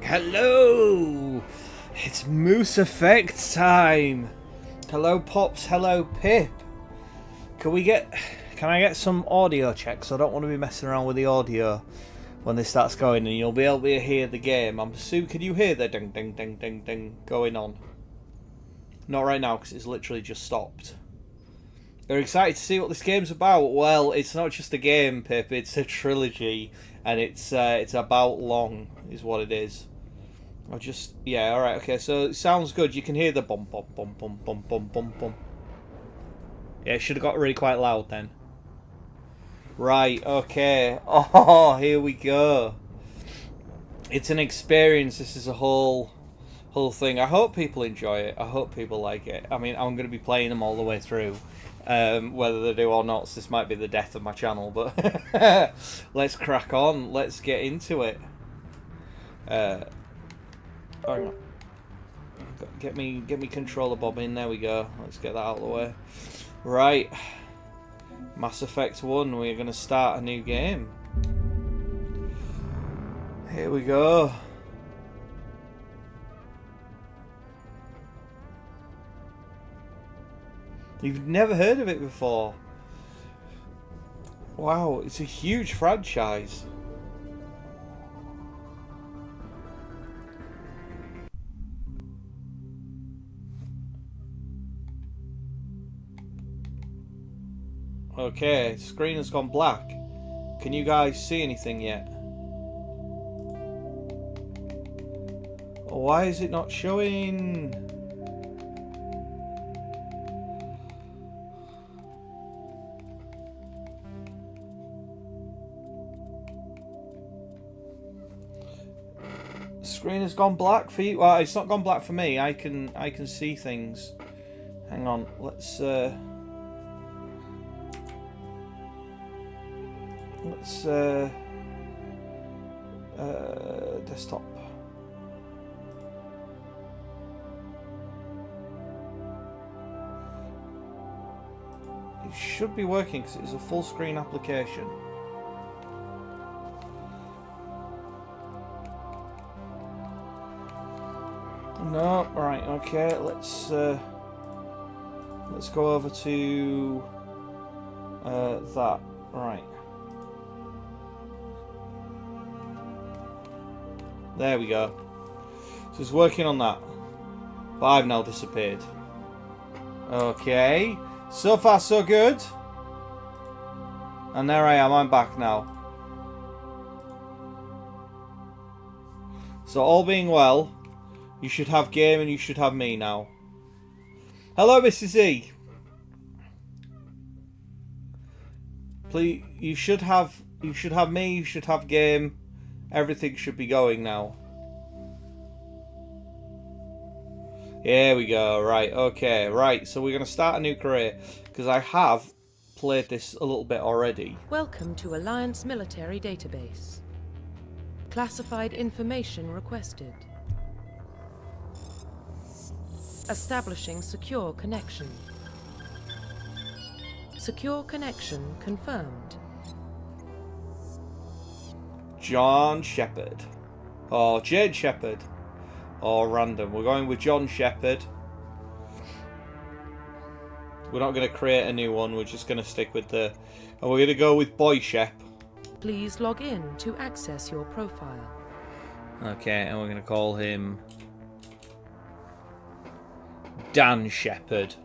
Hello! It's Moose Effect time! Hello Pops, hello Pip! Can I get some audio checks? I don't want to be messing around with the audio when this starts going, and you'll be able to hear the game. I'm assuming, can you hear the ding ding ding ding ding going on? Not right now, because it's literally just stopped. You're excited to see what this game's about? Well, it's not just a game, Pip, it's a trilogy, and it's about long, is what it is. Yeah, alright, okay, so it sounds good. You can hear the bum bum bum bum bum bum bum bum. Yeah, it should have got really quite loud then. Right, okay. Oh, here we go. It's an experience. This is a whole thing. I hope people enjoy it. I hope people like it. I mean, I'm going to be playing them all the way through. Whether they do or not, so this might be the death of my channel, but let's crack on. Let's get into it. Hang on. Get me controller bob in. There we go. Let's get that out of the way. Right. Mass Effect 1. We're going to start a new game. Here we go. You've never heard of it before. Wow, it's a huge franchise. Okay, screen has gone black. Can you guys see anything yet? Why is it not showing? Screen has gone black for you. Well, it's not gone black for me. I can see things. Hang on. Let's desktop. It should be working because it's a full screen application. No, right, okay, let's go over to that, right. There we go. So it's working on that. But I've now disappeared. Okay. So far so good. And there I am, I'm back now. So all being well, you should have game and you should have me now. Hello, Mrs. E. Please, you should have me, you should have game. Everything should be going now. Here we go, right, okay, right, so we're going to start a new career, because I have played this a little bit already. Welcome to Alliance Military Database. Classified information requested. Establishing secure connection. Secure connection confirmed. John Shepard. Or Jade Shepard. Or random. We're going with John Shepard. We're not going to create a new one. We're just going to stick with the... And we're going to go with Boy Shep. Please log in to access your profile. Okay, and we're going to call him... Dan Shepard.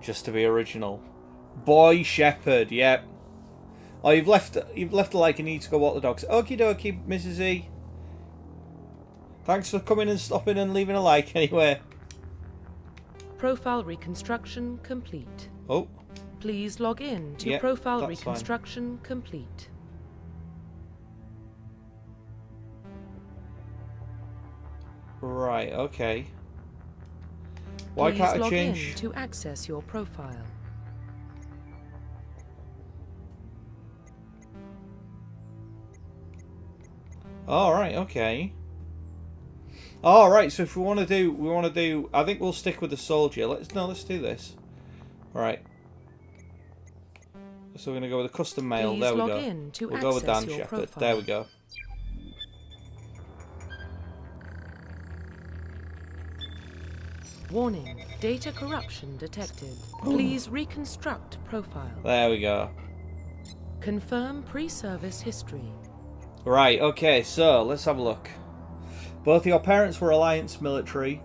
Just to be original. Boy Shepard, yep. Oh, you've left a like and you need to go walk the dogs. Okie dokie, Mrs. E. Thanks for coming and stopping and leaving a like anyway. Profile reconstruction complete. Oh. Please log in to profile reconstruction complete. Right, okay. Why can't I change? Please log in to access your profile. Alright, okay. Alright, so if we want to do, I think we'll stick with the soldier. Let's do this. Right. So we're going to go with a custom mail. Please There we log go. in to We'll go with Dan access your Shepherd. profile. There we go. Warning, data corruption detected. Please reconstruct profile. There we go. Confirm pre-service history. Right, okay, so let's have a look. Both your parents were Alliance military.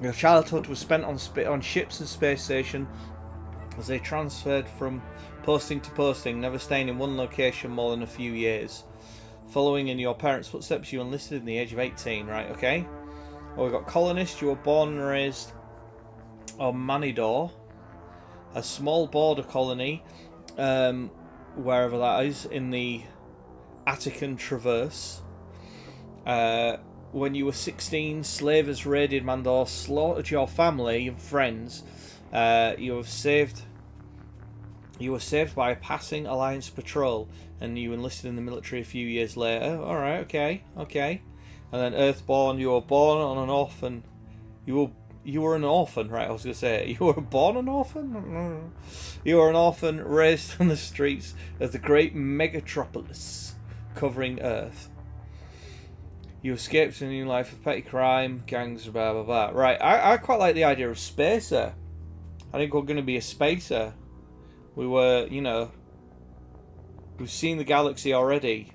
Your childhood was spent on ships and space station as they transferred from posting to posting, never staying in one location more than a few years. Following in your parents' footsteps, you enlisted in the age of 18, right, okay? Well, we've got colonist. You were born and raised on Manidor, a small border colony, wherever that is, in the Attican Traverse. When you were 16, slavers raided Mandor, slaughtered your family and friends. You were saved by a passing Alliance patrol, and you enlisted in the military a few years later. All right, okay. And then Earthborn, you were born on an orphan. You were an orphan, right? I was going to say, you were born an orphan? You were an orphan raised on the streets of the great megatropolis covering Earth. You escaped a new life of petty crime, gangs, blah, blah, blah. Right, I quite like the idea of spacer. I think we're going to be a spacer. We were, you know, we've seen the galaxy already.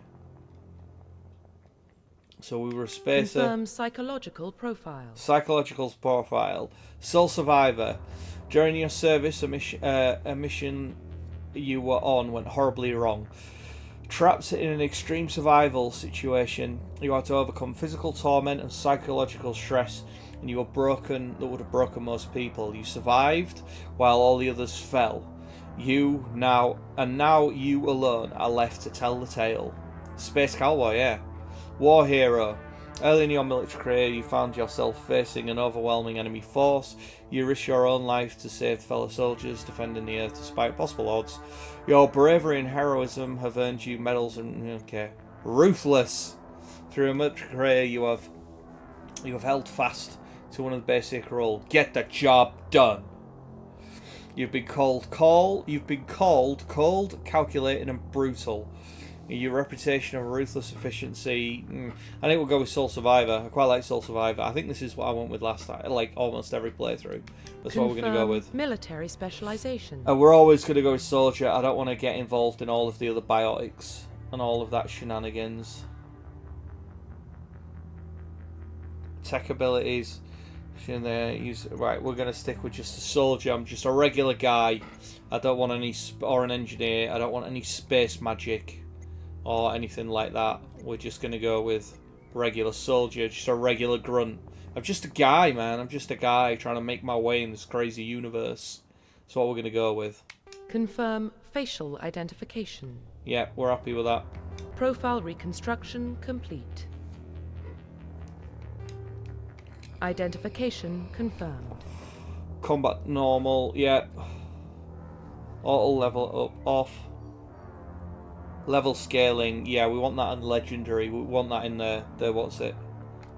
So we were a spacer. Confirm psychological profile. Psychological profile. Sole survivor. During your service, a mission you were on went horribly wrong. Trapped in an extreme survival situation, you had to overcome physical torment and psychological stress, and you were broken. That would have broken most people. You survived while all the others fell. Now you alone are left to tell the tale. Space cowboy, yeah. War hero. Early in your military career, you found yourself facing an overwhelming enemy force. You risked your own life to save fellow soldiers, defending the Earth despite possible odds. Your bravery and heroism have earned you medals and ruthless. Through a military career, you have held fast to one of the basic rules: get the job done. You've been called cold, calculating, and brutal. Your reputation of ruthless efficiency. I think we'll go with Soul Survivor. I quite like Soul Survivor. I think this is what I went with last time. Like almost every playthrough. That's what we're going to go with. Military specialization. We're always going to go with Soldier. I don't want to get involved in all of the other biotics and all of that shenanigans. Tech abilities. Right, we're going to stick with just a soldier. I'm just a regular guy. I don't want any, or an engineer. I don't want any space magic or anything like that. We're just going to go with regular soldier, just a regular grunt. I'm just a guy, man. I'm just a guy trying to make my way in this crazy universe. That's what we're going to go with. Confirm facial identification. Yeah, we're happy with that. Profile reconstruction complete. Identification confirmed. Combat normal, yeah. Auto level up, off. Level scaling, yeah, we want that in legendary. We want that in the what's it?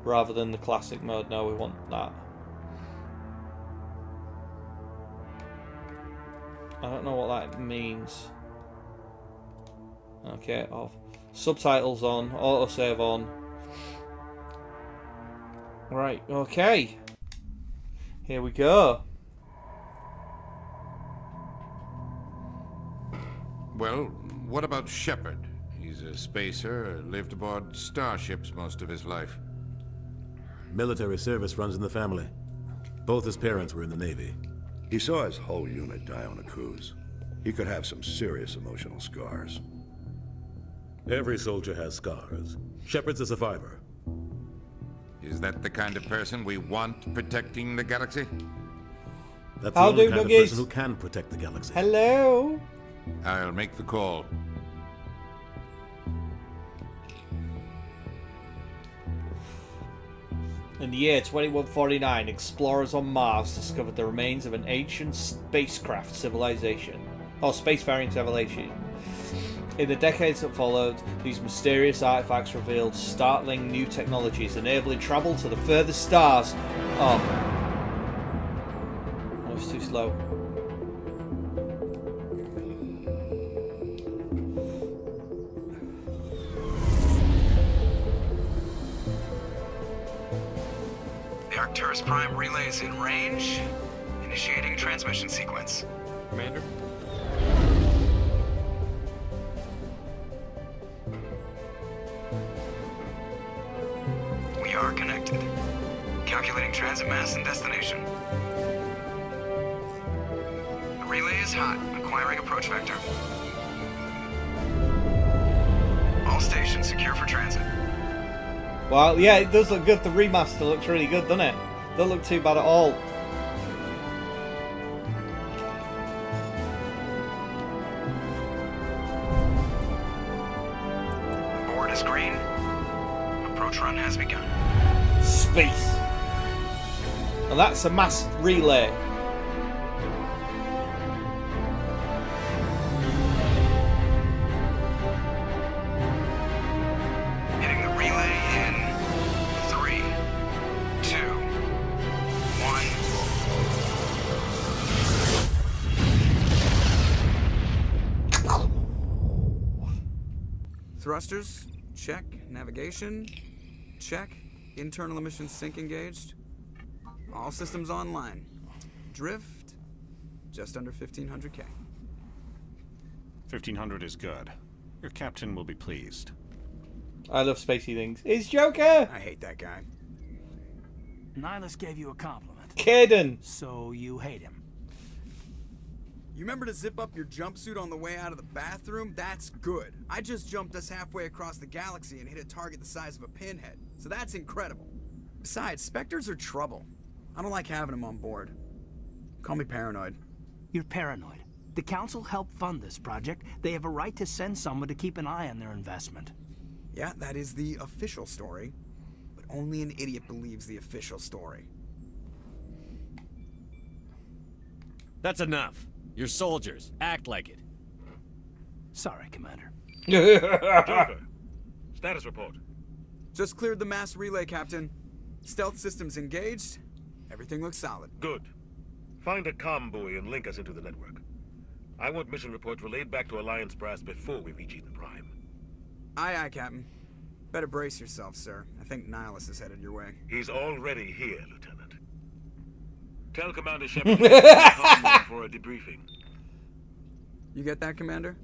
Rather than the classic mode. No, we want that. I don't know what that means. Okay, off. Subtitles on, autosave on. Right, okay. Here we go. Well, what about Shepard? He's a spacer, lived aboard starships most of his life. Military service runs in the family. Both his parents were in the Navy. He saw his whole unit die on a cruise. He could have some serious emotional scars. Every soldier has scars. Shepard's a survivor. Is that the kind of person we want protecting the galaxy? That's the only kind of person who can protect the galaxy. Hello? I'll make the call. In the year 2149, explorers on Mars discovered the remains of an ancient spacecraft civilization. Or spacefaring civilization. In the decades that followed, these mysterious artifacts revealed startling new technologies, enabling travel to the furthest stars. Oh. That was too slow. Arcturus Prime relay is in range. Initiating transmission sequence. Commander? We are connected. Calculating transit mass and destination. The relay is hot. Acquiring approach vector. All stations secure for transit. Well, yeah, it does look good. The remaster looks really good, doesn't it? Don't look too bad at all. Board is green. Approach run has begun. Space. And that's a mass relay. Hitting the relay in 3, 2, 1. Thrusters, check. Navigation, check. Internal emissions sync engaged. All systems online. Drift, just under 1500K. 1500 is good. Your captain will be pleased. I love spacey things. It's Joker! I hate that guy. Nihilus gave you a compliment. Caden! So you hate him. You remember to zip up your jumpsuit on the way out of the bathroom? That's good. I just jumped us halfway across the galaxy and hit a target the size of a pinhead. So that's incredible. Besides, Spectres are trouble. I don't like having them on board. Call me paranoid. You're paranoid. The Council helped fund this project. They have a right to send someone to keep an eye on their investment. Yeah, that is the official story. But only an idiot believes the official story. That's enough. You're soldiers. Act like it. Sorry, Commander. Joker, status report. Just cleared the mass relay, Captain. Stealth systems engaged. Everything looks solid. Good. Find a comm buoy and link us into the network. I want mission reports relayed back to Alliance Brass before we reach Eden Prime. Aye, aye, Captain. Better brace yourself, sir. I think Nihilus is headed your way. He's already here, Lieutenant. Tell Commander Shepard to come for a debriefing. You get that, Commander?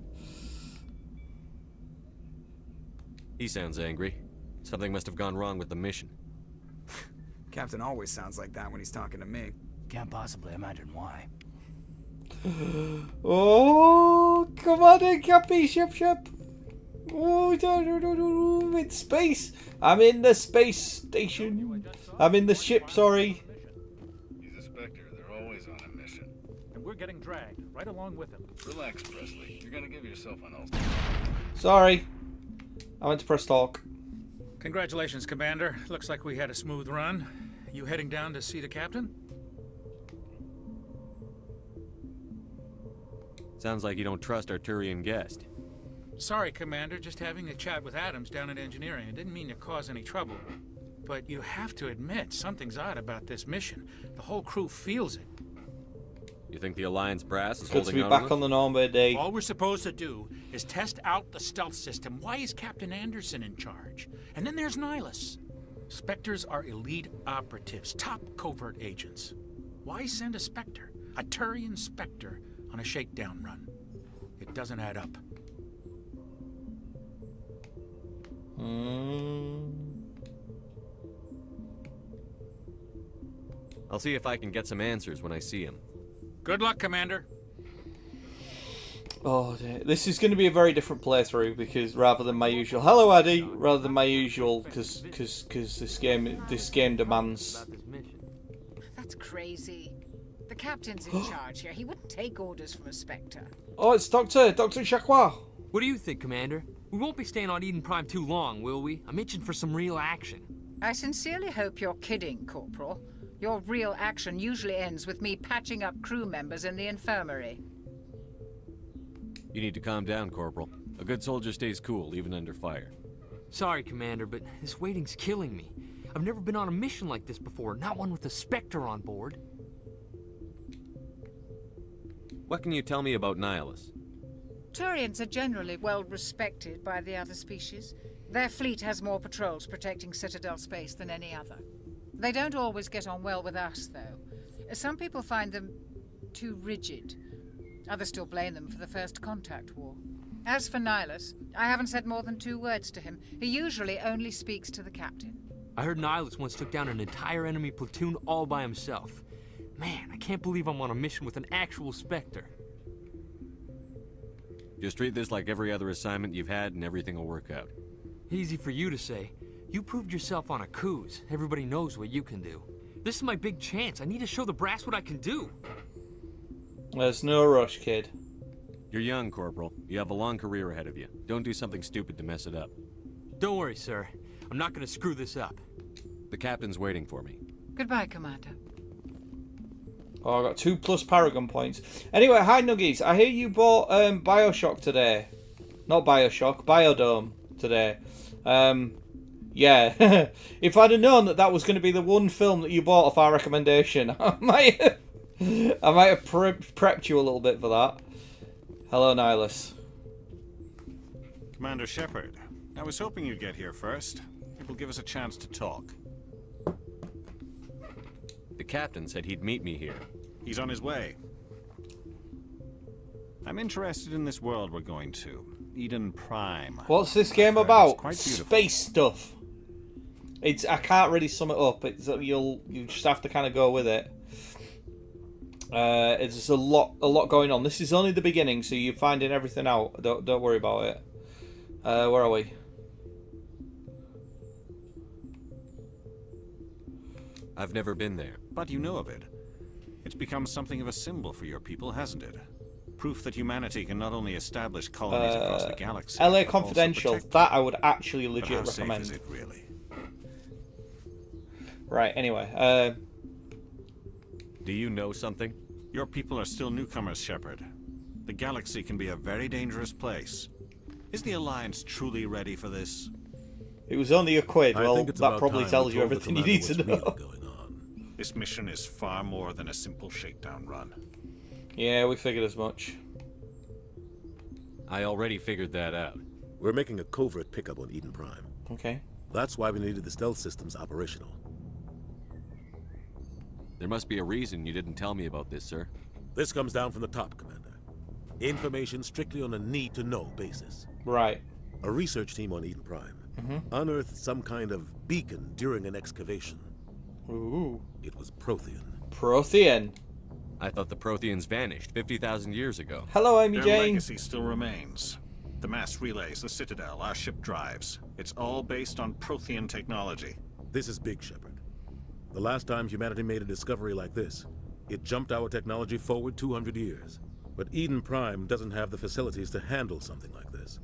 He sounds angry. Something must have gone wrong with the mission. Captain always sounds like that when he's talking to me. Can't possibly imagine why. Oh, come on in, Cappy, ship. Oh, in space. I'm in the space station. I'm in the ship, sorry. He's a Spectre. They're always on a mission. And we're getting dragged right along with him. Relax, Presley. You're gonna give yourself an ulcer. Sorry. I went to press talk. Congratulations, Commander. Looks like we had a smooth run. You heading down to see the captain? Sounds like you don't trust our Turian guest. Sorry, Commander. Just having a chat with Adams down at engineering. I didn't mean to cause any trouble. But you have to admit, something's odd about this mission. The whole crew feels it. You think the Alliance brass is Good to holding be out back on on the Normandy. All we're supposed to do is test out the stealth system. Why is Captain Anderson in charge? And then there's Nihilus. Spectres are elite operatives, top covert agents. Why send a Spectre, a Turian Spectre, on a shakedown run? It doesn't add up. I'll see if I can get some answers when I see him. Good luck, Commander. Oh dear. This is going to be a very different playthrough because rather than my usual hello Addy, rather than my usual because this game demands. That's crazy. The captain's in charge here. He wouldn't take orders from a Spectre. Oh, it's Dr. Chakwa. What do you think, Commander? We won't be staying on Eden Prime too long, will we? I'm itching for some real action. I sincerely hope you're kidding, Corporal. Your real action usually ends with me patching up crew members in the infirmary. You need to calm down, Corporal. A good soldier stays cool, even under fire. Sorry, Commander, but this waiting's killing me. I've never been on a mission like this before, not one with a Spectre on board. What can you tell me about Nihilus? Turians are generally well respected by the other species. Their fleet has more patrols protecting Citadel space than any other. They don't always get on well with us, though. Some people find them too rigid. Others still blame them for the First Contact War. As for Nihilus, I haven't said more than 2 words to him. He usually only speaks to the captain. I heard Nihilus once took down an entire enemy platoon all by himself. Man, I can't believe I'm on a mission with an actual Spectre. Just treat this like every other assignment you've had and everything will work out. Easy for you to say. You proved yourself on a cruise. Everybody knows what you can do. This is my big chance. I need to show the brass what I can do. There's no rush, kid. You're young, Corporal. You have a long career ahead of you. Don't do something stupid to mess it up. Don't worry, sir. I'm not gonna screw this up. The captain's waiting for me. Goodbye, Commander. Oh, I got 2+ Paragon points. Anyway, hi Nuggies. I hear you bought Bioshock today. Not Bioshock, Biodome today. Yeah. If I'd have known that that was going to be the one film that you bought off our recommendation, I might have prepped you a little bit for that. Hello, Nihilus. Commander Shepard, I was hoping you'd get here first. It will give us a chance to talk. The captain said he'd meet me here. He's on his way. I'm interested in this world we're going to. Eden Prime. What's this game about? Space stuff. I can't really sum it up. You just have to kind of go with it. It's a lot going on. This is only the beginning, so you're finding everything out. Don't worry about it. Where are we? I've never been there. But you know of it. It's become something of a symbol for your people, hasn't it? Proof that humanity can not only establish colonies across the galaxy, LA Confidential. That I would actually legit but how recommend. Safe is it really? Right. Anyway. Do you know something? Your people are still newcomers, Shepard. The galaxy can be a very dangerous place. Is the Alliance truly ready for this? It was only a quid. I Well, think it's that about probably time tells we you told the everything you commander need to what's know. really going on. This mission is far more than a simple shakedown run. Yeah, we figured as much. I already figured that out. We're making a covert pickup on Eden Prime. Okay. That's why we needed the stealth systems operational. There must be a reason you didn't tell me about this, sir. This comes down from the top, Commander. Information strictly on a need-to-know basis. Right. A research team on Eden Prime unearthed some kind of beacon during an excavation. Ooh. It was Prothean. Prothean. I thought the Protheans vanished 50,000 years ago. Hello, Amy Their Jane. legacy still remains. The mass relays, the Citadel, our ship drives. It's all based on Prothean technology. This is big, Shepard. The last time humanity made a discovery like this, it jumped our technology forward 200 years. But Eden Prime doesn't have the facilities to handle something like this.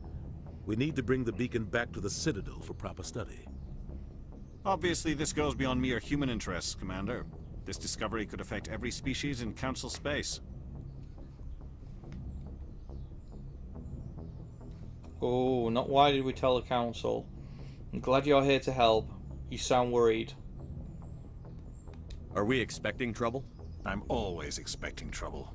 We need to bring the beacon back to the Citadel for proper study. Obviously, this goes beyond mere human interests, Commander. This discovery could affect every species in Council space. Oh, not why did we tell the Council? I'm glad you're here to help. You sound worried. Are we expecting trouble? I'm always expecting trouble.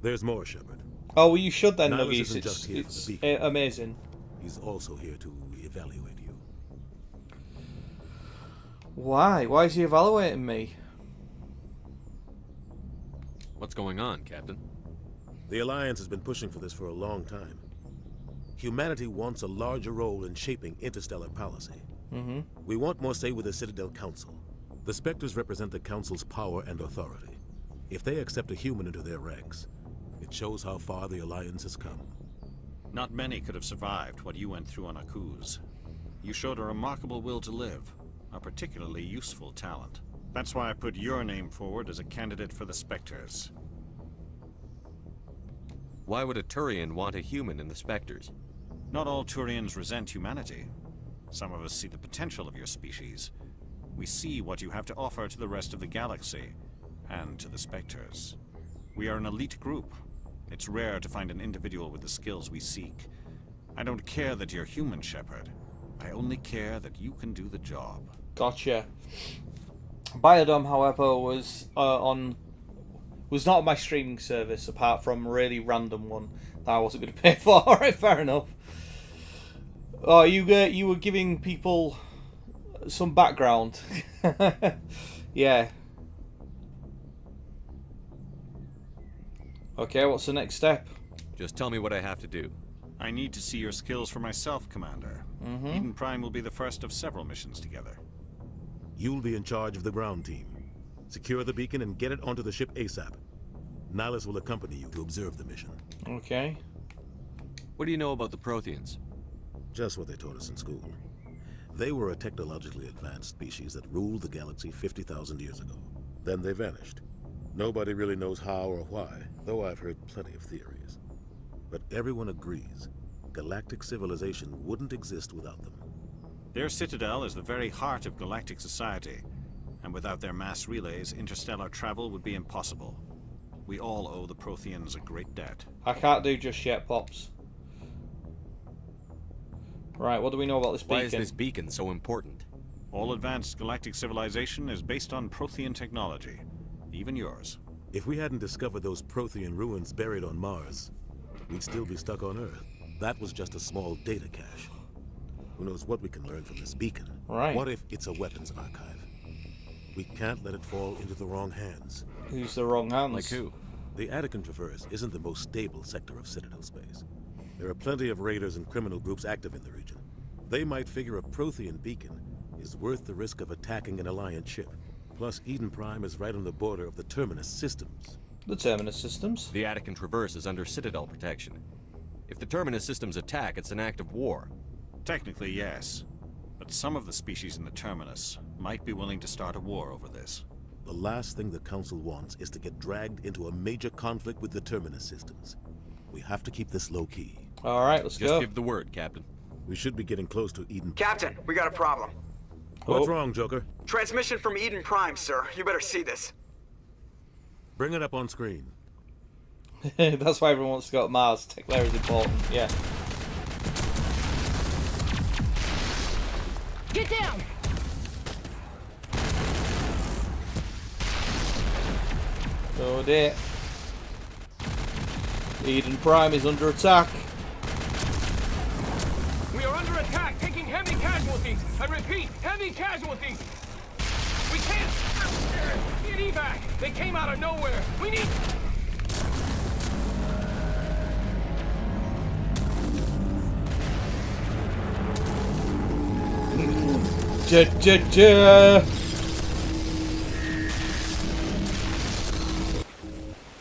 There's more, Shepard. Oh, well, you should then, Nihilus Nuggies. isn't just here for It's the beacon. amazing. He's also here to evaluate you. Why? Why is he evaluating me? What's going on, Captain? The Alliance has been pushing for this for a long time. Humanity wants a larger role in shaping interstellar policy. We want more say with the Citadel Council. The Spectres represent the Council's power and authority. If they accept a human into their ranks, it shows how far the Alliance has come. Not many could have survived what you went through on Akuz. You showed a remarkable will to live, a particularly useful talent. That's why I put your name forward as a candidate for the Spectres. Why would a Turian want a human in the Spectres? Not all Turians resent humanity. Some of us see the potential of your species. We see what you have to offer to the rest of the galaxy, and to the Spectres. We are an elite group. It's rare to find an individual with the skills we seek. I don't care that you're human, Shepard. I only care that you can do the job. Gotcha. Biodome, however, was not on my streaming service, apart from a really random one that I wasn't going to pay for. Alright, fair enough. Oh, you were giving people some background. Yeah. Okay, what's the next step? Just tell me what I have to do. I need to see your skills for myself, Commander. Eden Prime will be the first of several missions together. You'll be in charge of the ground team. Secure the beacon and get it onto the ship ASAP. Nihilus will accompany you to observe the mission. Okay. What do you know about the Protheans? Just what they taught us in school. They were a technologically advanced species that ruled the galaxy 50,000 years ago. Then they vanished. Nobody really knows how or why, though I've heard plenty of theories. But everyone agrees, galactic civilization wouldn't exist without them. Their citadel is the very heart of galactic society, and without their mass relays, interstellar travel would be impossible. We all owe the Protheans a great debt. I can't do just yet, Pops. Right, what do we know about this beacon? Why is this beacon so important? All advanced galactic civilization is based on Prothean technology, even yours. If we hadn't discovered those Prothean ruins buried on Mars, we'd still be stuck on Earth. That was just a small data cache. Who knows what we can learn from this beacon? Right. What if it's a weapons archive? We can't let it fall into the wrong hands. Who's the wrong hands? Like who? The Attican Traverse isn't the most stable sector of Citadel space. There are plenty of raiders and criminal groups active in the region. They might figure a Prothean beacon is worth the risk of attacking an Alliance ship. Plus, Eden Prime is right on the border of the Terminus systems. The Terminus systems? The Attican Traverse is under Citadel protection. If the Terminus systems attack, it's an act of war. Technically, yes. But some of the species in the Terminus might be willing to start a war over this. The last thing the Council wants is to get dragged into a major conflict with the Terminus systems. We have to keep this low-key. Alright, let's go. Just give the word, Captain. We should be getting close to Eden. Captain, we got a problem. What's wrong, Joker? Transmission from Eden Prime, sir. You better see this. Bring it up on screen. That's why everyone wants to go to Mars. Tech there is important, yeah. Get down! Oh dear. Eden Prime is under attack. We are under attack, taking heavy casualties. I repeat, heavy casualties. We can't get evac. They came out of nowhere. We need.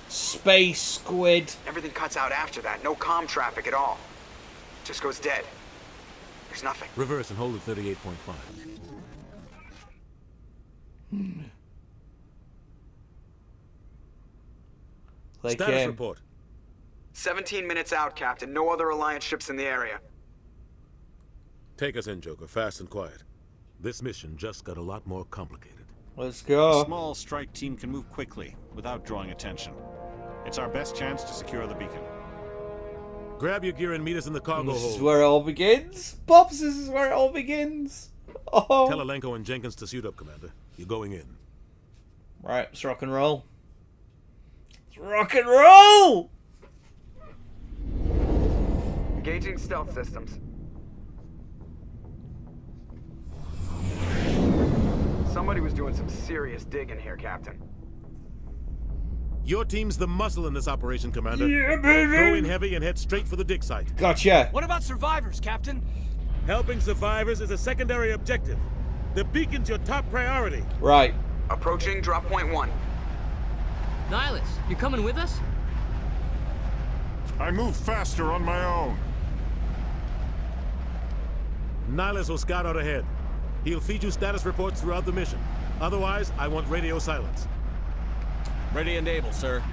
Space squid. Everything cuts out after that. No comm traffic at all. Just goes dead. There's nothing. Reverse and hold at 38.5. Status report. 17 minutes out, Captain. No other Alliance ships in the area. Take us in, Joker. Fast and quiet. This mission just got a lot more complicated. Let's go. A small strike team can move quickly without drawing attention. It's our best chance to secure the beacon. Grab your gear and meet us in the cargo hold. This is where it all begins. Pops, this is where it all begins. Oh. Tell Alenko and Jenkins to suit up, Commander. You're going in. Right, let's rock and roll. Let's rock and roll! Engaging stealth systems. Somebody was doing some serious digging here, Captain. Your team's the muscle in this operation, Commander. Yeah, baby! Throw in heavy and head straight for the dig site. Gotcha. What about survivors, Captain? Helping survivors is a secondary objective. The beacon's your top priority. Right. Approaching drop point 1. Nihilus, you coming with us? I move faster on my own. Nihilus will scout out ahead. He'll feed you status reports throughout the mission. Otherwise, I want radio silence. Ready and able, sir.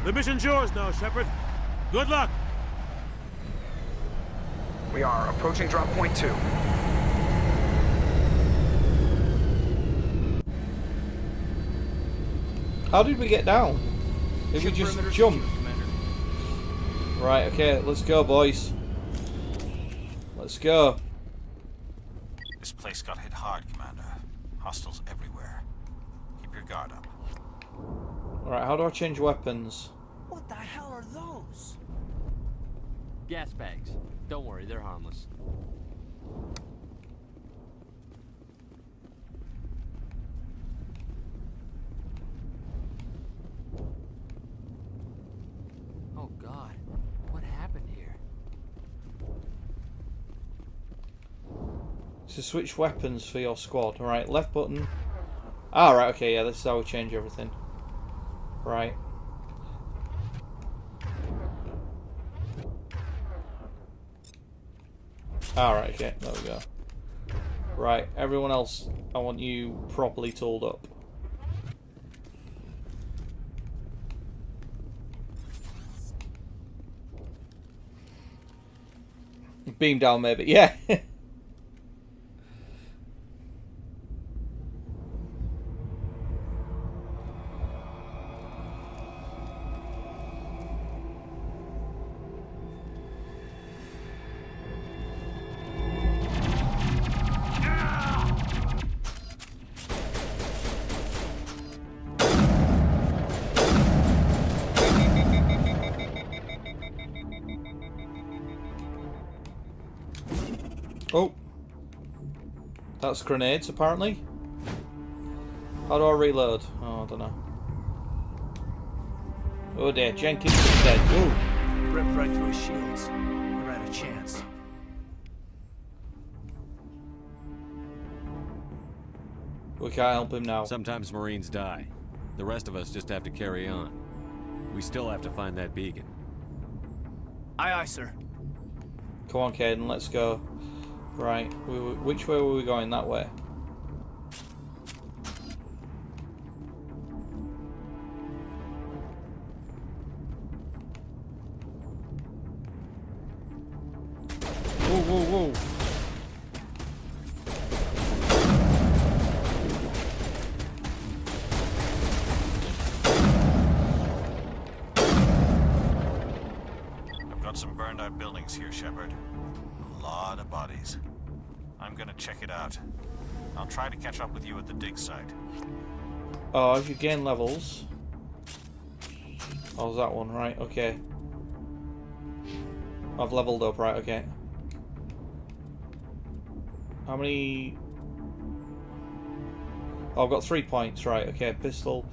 The mission's yours now, Shepard. Good luck! We are approaching drop point 2. How did we get down? Did we just jump? Right, okay, let's go, boys. Let's go. This place got hit hard, Commander. Hostiles everywhere. Keep your guard up. Alright, how do I change weapons? What the hell are those? Gas bags. Don't worry, they're harmless. To switch weapons for your squad. Alright, left button. Ah, right, okay, yeah, this is how we change everything. Right. Alright, okay, there we go. Right, everyone else, I want you properly tooled up. Beam down, maybe. Yeah. Oh. That's grenades, apparently. How do I reload? Oh, I don't know. Oh dear, Jenkins is dead. Ooh. Ripped right through his shields. Never had a chance. We can't help him now. Sometimes Marines die. The rest of us just have to carry on. We still have to find that beacon. Aye, aye, sir. Come on, Caden, let's go. Right, which way were we going? That way. Whoa, whoa, whoa. I've got some burned out buildings here, Shepard. A lot of bodies. I'm gonna check it out. I'll try to catch up with you at the dig site. Oh, if you gain levels. Oh, that one, right, okay. I've leveled up, right, okay. How many... Oh, I've got 3 points, right, okay, pistol.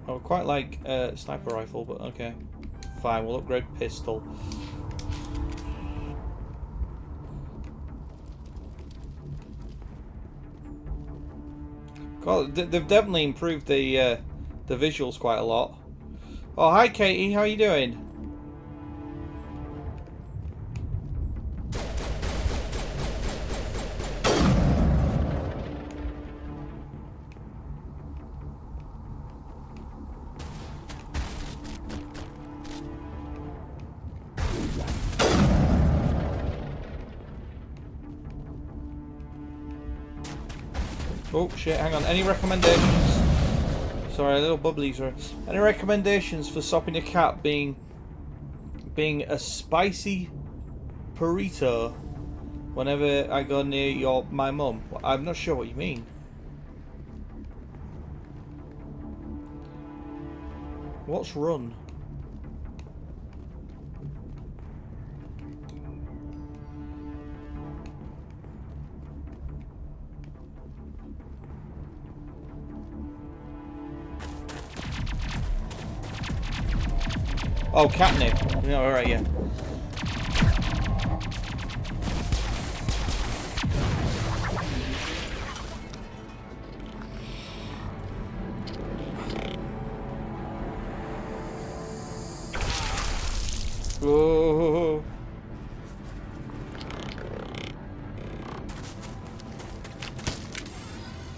I would quite like sniper rifle, but okay. Fine, we'll upgrade pistol. God, they've definitely improved the visuals quite a lot. Oh, hi Katie, how are you doing? Oh shit, hang on. Any recommendations? Sorry, little bubblies are. Any recommendations for stopping a cat being a spicy burrito whenever I go near my mum? I'm not sure what you mean. What's run? Oh, catnip. No, alright, yeah. Oh.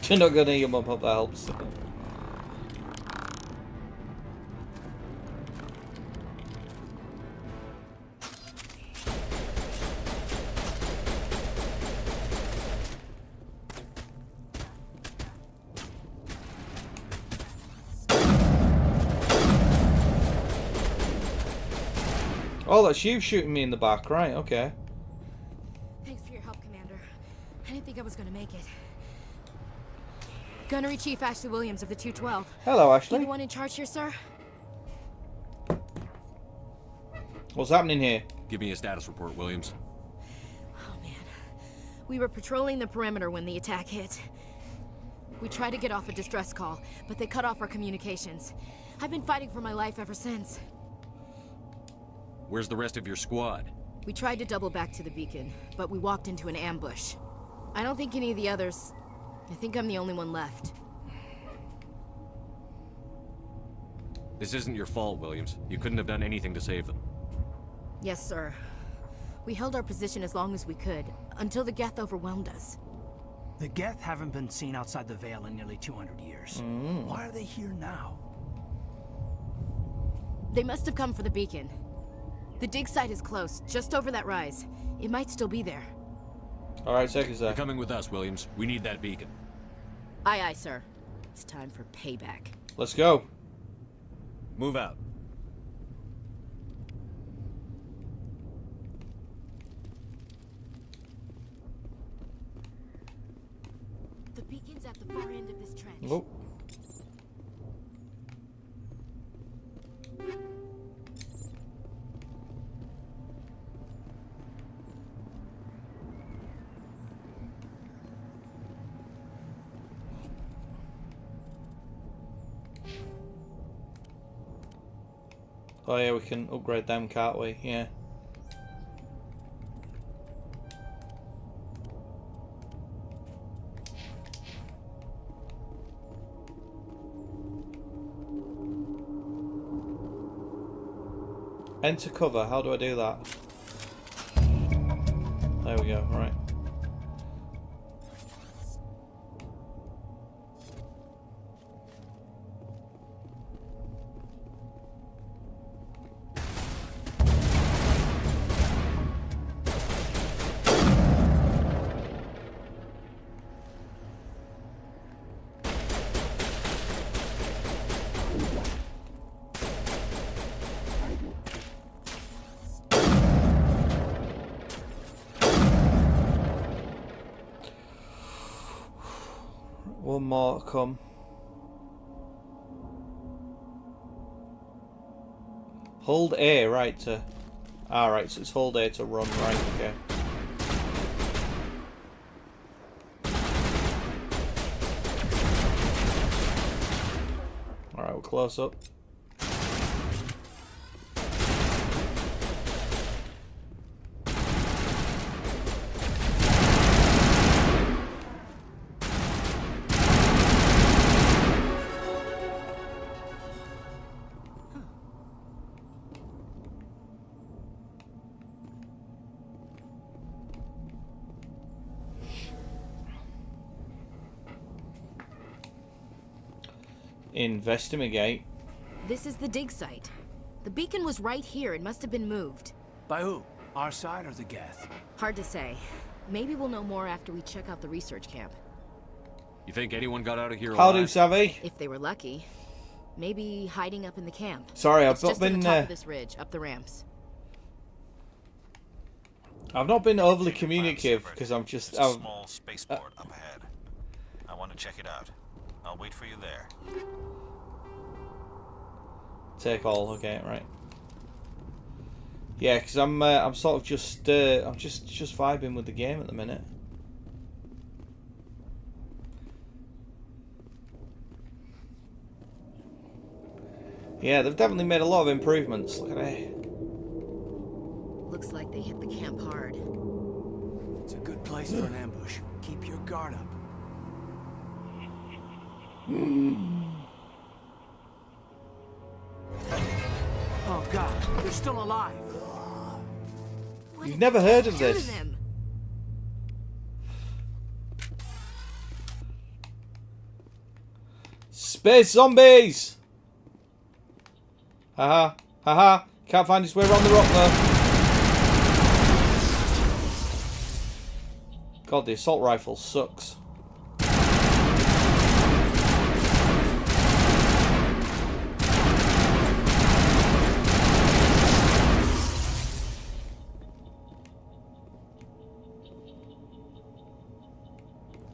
You're not gonna your mum up, that helps. Oh, that's you shooting me in the back, right? Okay. Thanks for your help, Commander. I didn't think I was gonna make it. Gunnery Chief Ashley Williams of the 212. Hello, Ashley. You the one in charge here, sir? What's happening here? Give me a status report, Williams. We were patrolling the perimeter when the attack hit. We tried to get off a distress call, but they cut off our communications. I've been fighting for my life ever since. Where's the rest of your squad? We tried to double back to the beacon, but we walked into an ambush. I don't think any of the others... I think I'm the only one left. This isn't your fault, Williams. You couldn't have done anything to save them. Yes, sir. We held our position as long as we could, until the Geth overwhelmed us. The Geth haven't been seen outside the Veil in nearly 200 years. Why are they here now? They must have come for the beacon. The dig site is close, just over that rise. It might still be there. Alright, take us there. You're coming with us, Williams. We need that beacon. Aye, aye, sir. It's time for payback. Let's go. Move out. The beacon's at the far end of this trench. Oh. Oh yeah, we can upgrade them, can't we? Yeah. Enter cover, how do I do that? There we go, right. One more come. Hold A, right, to... Ah, right, so it's hold A to run, right, okay. Alright, we're close up. Investigate. This is the dig site. The beacon was right here. It must have been moved. By who? Our side or the Geth? Hard to say. Maybe we'll know more after we check out the research camp. You think anyone got out of here How do, alive? Savvy? If they were lucky. Maybe hiding up in the camp. Sorry, I've It's not just on been... the top of this ridge, up the ramps. I've not been overly communicative because I'm just... There's a small spaceport up ahead. I want to check it out. I'll wait for you there. Take all, okay, right. Yeah, because I'm sort of just I'm just vibing with the game at the minute. Yeah, they've definitely made a lot of improvements. Look at it. Looks like they hit the camp hard. It's a good place for an ambush. Keep your guard up. Oh God, they're still alive. You've never heard of this? Space zombies! Haha, haha. Can't find his way around the rock though. God, the assault rifle sucks.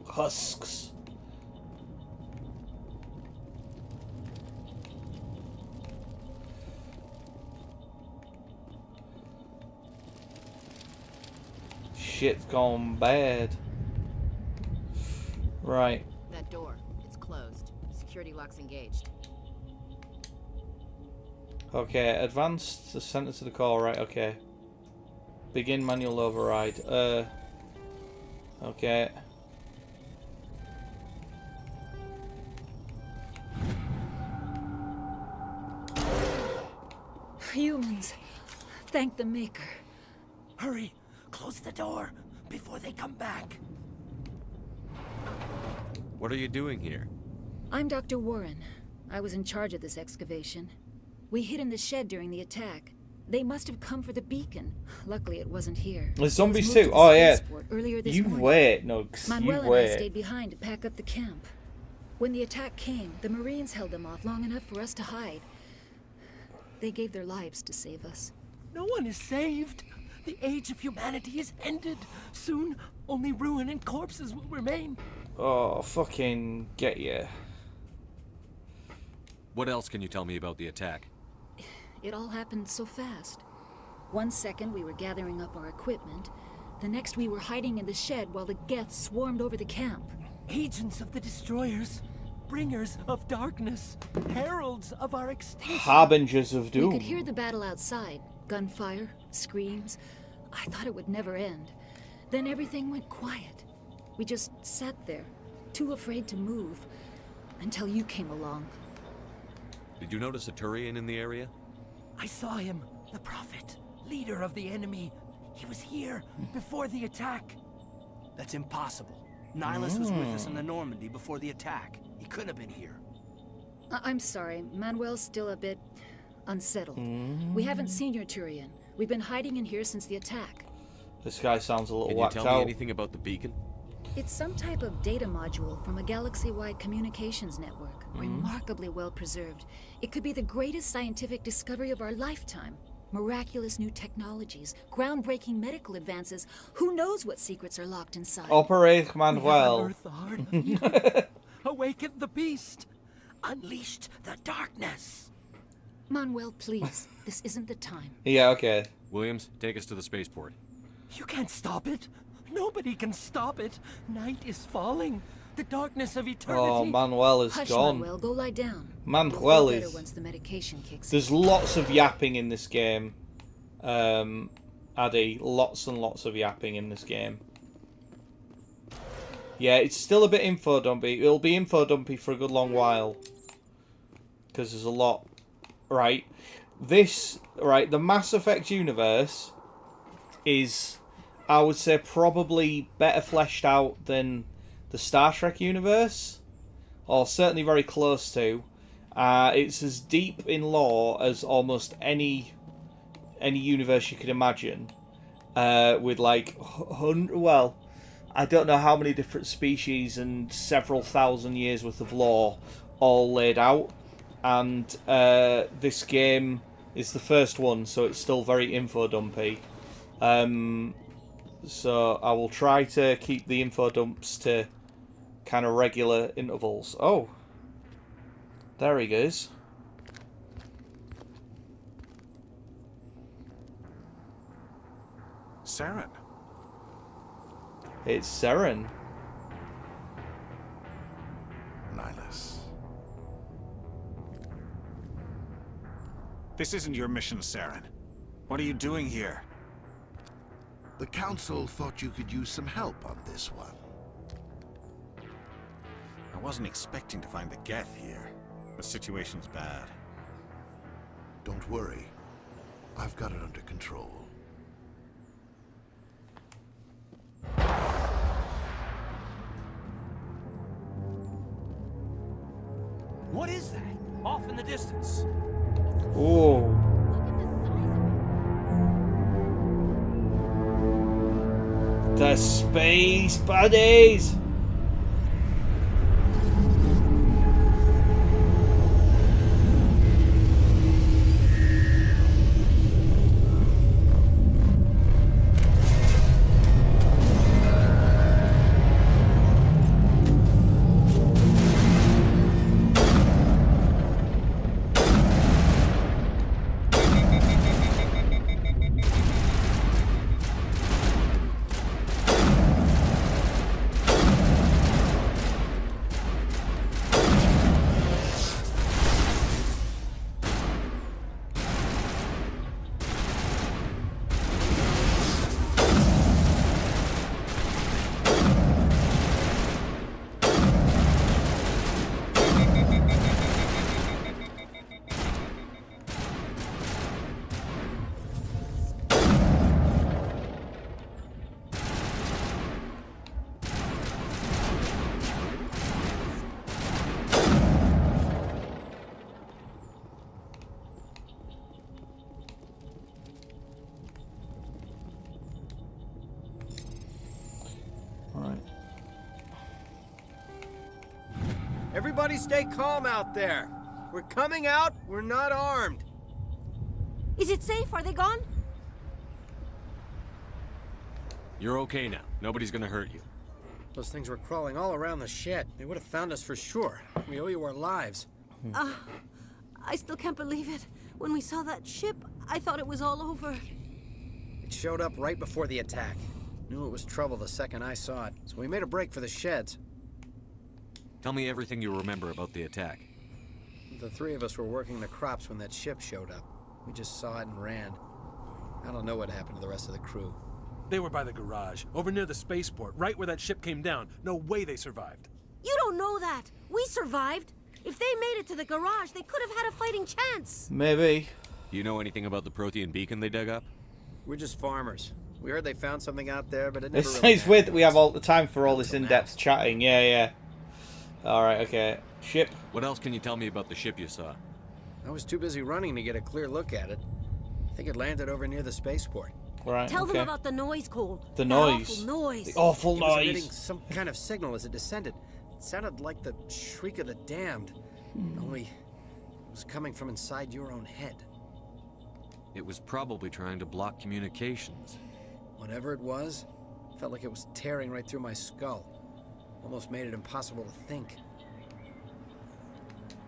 Husks. shit's gone bad. Right. That door, it's closed. Security lock's engaged. Okay, advanced the center to the core, right, okay. Begin manual override. Okay. Humans. Thank the Maker. Hurry! Close the door before they come back. What are you doing here? I'm Dr. Warren. I was in charge of this excavation. We hid in the shed during the attack. They must have come for the beacon. Luckily, it wasn't here. The zombies It was too. moved to Oh the yeah. spaceport earlier this You morning. wait, Nugs. Manuel You and I wait. stayed behind to pack up the camp. When the attack came, the Marines held them off long enough for us to hide. They gave their lives to save us. No one is saved. The age of humanity is ended. Soon, only ruin and corpses will remain. Oh, fucking get you. What else can you tell me about the attack? It all happened so fast. 1 second we were gathering up our equipment. The next we were hiding in the shed while the Geth swarmed over the camp. Agents of the destroyers, bringers of darkness, heralds of our extinction. Harbingers of doom. We could hear the battle outside. Gunfire, screams. I thought it would never end. Then everything went quiet. We just sat there, too afraid to move, until you came along. Did you notice a Turian in the area? I saw him, the Prophet, leader of the enemy. He was here before the attack. That's impossible. Nihilus was with us in the Normandy before the attack. He couldn't have been here. I'm sorry, Manuel's still a bit unsettled. We haven't seen your Turian. We've been hiding in here since the attack. This guy sounds a little Can you whacked tell out. me anything about the beacon? It's some type of data module from a galaxy-wide communications network. Remarkably well preserved. It could be the greatest scientific discovery of our lifetime. Miraculous new technologies, groundbreaking medical advances. Who knows what secrets are locked inside? Operate Manuel. Unearthed the heart of you. Awakened the beast. Unleashed the darkness. Manuel, please. This isn't the time. Yeah, okay. Williams, take us to the spaceport. You can't stop it. Nobody can stop it. Night is falling. The darkness of eternity. Oh, Manuel is Hush, gone. Manuel, go lie down. Manuel You'll feel better is... once the medication kicks There's in. lots of yapping in this game. Addy, lots and lots of yapping in this game. Yeah, it's still a bit info dumpy. It'll be info dumpy for a good long while. Because there's a lot. Right. This, right, the Mass Effect universe is, I would say, probably better fleshed out than the Star Trek universe. Or certainly very close to. It's as deep in lore as almost any universe you could imagine. With like, well, I don't know how many different species and several thousand years worth of lore all laid out. And this game is the first one, so it's still very info dumpy. So I will try to keep the info dumps to kind of regular intervals. Oh, there he goes. Saren. It's Saren. Nihilus. This isn't your mission, Saren. What are you doing here? The Council thought you could use some help on this one. I wasn't expecting to find the Geth here. The situation's bad. Don't worry. I've got it under control. What is that? Off in the distance. Oh. The space buddies. Everybody stay calm out there. We're coming out. We're not armed. Is it safe? Are they gone? You're okay now. Nobody's gonna hurt you. Those things were crawling all around the shed. They would have found us for sure. We owe you our lives. I still can't believe it. When we saw that ship, I thought it was all over. It showed up right before the attack. Knew it was trouble the second I saw it, so we made a break for the sheds. Tell me everything you remember about the attack. The three of us were working the crops when that ship showed up. We just saw it and ran. I don't know what happened to the rest of the crew. They were by the garage, over near the spaceport, right where that ship came down. No way they survived. You don't know that. We survived. If they made it to the garage, they could have had a fighting chance. Maybe. Do you know anything about the Prothean beacon they dug up? We're just farmers. We heard they found something out there, but it never It's, really it's weird that we have all the time for all this in-depth chatting. Yeah. Alright, okay. Ship. What else can you tell me about the ship you saw? I was too busy running to get a clear look at it. I think it landed over near the spaceport. Right, Tell them about the noise, Cole. The That noise. awful noise. The awful It was noise. emitting some kind of signal as it descended. It sounded like the shriek of the damned. Only it was coming from inside your own head. It was probably trying to block communications. Whatever it was, felt like it was tearing right through my skull. Almost made it impossible to think.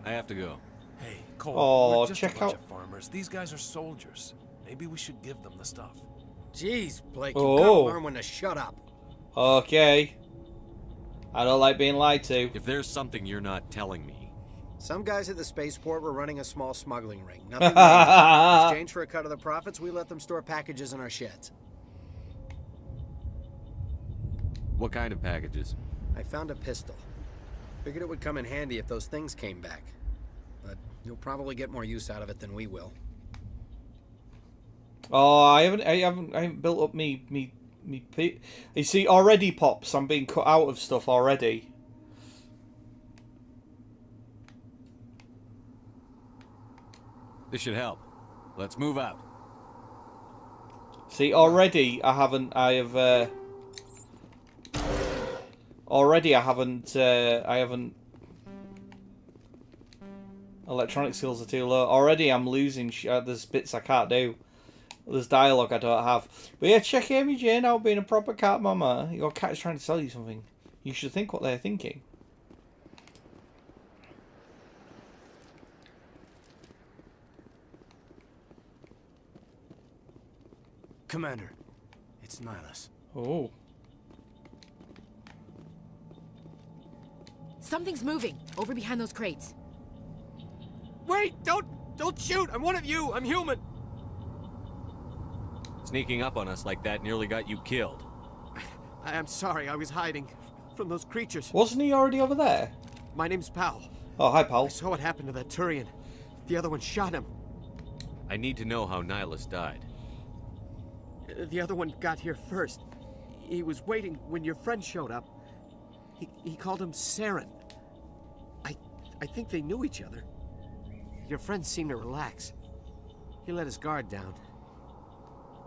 I have to go. Hey, Cole, Oh, we're just check a bunch out- of farmers. These guys are soldiers. Maybe we should give them the stuff. Jeez, Blake, you Oh. gotta learn when to shut up. Okay. I don't like being lied to. If there's something you're not telling me. Some guys at the spaceport were running a small smuggling ring. Nothing major. In exchange for a cut of the profits, we let them store packages in our sheds. What kind of packages? I found a pistol. Figured it would come in handy if those things came back. But you'll probably get more use out of it than we will. Oh, I haven't built up me. You see, already, Pops, I'm being cut out of stuff already. This should help. Let's move out. See, already I haven't. Already I haven't. Electronic skills are too low. Already I'm losing. There's bits I can't do. There's dialogue I don't have. But yeah, check Amy Jane out being a proper cat mama. Your cat's trying to tell you something. You should think what they're thinking. Commander, it's Nihilus. Oh. Something's moving over behind those crates. Wait! Don't shoot! I'm one of you! I'm human! Sneaking up on us like that nearly got you killed. I am sorry, I was hiding from those creatures. Wasn't he already over there? My name's Powell. Oh, hi, Powell. I saw what happened to that Turian. The other one shot him. I need to know how Nihilus died. The other one got here first. He was waiting when your friend showed up. He called him Saren. I think they knew each other. Your friend seemed to relax. He let his guard down.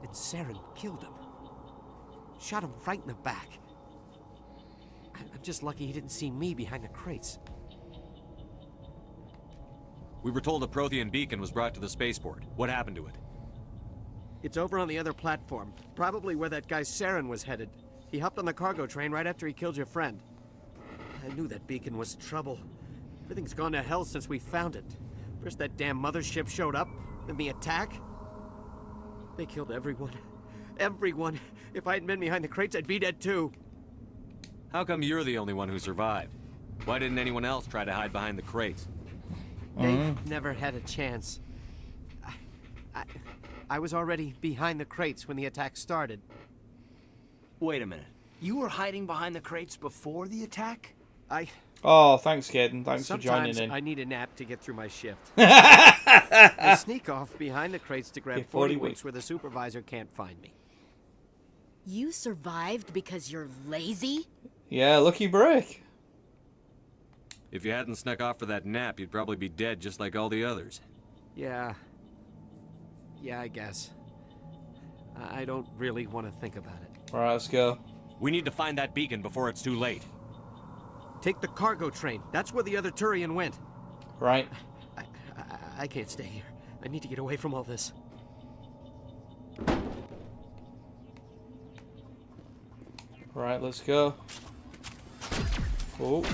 And Saren killed him. Shot him right in the back. I'm just lucky he didn't see me behind the crates. We were told a Prothean beacon was brought to the spaceport. What happened to it? It's over on the other platform. Probably where that guy Saren was headed. He hopped on the cargo train right after he killed your friend. I knew that beacon was trouble. Everything's gone to hell since we found it. First that damn mothership showed up, then the attack. They killed everyone. Everyone. If I hadn't been behind the crates, I'd be dead too. How come you're the only one who survived? Why didn't anyone else try to hide behind the crates? They never had a chance. I was already behind the crates when the attack started. Wait a minute. You were hiding behind the crates before the attack? Oh, thanks, Caden. Thanks for joining Sometimes in. I need a nap to get through my shift. I sneak off behind the crates to grab 40 winks where the supervisor can't find me. You survived because you're lazy? Yeah, lucky break. If you hadn't snuck off for that nap, you'd probably be dead just like all the others. Yeah, I guess. I don't really want to think about it. Alright, let's go. We need to find that beacon before it's too late. Take the cargo train. That's where the other Turian went. Right. I can't stay here. I need to get away from all this. Right, let's go. Oh.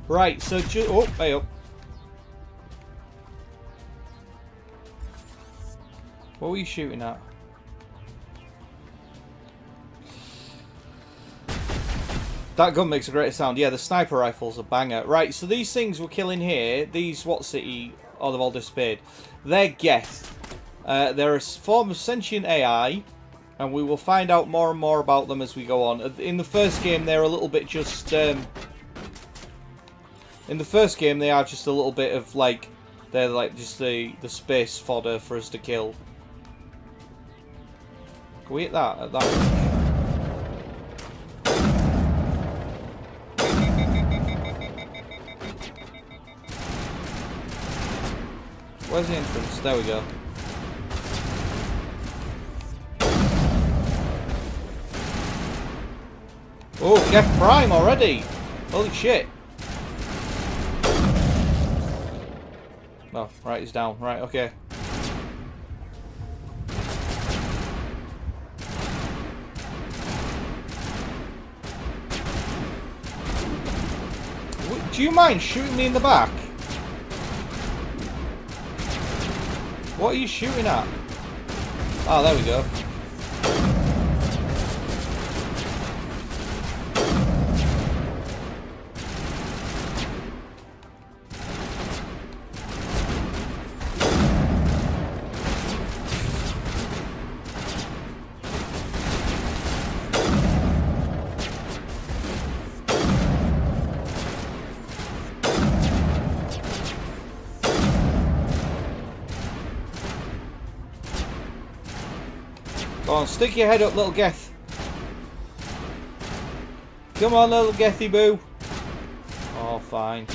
Right, so oh, hey up. What were you shooting at? That gun makes a great sound. Yeah, the sniper rifle's a banger. Right, so these things we're killing here, these what city? Oh, they've all disappeared. They're Geth. They're a form of sentient AI, and we will find out more and more about them as we go on. In the first game, they're a little bit just... in the first game, they are just a little bit of, like... They're like just the space fodder for us to kill. Can we hit that at that range? Where's the entrance? There we go. Oh, Geth Prime already! Holy shit! Oh, right, he's down. Right, okay. Do you mind shooting me in the back? What are you shooting at? Oh, there we go. Go on, stick your head up, little Geth. Come on, little Gethy boo. Oh, fine.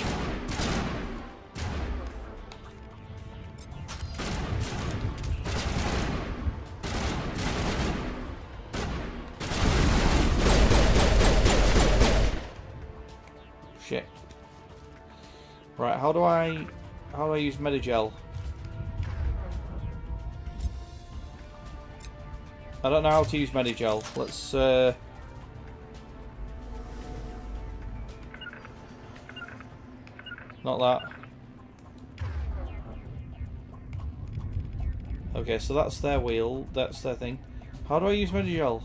Shit. Right, how do I use Medigel? I don't know how to use Medigel. Let's not that. Okay, so that's their wheel, that's their thing. How do I use Medigel?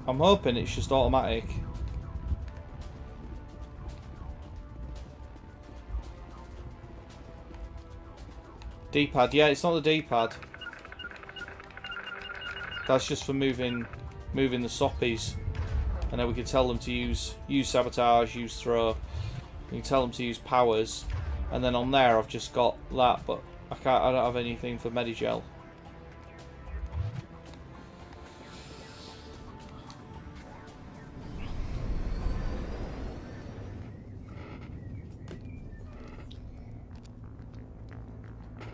I'm hoping it's just automatic. D-pad, yeah, it's not the D-pad. That's just for moving the soppies. And then we can tell them to use sabotage, use throw. We can tell them to use powers. And then on there I've just got that, but I don't have anything for Medigel.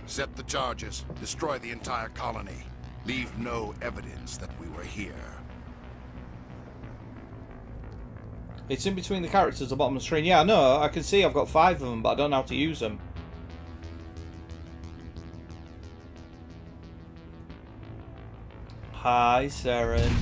Set the charges. Destroy the entire colony. Leave no evidence that we were here. It's in between the characters at the bottom of the screen. Yeah, I know. I can see I've got 5 of them, but I don't know how to use them. Hi, Saren.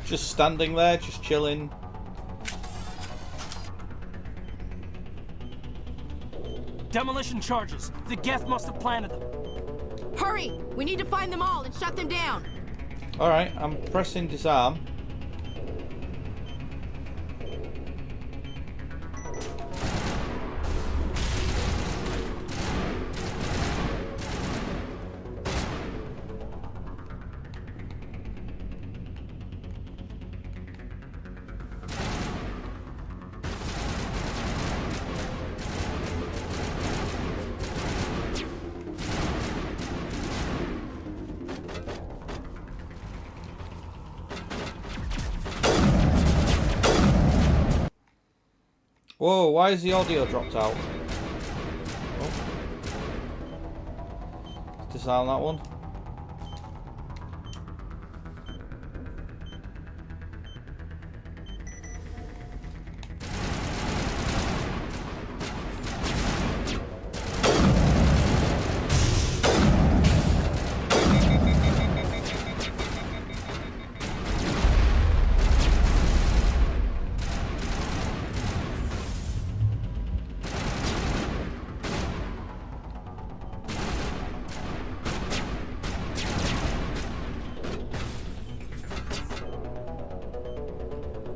Just standing there, just chilling. Demolition charges. The Geth must have planted them. Hurry! We need to find them all and shut them down. Alright, I'm pressing disarm. Whoa, why is the audio dropped out? Oh. Let's disarm that one.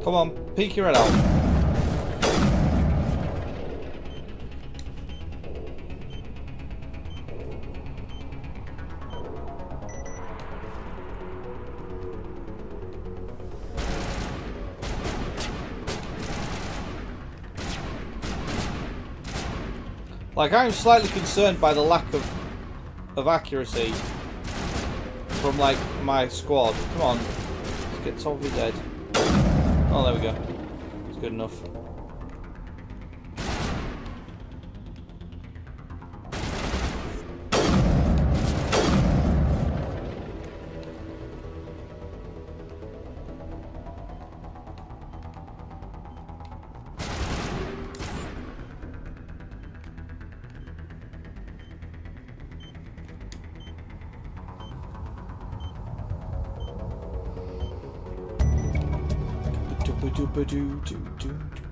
Come on, peek your head out. Like, I'm slightly concerned by the lack of accuracy from, like, my squad. Come on, let's get top of his head. Oh, there we go. It's good enough.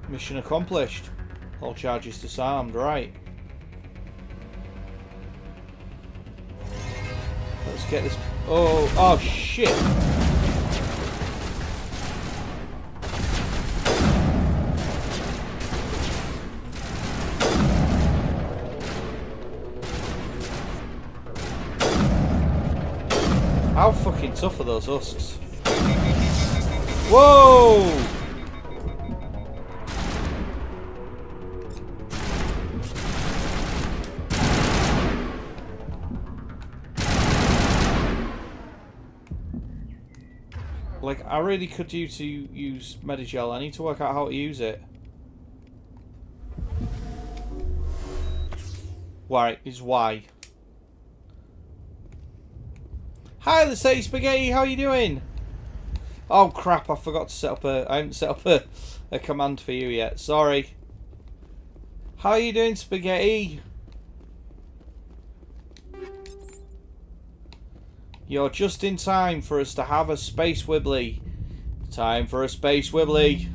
Mission accomplished. All charges disarmed, right. Let's get this. Oh shit. How fucking tough are those husks? Whoa! Like, I really could use Medigel. I need to work out how to use it. Why? Is why. Hi, let's say Spaghetti. How you doing? Oh crap! I forgot to set up a. I haven't set up a command for you yet. Sorry. How are you doing, Spaghetti? You're just in time for us to have a space wibbly. Time for a space wibbly.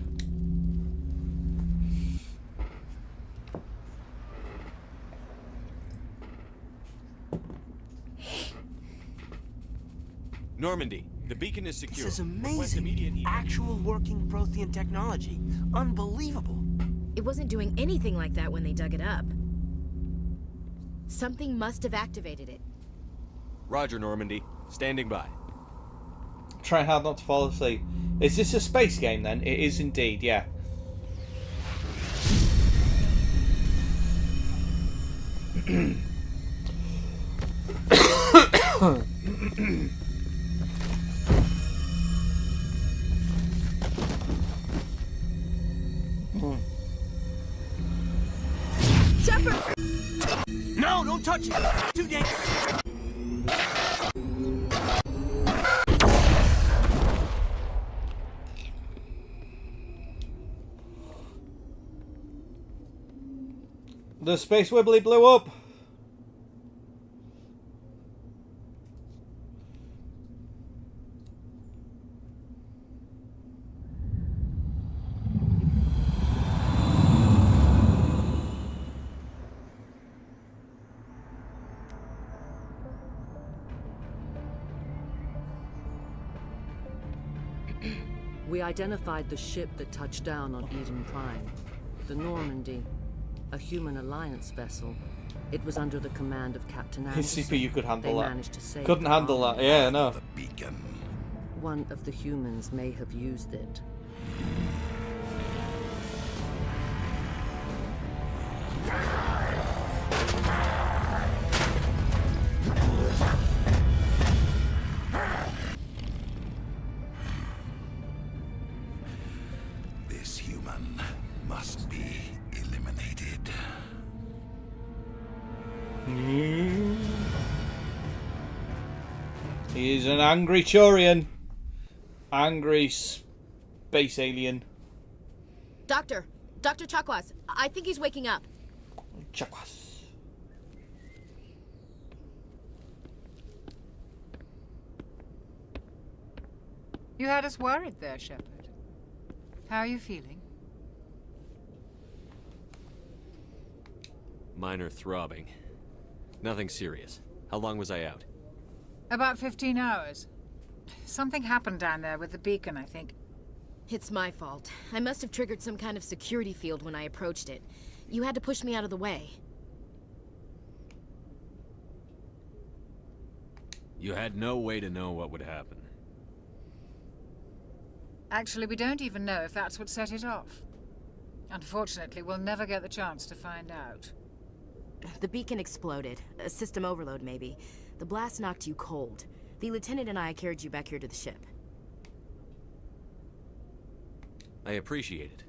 Normandy, the beacon is secure. This is amazing. Actual working Prothean technology. Unbelievable. It wasn't doing anything like that when they dug it up. Something must have activated it. Roger, Normandy. Standing by. Try hard not to fall asleep. Is this a space game then? It is indeed, yeah. Shepard! No, don't touch it! Too dangerous! The space wibbly blew up. We identified the ship that touched down on Eden Prime. The Normandy. A human alliance vessel. It was under the command of Captain Anderson. His CPU could handle They that. managed to save Couldn't the handle that. colony. Yeah, no. The beacon. One of the humans may have used it. This human must be eliminated. He's an angry Turian. Angry space alien. Doctor Chakwas, I think he's waking up. Chakwas. You had us worried there, Shepard. How are you feeling? Minor throbbing. Nothing serious. How long was I out? About 15 hours. Something happened down there with the beacon, I think. It's my fault. I must have triggered some kind of security field when I approached it. You had to push me out of the way. You had no way to know what would happen. Actually, we don't even know if that's what set it off. Unfortunately, we'll never get the chance to find out. The beacon exploded. A system overload, maybe. The blast knocked you cold. The lieutenant and I carried you back here to the ship. I appreciate it.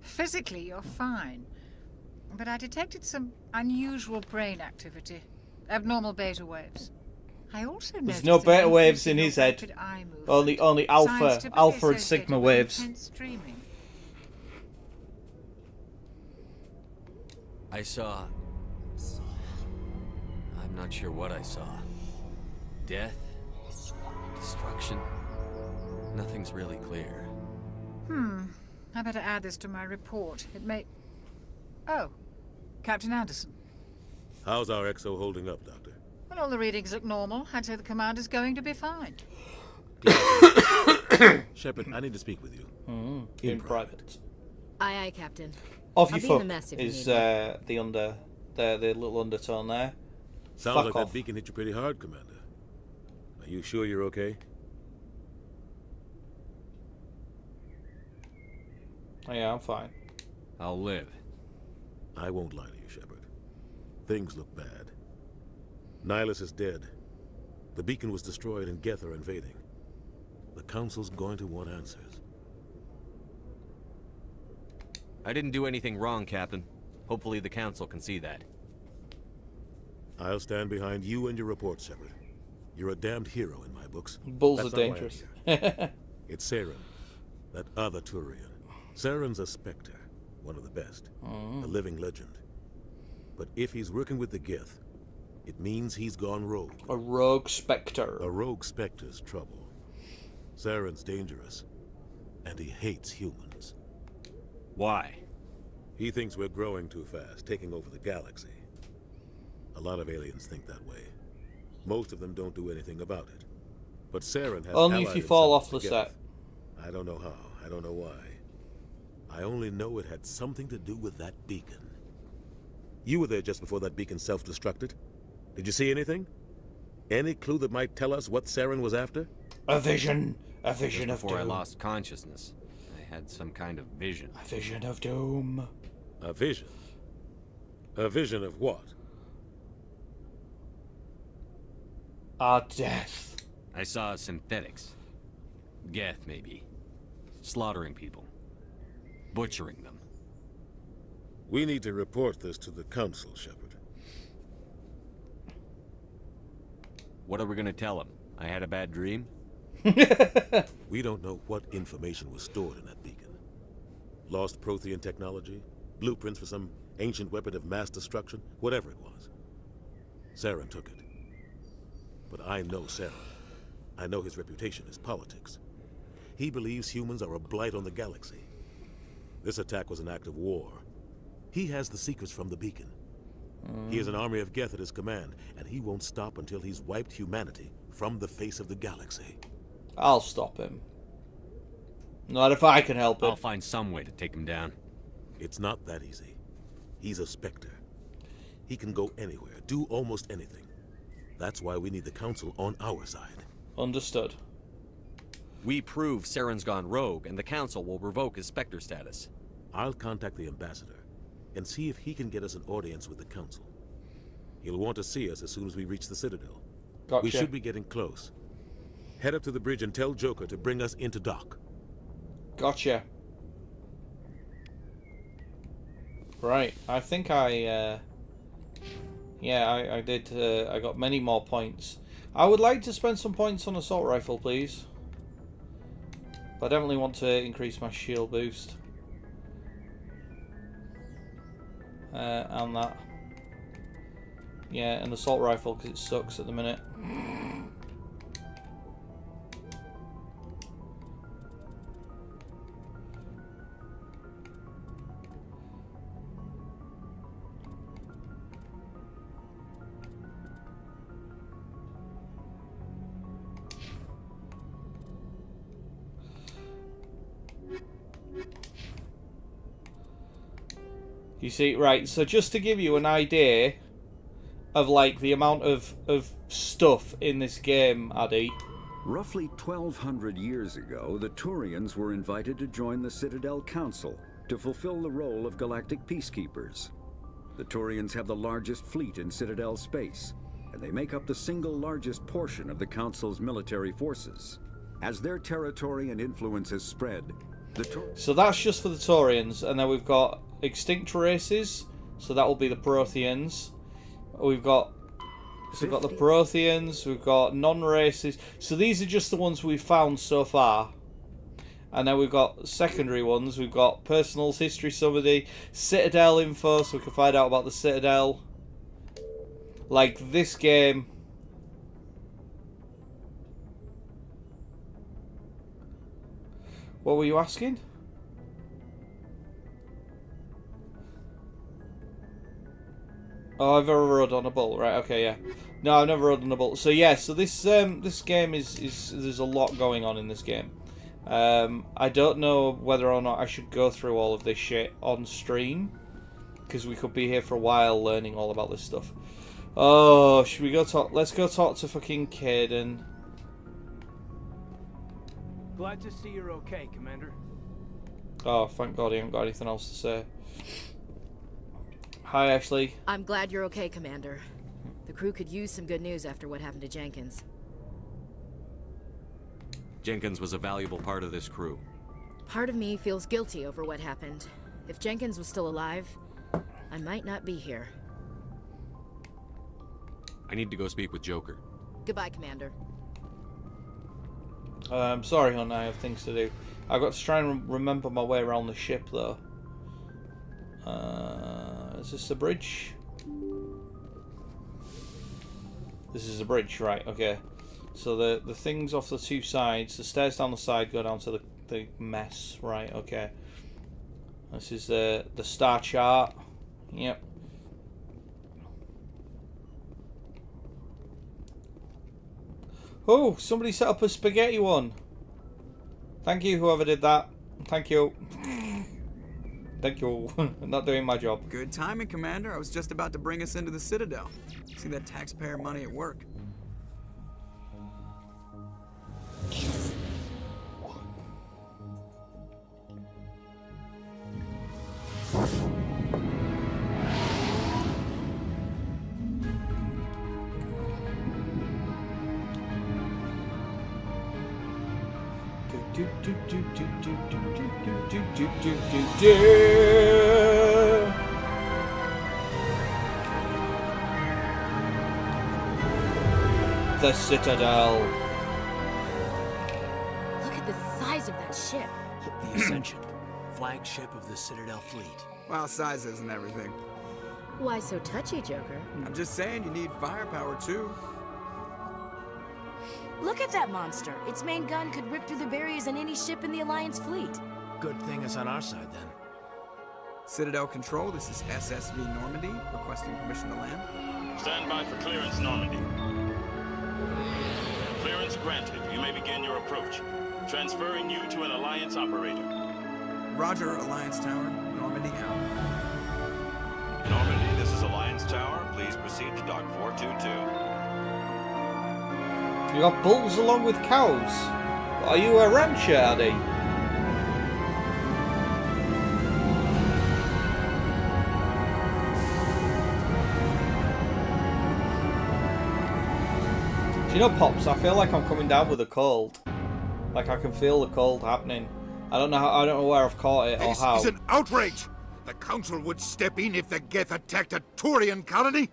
Physically, you're fine. But I detected some unusual brain activity. Abnormal beta waves. I also There's noticed no an beta waves increase in your his head. rapid eye movement. Only Signs alpha typically and associated sigma with waves. intense dreaming. I saw... I'm not sure what I saw. Death? Destruction? Nothing's really clear. I better add this to my report. It may... Oh, Captain Anderson. How's our XO holding up, Doctor? Well, all the readings look normal. I'd say the commander's going to be fine. Shepard, I need to speak with you. In private. Aye, aye, Captain. Off I'll your be in the fuck mess if you is need me. the little undertone there. Sounds Fuck like off. that beacon hit you pretty hard, Commander. Are you sure you're okay? Oh, yeah, I'm fine. I'll live. I won't lie to you, Shepard. Things look bad. Nihilus is dead. The beacon was destroyed and Geth are invading. The Council's going to want answers. I didn't do anything wrong, Captain. Hopefully the Council can see that. I'll stand behind you and your report, Shepard. You're a damned hero in my books. Bulls That's are not why I'm dangerous. here. It's Saren, that other Turian. Saren's a Spectre, one of the best, a living legend. But if he's working with the Geth, it means he's gone rogue. A rogue Spectre. A rogue Spectre's trouble. Saren's dangerous, and he hates humans. Why? He thinks we're growing too fast, taking over the galaxy. A lot of aliens think that way. Most of them don't do anything about it. But Saren has Only if allied you fall himself off with the Geth. set. I don't know how, I don't know why. I only know it had something to do with that beacon. You were there just before that beacon self-destructed. Did you see anything? Any clue that might tell us what Saren was after? A vision. A vision Just of before I doom. lost consciousness, I had some kind of vision. A vision of doom. A vision? A vision of what? Our death. I saw synthetics. Geth, maybe. Slaughtering people. Butchering them. We need to report this to the Council, Shepard. What are we gonna tell them? I had a bad dream? We don't know what information was stored in that beacon. Lost Prothean technology? Blueprints for some ancient weapon of mass destruction? Whatever it was. Saren took it. But I know Saren. I know his reputation is politics. He believes humans are a blight on the galaxy. This attack was an act of war. He has the secrets from the beacon. He has an army of Geth at his command, and he won't stop until he's wiped humanity from the face of the galaxy. I'll stop him. Not if I can help it. I'll find some way to take him down. It's not that easy. He's a Spectre. He can go anywhere, do almost anything. That's why we need the Council on our side. Understood. We prove Saren's gone rogue, and the Council will revoke his Spectre status. I'll contact the Ambassador and see if he can get us an audience with the Council. He'll want to see us as soon as we reach the Citadel. Gotcha. We should be getting close. Head up to the bridge and tell Joker to bring us into dock. Gotcha. Right, I think I did, I got many more points. I would like to spend some points on assault rifle, please. But I definitely want to increase my shield boost. And that. Yeah, an assault rifle, because it sucks at the minute. You see, right, so just to give you an idea of, like, the amount of stuff in this game, Addy. Roughly 1,200 years ago, the Turians were invited to join the Citadel Council to fulfill the role of galactic peacekeepers. The Turians have the largest fleet in Citadel space, and they make up the single largest portion of the Council's military forces. As their territory and influence has spread, So that's just for the Turians, and then we've got extinct races, so that will be the Protheans. We've got the Protheans, we've got non-races. So these are just the ones we've found so far. And then we've got secondary ones. We've got Personals, History Summary, Citadel info, so we can find out about the Citadel. Like this game. What were you asking? Oh, I've ever rode on a bull, right? Okay, yeah. No, I've never rode on a bull. So yeah, so this this game is there's a lot going on in this game. I don't know whether or not I should go through all of this shit on stream, because we could be here for a while learning all about this stuff. Oh, should we go talk? Let's go talk to fucking Caden. Glad to see you're okay, Commander. Oh, thank God he ain't got anything else to say. Hi, Ashley. I'm glad you're okay, Commander. The crew could use some good news after what happened to Jenkins. Jenkins was a valuable part of this crew. Part of me feels guilty over what happened. If Jenkins was still alive, I might not be here. I need to go speak with Joker. Goodbye, Commander. I'm sorry, hon, I have things to do. I've got to try and remember my way around the ship, though. Is this the bridge? This is the bridge, right, okay. So the things off the two sides, the stairs down the side go down to the mess, right, okay. This is the star chart. Yep. Oh, somebody set up a spaghetti one. Thank you, whoever did that. Thank you. Thank you. I'm not doing my job. Good timing, Commander. I was just about to bring us into the Citadel. See that taxpayer money at work. The Citadel. Look at the size of that ship. The Ascension, flagship of the Citadel fleet. Well, size isn't everything. Why so touchy, Joker? I'm just saying you need firepower, too. Look at that monster. Its main gun could rip through the barriers in any ship in the Alliance fleet. Good thing it's on our side, then. Citadel Control, this is SSV Normandy, requesting permission to land. Stand by for clearance, Normandy. Clearance granted. You may begin your approach. Transferring you to an Alliance operator. Roger, Alliance Tower. Normandy out. Normandy, this is Alliance Tower. Please proceed to Dock 422. You got bulls along with cows. Are you a rancher, Addy? Do you know, Pops? I feel like I'm coming down with a cold. Like I can feel the cold happening. I don't know how, I don't know where I've caught it or This how. is an outrage! The Council would step in if the Geth attacked a Turian colony?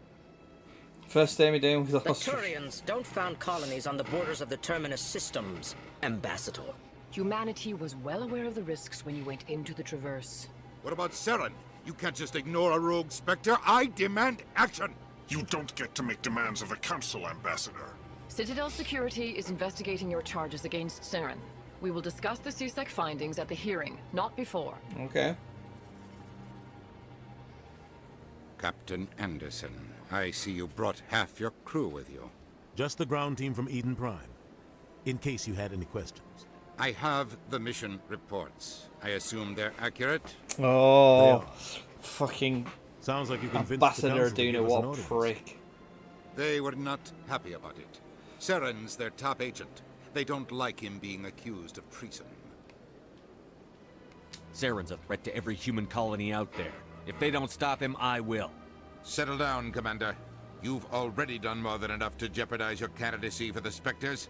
First thing we do with The Turians don't found colonies on the borders of the Terminus systems, Ambassador. Humanity was well aware of the risks when you went into the Traverse. What about Saren? You can't just ignore a rogue Spectre. I demand action! You don't get to make demands of the Council, Ambassador. Citadel Security is investigating your charges against Saren. We will discuss the CSEC findings at the hearing, not before. Okay. Captain Anderson, I see you brought half your crew with you. Just the ground team from Eden Prime, in case you had any questions. I have the mission reports. I assume they're accurate? Oh, fucking sounds like you Ambassador Duna, what a prick. They were not happy about it. Saren's their top agent. They don't like him being accused of treason. Saren's a threat to every human colony out there. If they don't stop him, I will. Settle down, Commander. You've already done more than enough to jeopardize your candidacy for the Spectres.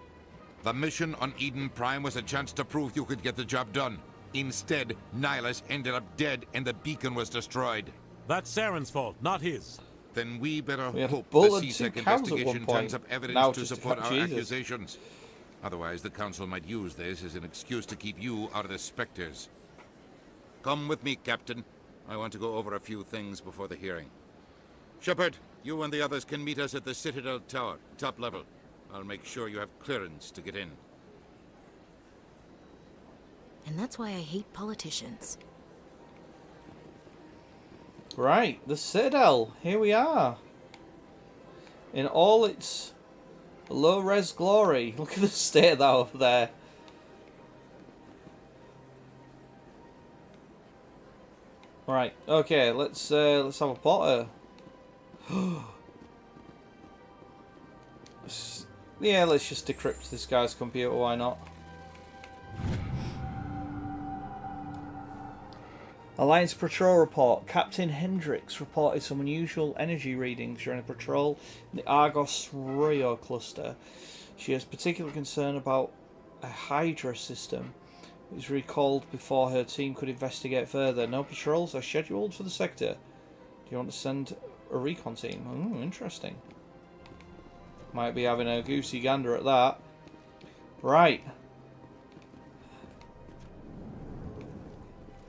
The mission on Eden Prime was a chance to prove you could get the job done. Instead, Nihilus ended up dead and the beacon was destroyed. That's Saren's fault, not his. Then we better We had hope the bull and CSEC two cows at one investigation point. turns up evidence Now to just support about our Jesus. accusations. Otherwise, the Council might use this as an excuse to keep you out of the Spectres. Come with me, Captain. I want to go over a few things before the hearing. Shepard, you and the others can meet us at the Citadel Tower, top level. I'll make sure you have clearance to get in. And that's why I hate politicians. Right, the Citadel. Here we are. In all its low-res glory. Look at the state of that over there. Right, okay, let's have a potter. Yeah, let's just decrypt this guy's computer, why not? Alliance Patrol Report. Captain Hendricks reported some unusual energy readings during a patrol in the Argos Rio cluster. She has particular concern about a Hydra system. It was recalled before her team could investigate further. No patrols are scheduled for the sector. Do you want to send a recon team? Oh, interesting. Might be having a goosey gander at that. Right.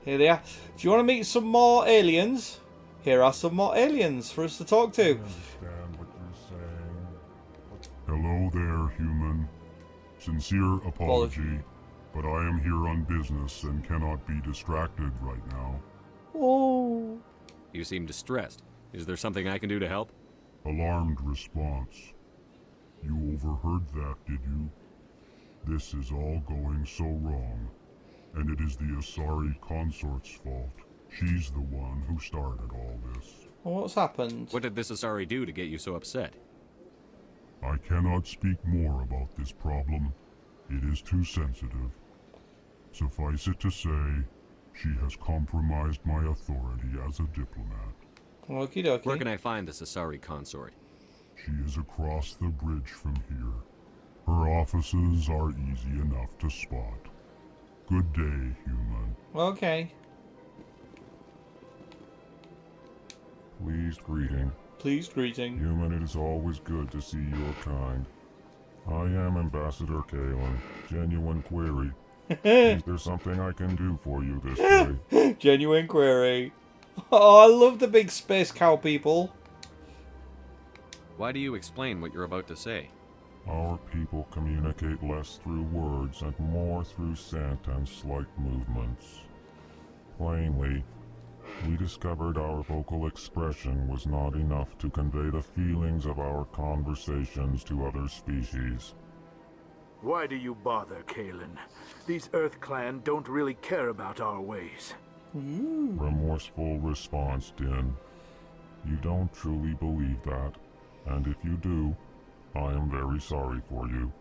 Here they are. Do you want to meet some more aliens? Here are some more aliens for us to talk to. Understand what you're saying. Hello there, human. Sincere apology, but I am here on business and cannot be distracted right now. Oh. You seem distressed. Is there something I can do to help? Alarmed response. You overheard that, did you? This is all going so wrong. And it is the Asari consort's fault. She's the one who started all this. What's happened? What did this Asari do to get you so upset? I cannot speak more about this problem. It is too sensitive. Suffice it to say, she has compromised my authority as a diplomat. Okie dokie. Where can I find this Asari consort? She is across the bridge from here. Her offices are easy enough to spot. Good day, human. Okay. Pleased greeting. Pleased greeting. Human, it is always good to see your kind. I am Ambassador Kalen. Genuine query. Is there something I can do for you this day? Genuine query. Oh, I love the big space cow people. Why do you explain what you're about to say? Our people communicate less through words and more through scent and slight movements. Plainly, we discovered our vocal expression was not enough to convey the feelings of our conversations to other species. Why do you bother, Kalen? These Earth Clan don't really care about our ways. Remorseful response, Din. You don't truly believe that, and if you do, I am very sorry for you.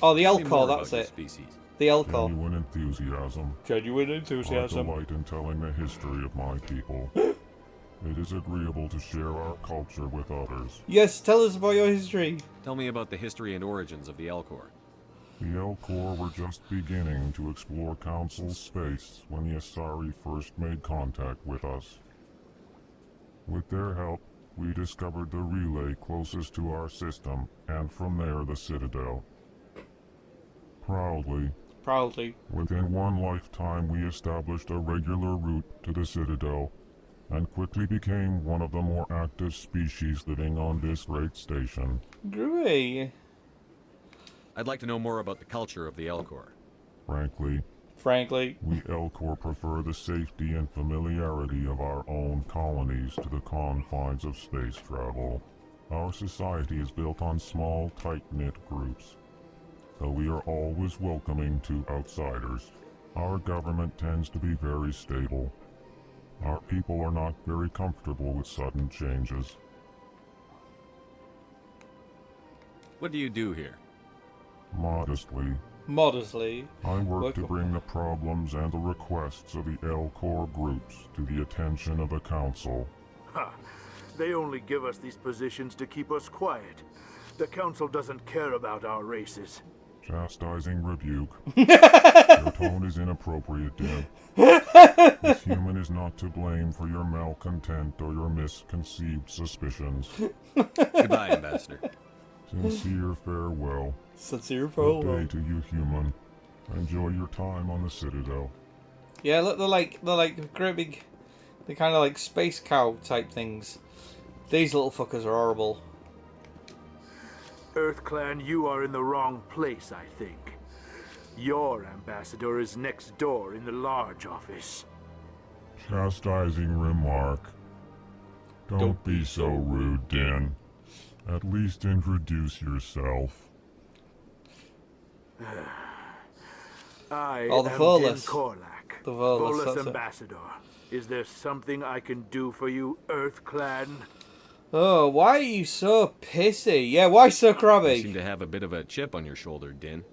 Oh, the Tell me more Elcor, about that's your it. species. The Elcor. Genuine enthusiasm. Genuine I enthusiasm. delight in telling the history of my people. It is agreeable to share our culture with others. Yes, tell us about your history. Tell me about the history and origins of the Elcor. The Elcor were just beginning to explore Council space when the Asari first made contact with us. With their help, we discovered the relay closest to our system, and from there the Citadel. Proudly, within one lifetime we established a regular route to the Citadel, and quickly became one of the more active species living on this great station. Great. I'd like to know more about the culture of the Elcor. Frankly, we Elcor prefer the safety and familiarity of our own colonies to the confines of space travel. Our society is built on small, tight-knit groups. Though we are always welcoming to outsiders, our government tends to be very stable. Our people are not very comfortable with sudden changes. What do you do here? Modestly, I work to bring the problems and the requests of the Elcor groups to the attention of the Council. Ha! They only give us these positions to keep us quiet. The Council doesn't care about our races. Chastising rebuke. Your tone is inappropriate, Din. This human is not to blame for your malcontent or your misconceived suspicions. Goodbye, Ambassador. Sincere farewell. Sincere farewell. Good day to you, human. Enjoy your time on the Citadel. Yeah, look, they're like great big, they're kind of like space cow type things. These little fuckers are horrible. Earth Clan, you are in the wrong place, I think. Your ambassador is next door in the large office. Chastising remark. Don't be so rude, Din. At least introduce yourself. I Oh, the am Volus. Din Korlak, The Volus, Volus that's it. ambassador. Is there something I can do for you, Earth Clan? Oh, why are you so pissy? Yeah, why so crabby? You seem to have a bit of a chip on your shoulder, Din.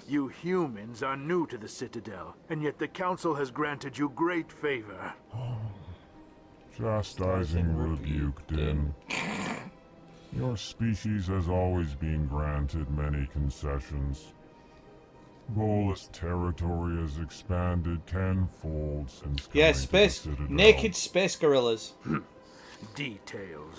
You humans are new to the Citadel, and yet the Council has granted you great favor. Chastising rebuke, Din. Your species has always been granted many concessions. Volus territory has expanded tenfold since Yeah, coming to the space, Citadel. naked space gorillas. Details.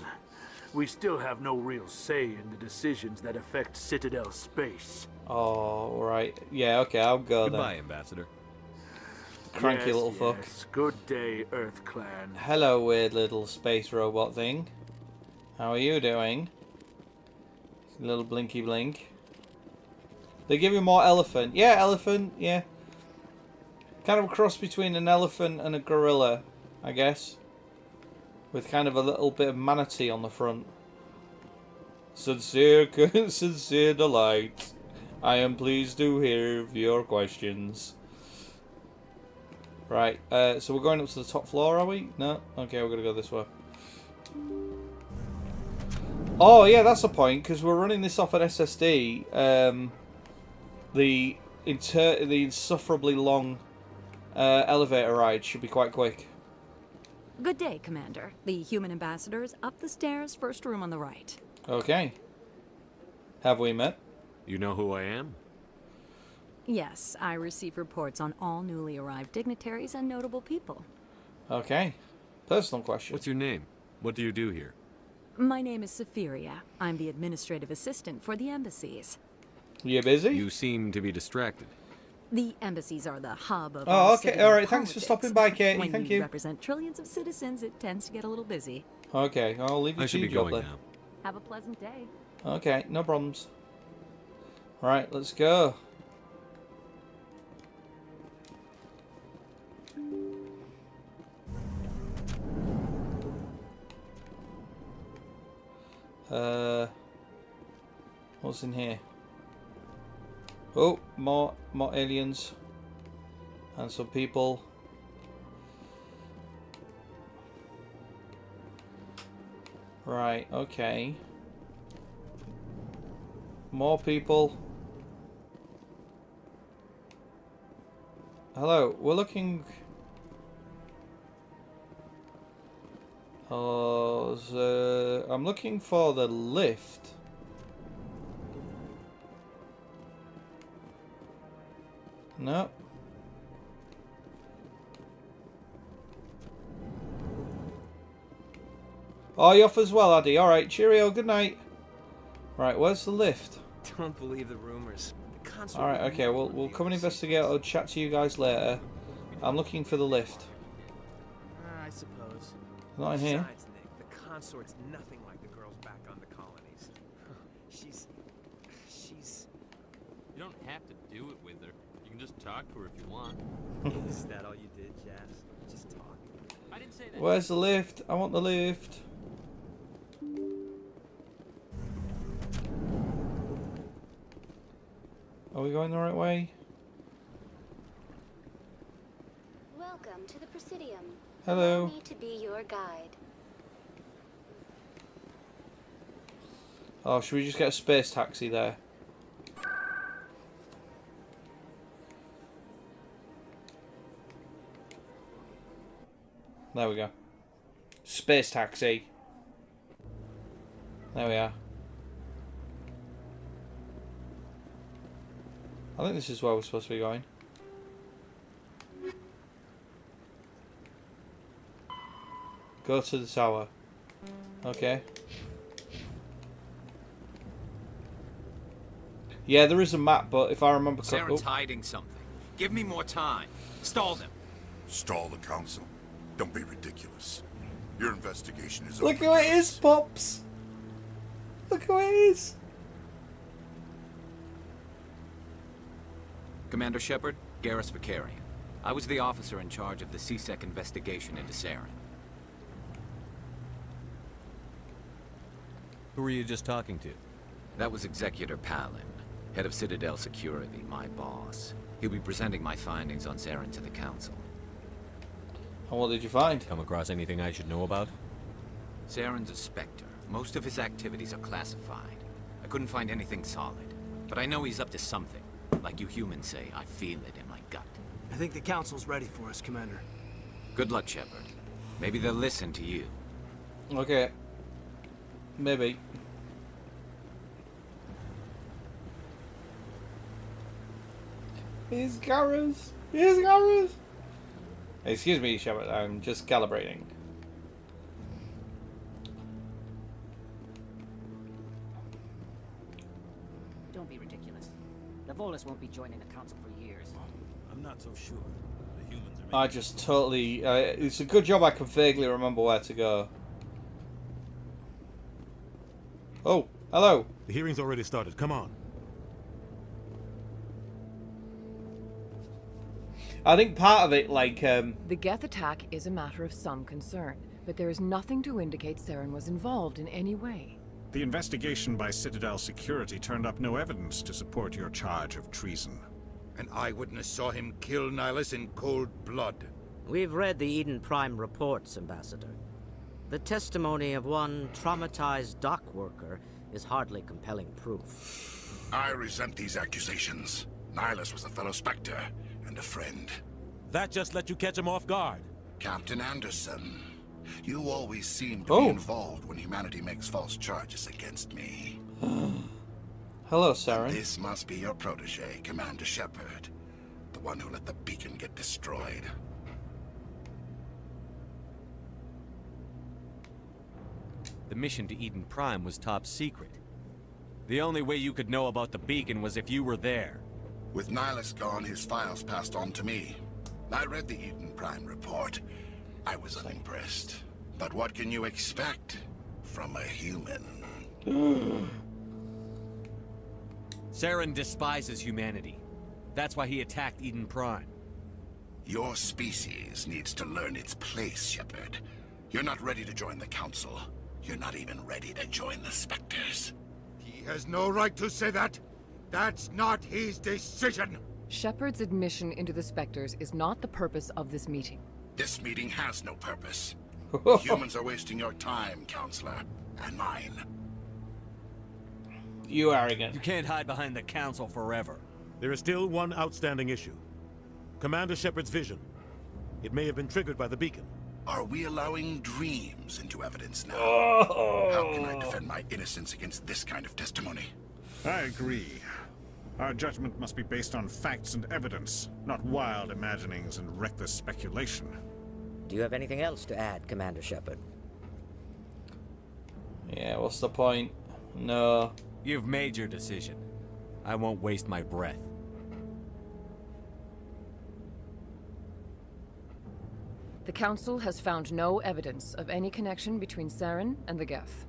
We still have no real say in the decisions that affect Citadel space. Oh, right. Yeah, okay, I'll go Goodbye, then. Ambassador. Cranky Yes, little fuck. yes. Good day, Earth Clan. Hello, weird little space robot thing. How are you doing? Little blinky blink. They give you more elephant. Yeah, elephant, yeah. Kind of a cross between an elephant and a gorilla, I guess. With kind of a little bit of manatee on the front. Sincere delight. I am pleased to hear your questions. Right, so we're going up to the top floor, are we? No? Okay, we're going to go this way. Oh, yeah, that's a point, because we're running this off an SSD. The insufferably long elevator ride should be quite quick. Good day, Commander. The human ambassador is up the stairs, first room on the right. Okay. Have we met? You know who I am? Yes, I receive reports on all newly arrived dignitaries and notable people. Okay. Personal question. What's your name? What do you do here? My name is Safiria. I'm the administrative assistant for the embassies. You busy? You seem to be distracted. The embassies are the hub of Oh, all okay. Citadel All right. Thanks for politics. stopping by, Katie. When Thank you you. represent trillions of citizens, it tends to get a little busy. Okay, I'll leave you I to should your be job going then. now. Have a pleasant day. Okay, no problems. Right, let's go. What's in here? Oh, more aliens. And some people. Right, okay. More people. Hello, we're looking... I'm looking for the lift. No. Oh, you off as well, Addy. Alright, cheerio, good night. Right, where's the lift? Don't believe the rumors. The consort Alright, okay, we'll come and investigate. I'll chat to you guys later. I'm looking for the lift. I suppose. Not in here. Besides, Nick, the consort's nothing like the girls back on the colonies. She's... You don't have to do it with her. You can just talk to her if you want. Is that all you did, Jazz? Just talk. I didn't say that. Where's the lift? I want the lift. Are we going the right way? Welcome to the Presidium. Hello. Allow me to be your guide. Oh, should we just get a space taxi there? There we go. Space taxi. There we are. I think this is where we're supposed to be going. Go to the tower. Okay. Yeah, there is a map, but if I remember correctly... Saren's hiding something. Give me more time. Stall them. Stall the council? Don't be ridiculous. Your investigation is over. Look who it is, Pops! Look who it is! Commander Shepard, Garrus Vicarian. I was the officer in charge of the C-Sec investigation into Saren. Who were you just talking to? That was Executor Palin, head of Citadel Security, my boss. He'll be presenting my findings on Saren to the Council. And what did you find? Come across anything I should know about? Saren's a Spectre. Most of his activities are classified. I couldn't find anything solid, but I know he's up to something. Like you humans say, I feel it in my gut. I think the Council's ready for us, Commander. Good luck, Shepard. Maybe they'll listen to you. Okay. Maybe. Here's Garrus! Here's Garrus! Excuse me, Shepard, I'm just calibrating. Don't be ridiculous. The Volus won't be joining the Council for years. I'm not so sure. The humans are... I just totally... it's a good job I can vaguely remember where to go. Oh, hello. The hearing's already started. Come on. I think part of it, like... The Geth attack is a matter of some concern, but there is nothing to indicate Saren was involved in any way. The investigation by Citadel Security turned up no evidence to support your charge of treason. An eyewitness saw him kill Nihilus in cold blood. We've read the Eden Prime reports, Ambassador. The testimony of one traumatized dock worker is hardly compelling proof. I resent these accusations. Nihilus was a fellow Spectre and a friend. That just let you catch him off guard. Captain Anderson, you always seem to be involved when humanity makes false charges against me. Hello, Saren. This must be your protege, Commander Shepard. The one who let the beacon get destroyed. The mission to Eden Prime was top secret. The only way you could know about the beacon was if you were there. With Nihilus gone, his files passed on to me. I read the Eden Prime report. I was unimpressed. But what can you expect from a human? Saren despises humanity. That's why he attacked Eden Prime. Your species needs to learn its place, Shepard. You're not ready to join the Council. You're not even ready to join the Spectres. He has no right to say that. That's not his decision. Shepard's admission into the Spectres is not the purpose of this meeting. This meeting has no purpose. Humans are wasting your time, Counselor, and mine. You arrogant. You can't hide behind the Council forever. There is still one outstanding issue. Commander Shepard's vision. It may have been triggered by the beacon. Are we allowing dreams into evidence now? Oh. How can I defend my innocence against this kind of testimony? I agree. Our judgment must be based on facts and evidence, not wild imaginings and reckless speculation. Do you have anything else to add, Commander Shepard? Yeah, what's the point? No. You've made your decision. I won't waste my breath. The Council has found no evidence of any connection between Saren and the Geth.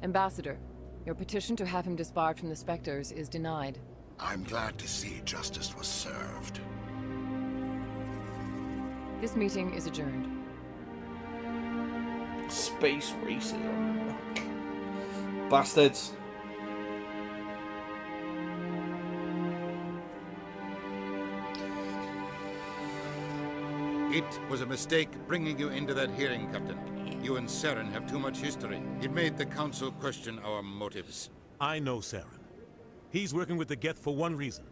Ambassador, your petition to have him disbarred from the Spectres is denied. I'm glad to see justice was served. This meeting is adjourned. Space racism. Bastards. It was a mistake bringing you into that hearing, Captain. You and Saren have too much history. It made the Council question our motives. I know Saren. He's working with the Geth for one reason.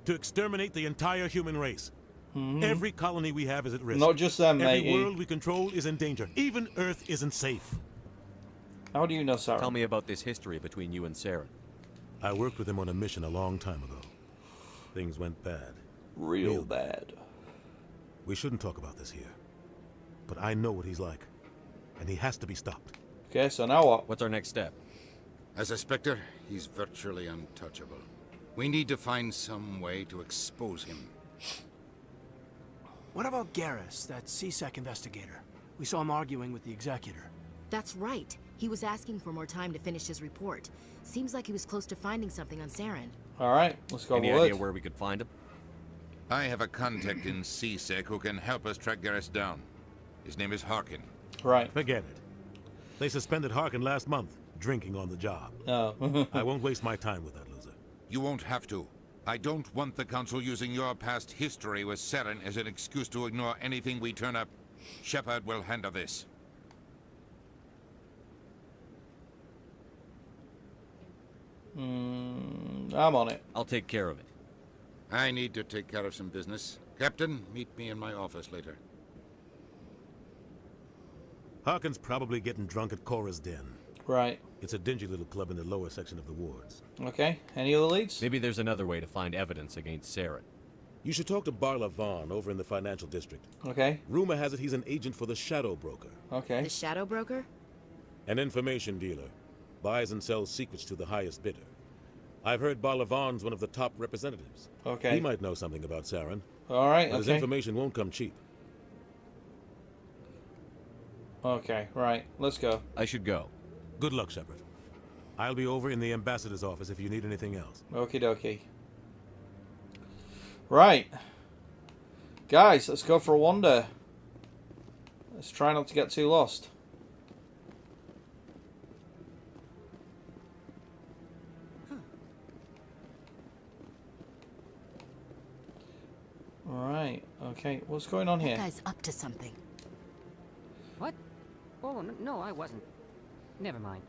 To exterminate the entire human race. Every colony we have is at risk. Not just them, Every matey. world we control is in danger. Even Earth isn't safe. How do you know Saren? Tell me about this history between you and Saren. I worked with him on a mission a long time ago. Things went bad. Real bad. We shouldn't talk about this here. But I know what he's like. And he has to be stopped. Okay, so now what? What's our next step? As a Spectre, he's virtually untouchable. We need to find some way to expose him. What about Garrus, that CSEC investigator? We saw him arguing with the Executor. That's right. He was asking for more time to finish his report. Seems like he was close to finding something on Saren. Alright, let's go. Any idea where we could find him? I have a contact in CSEC who can help us track Garrus down. His name is Harkin. Right. Forget it. They suspended Harkin last month, drinking on the job. Oh. I won't waste my time with that loser. You won't have to. I don't want the Council using your past history with Saren as an excuse to ignore anything we turn up. Shepard will handle this. I'm on it. I'll take care of it. I need to take care of some business. Captain, meet me in my office later. Harkin's probably getting drunk at Cora's Den. Right. It's a dingy little club in the lower section of the wards. Okay. Any other leads? Maybe there's another way to find evidence against Saren. You should talk to Barla Vaughn over in the financial district. Okay. Rumor has it he's an agent for the Shadow Broker. Okay. The Shadow Broker? An information dealer. Buys and sells secrets to the highest bidder. I've heard Barla Vaughn's one of the top representatives. Okay. He might know something about Saren. Alright, But his okay. information won't come cheap. Okay, right. Let's go. I should go. Good luck, Shepard. I'll be over in the ambassador's office if you need anything else. Okie dokie. Right. Guys, let's go for a wander. Let's try not to get too lost. Alright, okay. What's going on here? That guy's up to something. What? Oh, no, I wasn't. Never mind.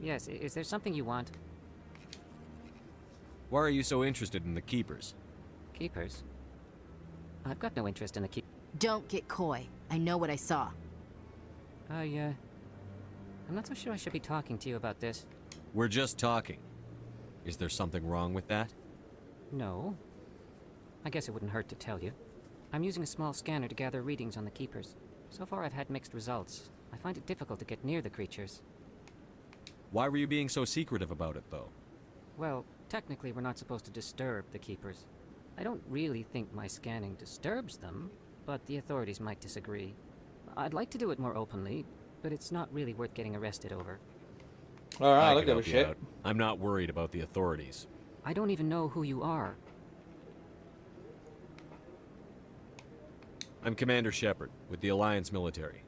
Yes, is there something you want? Why are you so interested in the Keepers? Keepers? I've got no interest in the Don't get coy. I know what I saw. I'm not so sure I should be talking to you about this. We're just talking. Is there something wrong with that? No. I guess it wouldn't hurt to tell you. I'm using a small scanner to gather readings on the Keepers. So far I've had mixed results. I find it difficult to get near the creatures. Why were you being so secretive about it, though? Well, technically we're not supposed to disturb the Keepers. I don't really think my scanning disturbs them, but the authorities might disagree. I'd like to do it more openly, but it's not really worth getting arrested over. Alright, I look can at help the you shit. out. I'm not worried about the authorities. I don't even know who you are. I'm Commander Shepard, with the Alliance military.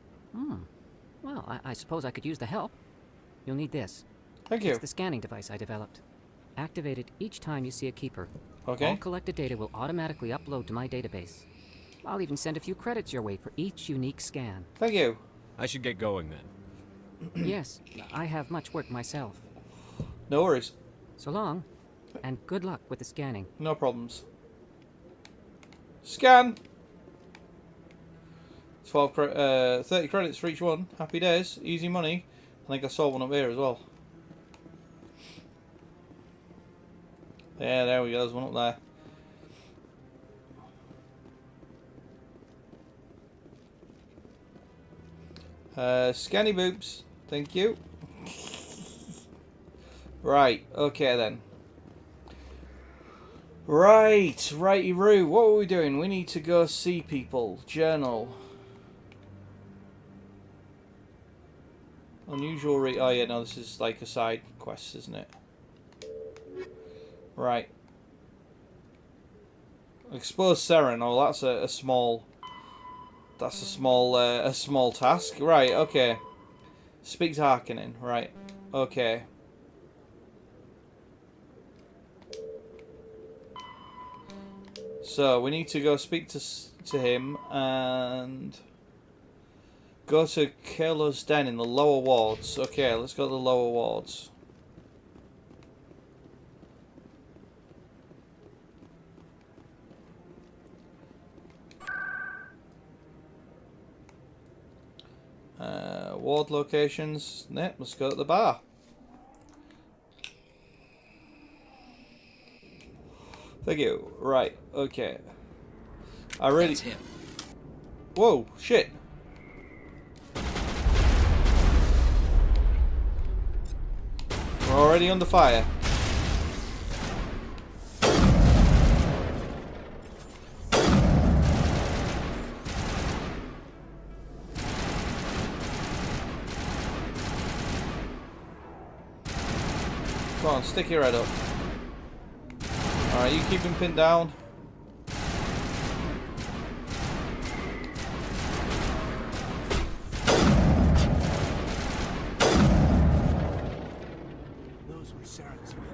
Well, I suppose I could use the help. You'll need this. Thank you. It's the scanning device I developed. Activate it each time you see a keeper. Okay. All collected data will automatically upload to my database. I'll even send a few credits your way for each unique scan. Thank you. I should get going then. Yes, I have much work myself. No worries. So long, and good luck with the scanning. No problems. Scan. 30 credits for each one. Happy days. Easy money. I think I saw one up here as well. Yeah, there we go. There's one up there. Scanny boobs. Thank you. Right. Okay then. Right. Righty-roo. What are we doing? We need to go see people. Journal. Unusual oh yeah, no, this is like a side quest, isn't it? Right. Expose Saren. Oh, that's a small... That's a small task. Right, okay. Speak to Harkonnen. Right. Okay. So, we need to go speak to him and... Go to Kayla's den in the lower wards. Okay, let's go to the lower wards. Ward locations. Nah, let's go to the bar. Thank you. Right, okay. I really... That's him. Whoa, shit. We're already under fire. Come on, stick your head up. Alright, you keep him pinned down. Those were Saren's men.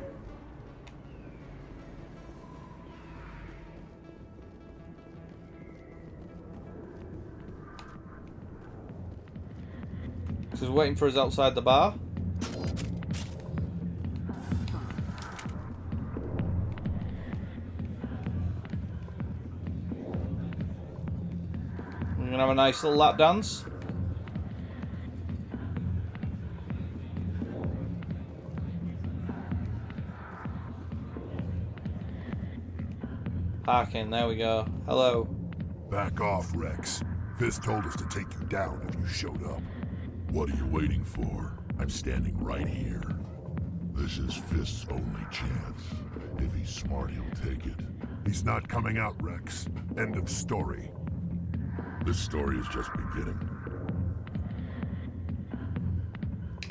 He's waiting for us outside the bar. We're gonna have a nice little lap dance. Harkin, there we go. Hello. Back off, Rex. Fist told us to take you down if you showed up. What are you waiting for? I'm standing right here. This is Fist's only chance. If he's smart, he'll take it. He's not coming out, Rex. End of story. This story is just beginning.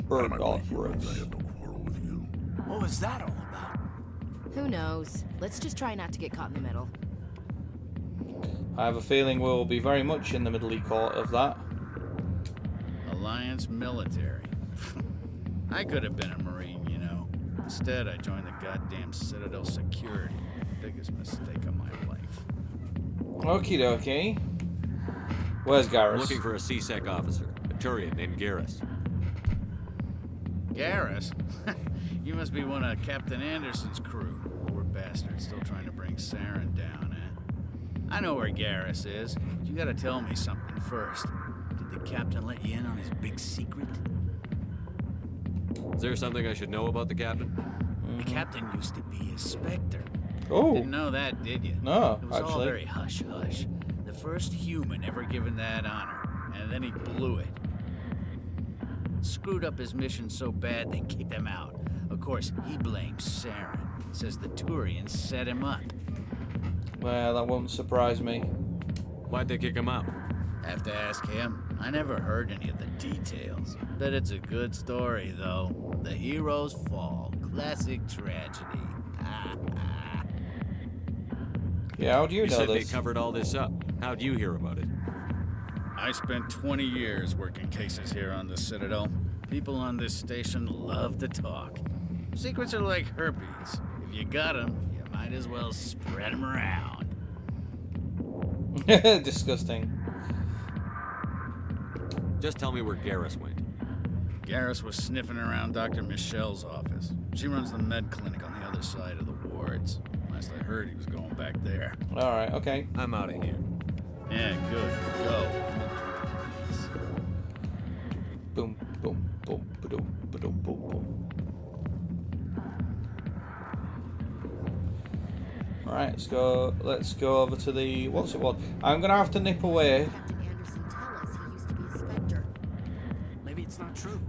Burn I off, humans, I have no quarrel with you. What was that all about? Who knows? Let's just try not to get caught in the middle. I have a feeling we'll be very much in the middle court of that. Alliance military. I could have been a Marine, you know. Instead, I joined the goddamn Citadel security. Biggest mistake of my life. Okie dokie. Where's Garrus? I'm looking for a C-Sec officer, a Turian named Garrus. Garrus? You must be one of Captain Anderson's crew. Poor bastard, still trying to bring Saren down, eh? I know where Garrus is, but you gotta tell me something first. Did the captain let you in on his big secret? Is there something I should know about the captain? The captain used to be a Spectre. Oh. Didn't know that, did you? No, it was all actually. very hush-hush. The first human ever given that honor, and then he blew it. Screwed up his mission so bad they kicked him out. Of course, he blames Saren. Says the Turians set him up. Well, that won't surprise me. Why'd they kick him out? Have to ask him. I never heard any of the details. Bet it's a good story, though. The heroes fall. Classic tragedy. Yeah, how do you know said this? they covered all this up. How'd you hear about it? I spent 20 years working cases here on the Citadel. People on this station love to talk. Secrets are like herpes. If you got them, you might as well spread them around. Disgusting. Just tell me where Garrus went. Garrus was sniffing around Dr. Michelle's office. She runs the med clinic on the other side of the wards. Last I heard, he was going back there. Alright, okay. I'm out of here. Yeah, good. Go. Boom, boom, boom, boom, boom, boom, boom. Alright, let's go over to the what's it called? I'm gonna have to nip away. Captain Anderson tell us he used to be a Spectre. Maybe it's not true.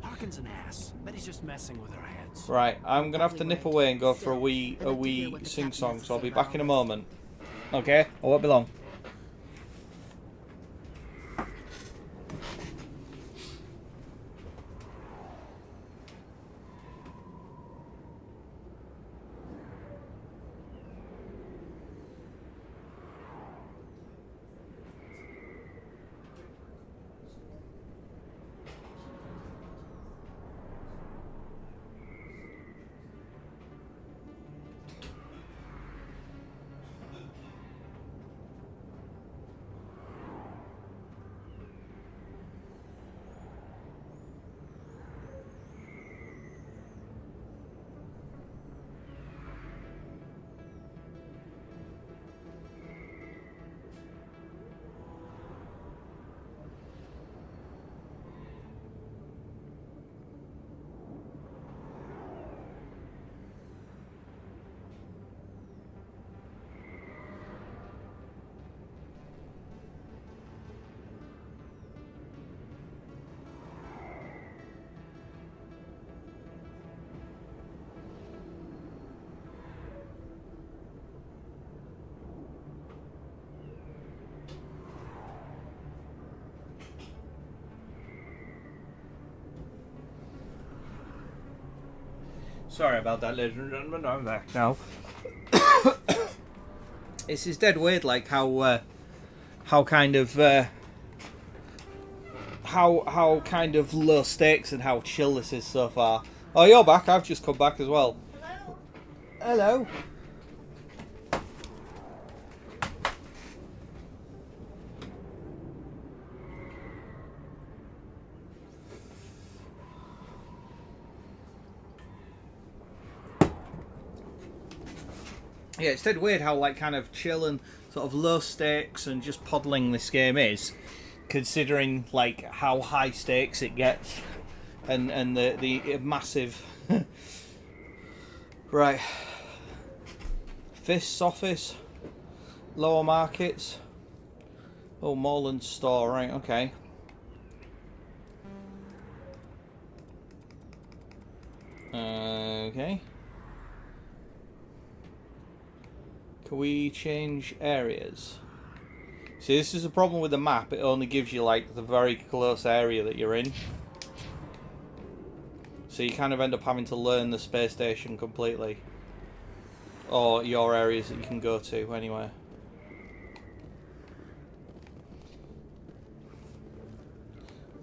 Harkin's an ass. Bet he's just messing with our heads. Right, I'm gonna have to nip away and go for a wee sing song, so I'll be back in a moment. Okay? I won't be long. Sorry about that, ladies and gentlemen. I'm back now. This is dead weird, like how kind of how kind of low stakes and how chill this is so far. Oh, you're back. I've just come back as well. Hello. Yeah, it's dead weird how like kind of chill and sort of low stakes and just poddling this game is, considering like how high stakes it gets and the massive right. Fist's office, lower markets. Oh, Morland's store, right? Okay. Okay. Can we change areas? See, this is a problem with the map. It only gives you like the very close area that you're in. So you kind of end up having to learn the space station completely. Or your areas that you can go to anyway.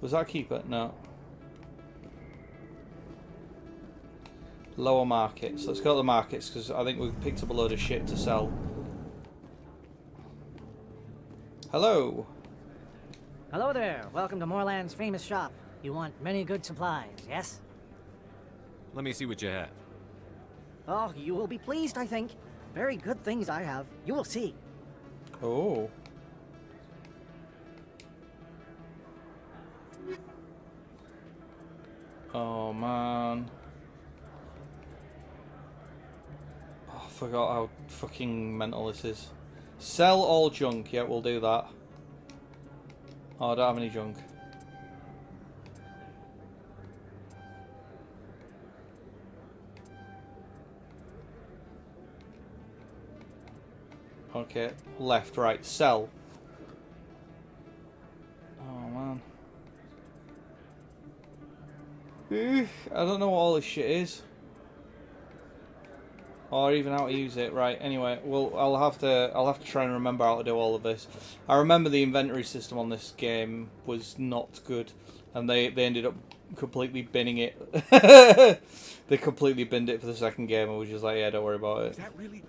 Was that keeper? No. Lower markets. Let's go to the markets because I think we've picked up a load of shit to sell. Hello. Hello there. Welcome to Moorland's famous shop. You want many good supplies, yes? Let me see what you have. Oh, you will be pleased, I think. Very good things I have. You will see. Oh. Oh, man. Oh, I forgot how fucking mental this is. Sell all junk. Yeah, we'll do that. Oh, I don't have any junk. Okay, left, right, sell. Oh, man. I don't know what all this shit is. or even how to use it. Right. Anyway, well, I'll have to try and remember how to do all of this. I remember the inventory system on this game was not good, and they ended up completely binning it. They completely binned it for the second game, and was just like, yeah, don't worry about it. Is that really?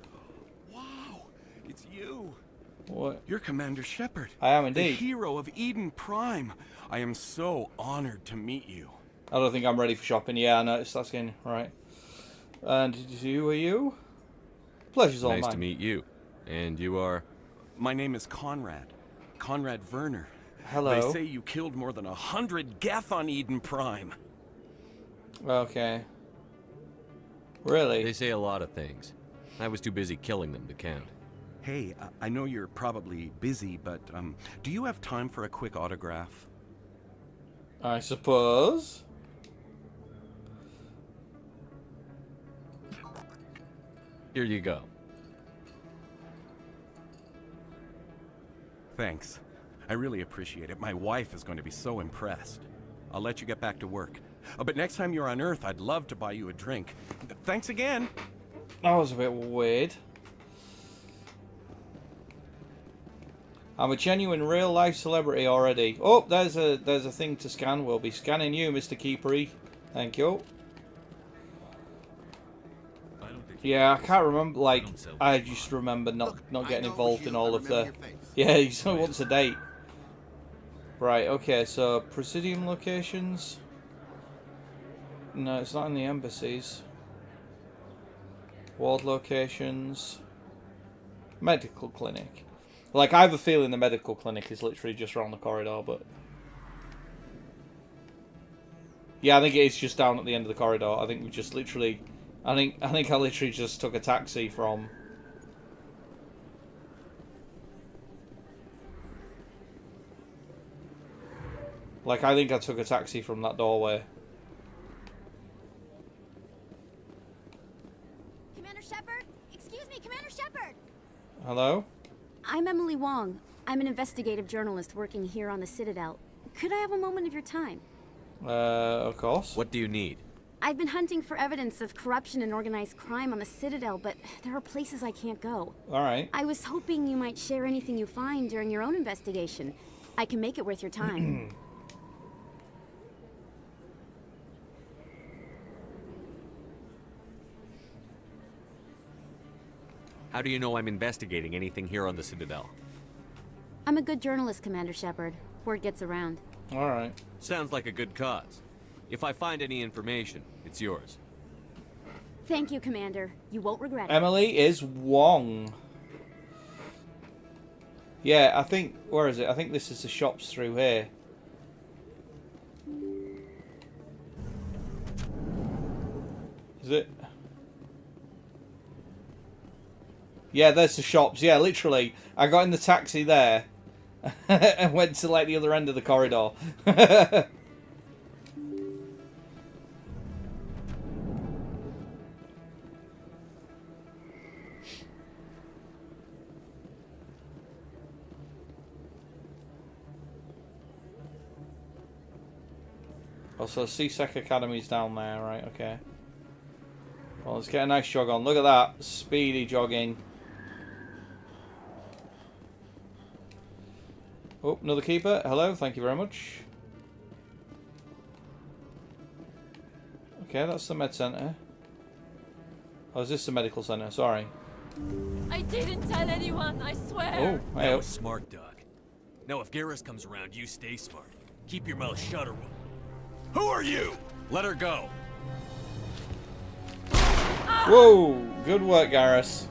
Wow, it's you. What? You're Commander Shepard. I am indeed. The hero of Eden Prime. I am so honored to meet you. I don't think I'm ready for shopping. Yeah, I noticed that skin. Right. And who are you? Pleasure's all mine. Nice to meet you. And you are? My name is Conrad. Conrad Werner. Hello. They say you killed more than 100 Geth on Eden Prime. Okay. Really? They say a lot of things. I was too busy killing them to count. Hey, I know you're probably busy, but do you have time for a quick autograph? I suppose. Here you go. Thanks. I really appreciate it. My wife is going to be so impressed. I'll let you get back to work. But next time you're on Earth, I'd love to buy you a drink. Thanks again. That was a bit weird. I'm a genuine real-life celebrity already. Oh, there's a thing to scan. We'll be scanning you, Mr. Keepery. Thank you. Yeah, I can't remember. Like, I just remember not getting involved in all of the. Yeah, he wants a date. Right. Okay. So Presidium locations. No, it's not in the embassies. Ward locations. Medical clinic. Like, I have a feeling the medical clinic is literally just around the corridor, but... Yeah, I think it is just down at the end of the corridor. I think we just literally... I think I literally just took a taxi from... Like, I think I took a taxi from that doorway. Commander Shepard? Excuse me, Commander Shepard! Hello? I'm Emily Wong. I'm an investigative journalist working here on the Citadel. Could I have a moment of your time? Of course. What do you need? I've been hunting for evidence of corruption and organized crime on the Citadel, but there are places I can't go. Alright. I was hoping you might share anything you find during your own investigation. I can make it worth your time. How do you know I'm investigating anything here on the Citadel? I'm a good journalist, Commander Shepard. Word gets around. Alright. Sounds like a good cause. If I find any information, it's yours. Thank you, Commander. You won't regret it. Emily is Wong. Yeah, I think... Where is it? I think this is the shops through here. Is it? Yeah, there's the shops. Yeah, literally. I got in the taxi there and went to like the other end of the corridor. Also, CSEC Academy's down there, right? Okay. Well, let's get a nice jog on. Look at that. Speedy jogging. Oh, another keeper. Hello, thank you very much. Okay, that's the med center. Oh, is this the medical center? Sorry. I didn't tell anyone, I swear. Oh, That was smart, Doc. Now, if Garrus comes around, you stay smart. Keep your mouth shut or we'll... Who are you? Let her go. Whoa, good work, Garrus.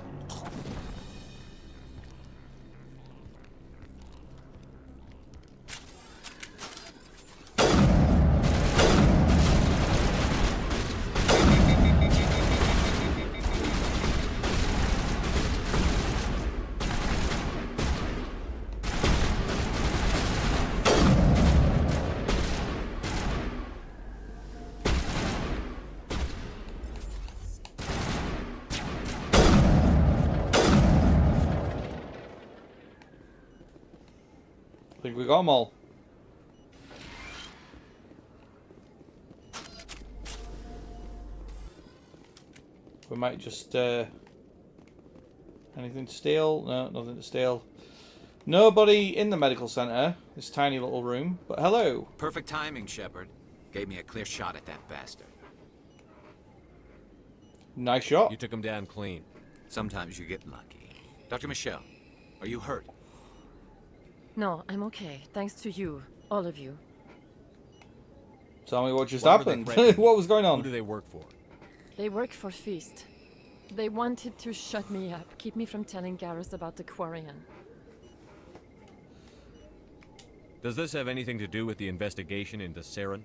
I think we got them all. We might just Anything to steal? No, nothing to steal. Nobody in the medical center. This tiny little room. But hello. Perfect timing, Shepard. Gave me a clear shot at that bastard. Nice shot. You took him down clean. Sometimes you get lucky. Dr. Michelle, are you hurt? No, I'm okay. Thanks to you. All of you. Tell me what just happened. What was going on? Who do they work for? They work for Feast. They wanted to shut me up, keep me from telling Garrus about the Quarian. Does this have anything to do with the investigation into Saren?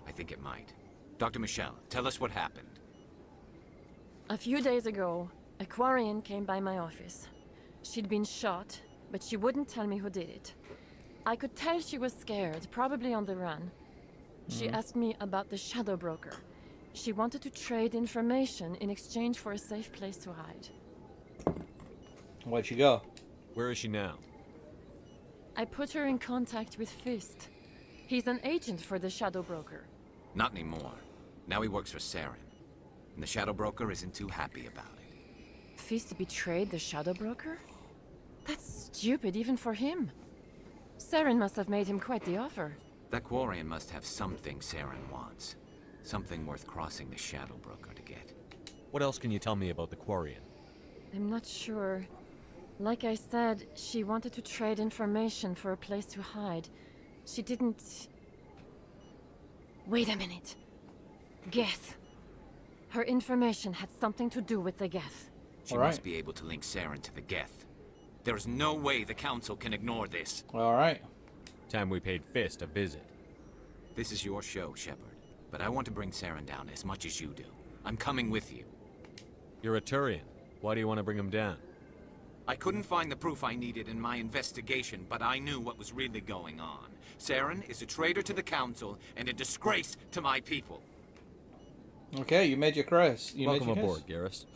I think it might. Dr. Michelle, tell us what happened. A few days ago, a Quarian came by my office. She'd been shot, but she wouldn't tell me who did it. I could tell she was scared, probably on the run. She asked me about the Shadow Broker. She wanted to trade information in exchange for a safe place to hide. Where'd she go? Where is she now? I put her in contact with Fist. He's an agent for the Shadow Broker. Not anymore. Now he works for Saren. And the Shadow Broker isn't too happy about it. Fist betrayed the Shadow Broker? That's stupid even for him. Saren must have made him quite the offer. That Quarian must have something Saren wants. Something worth crossing the Shadow Broker to get. What else can you tell me about the Quarian? I'm not sure. Like I said, she wanted to trade information for a place to hide. She didn't... Wait a minute. Geth. Her information had something to do with the Geth. She must be able to link Saren to the Geth. There's no way the Council can ignore this. Alright. Time we paid Fist a visit. This is your show, Shepard. But I want to bring Saren down as much as you do. I'm coming with you. You're a Turian. Why do you want to bring him down? I couldn't find the proof I needed in my investigation, but I knew what was really going on. Saren is a traitor to the Council and a disgrace to my people. Okay, you made your case. Welcome aboard, Garrus.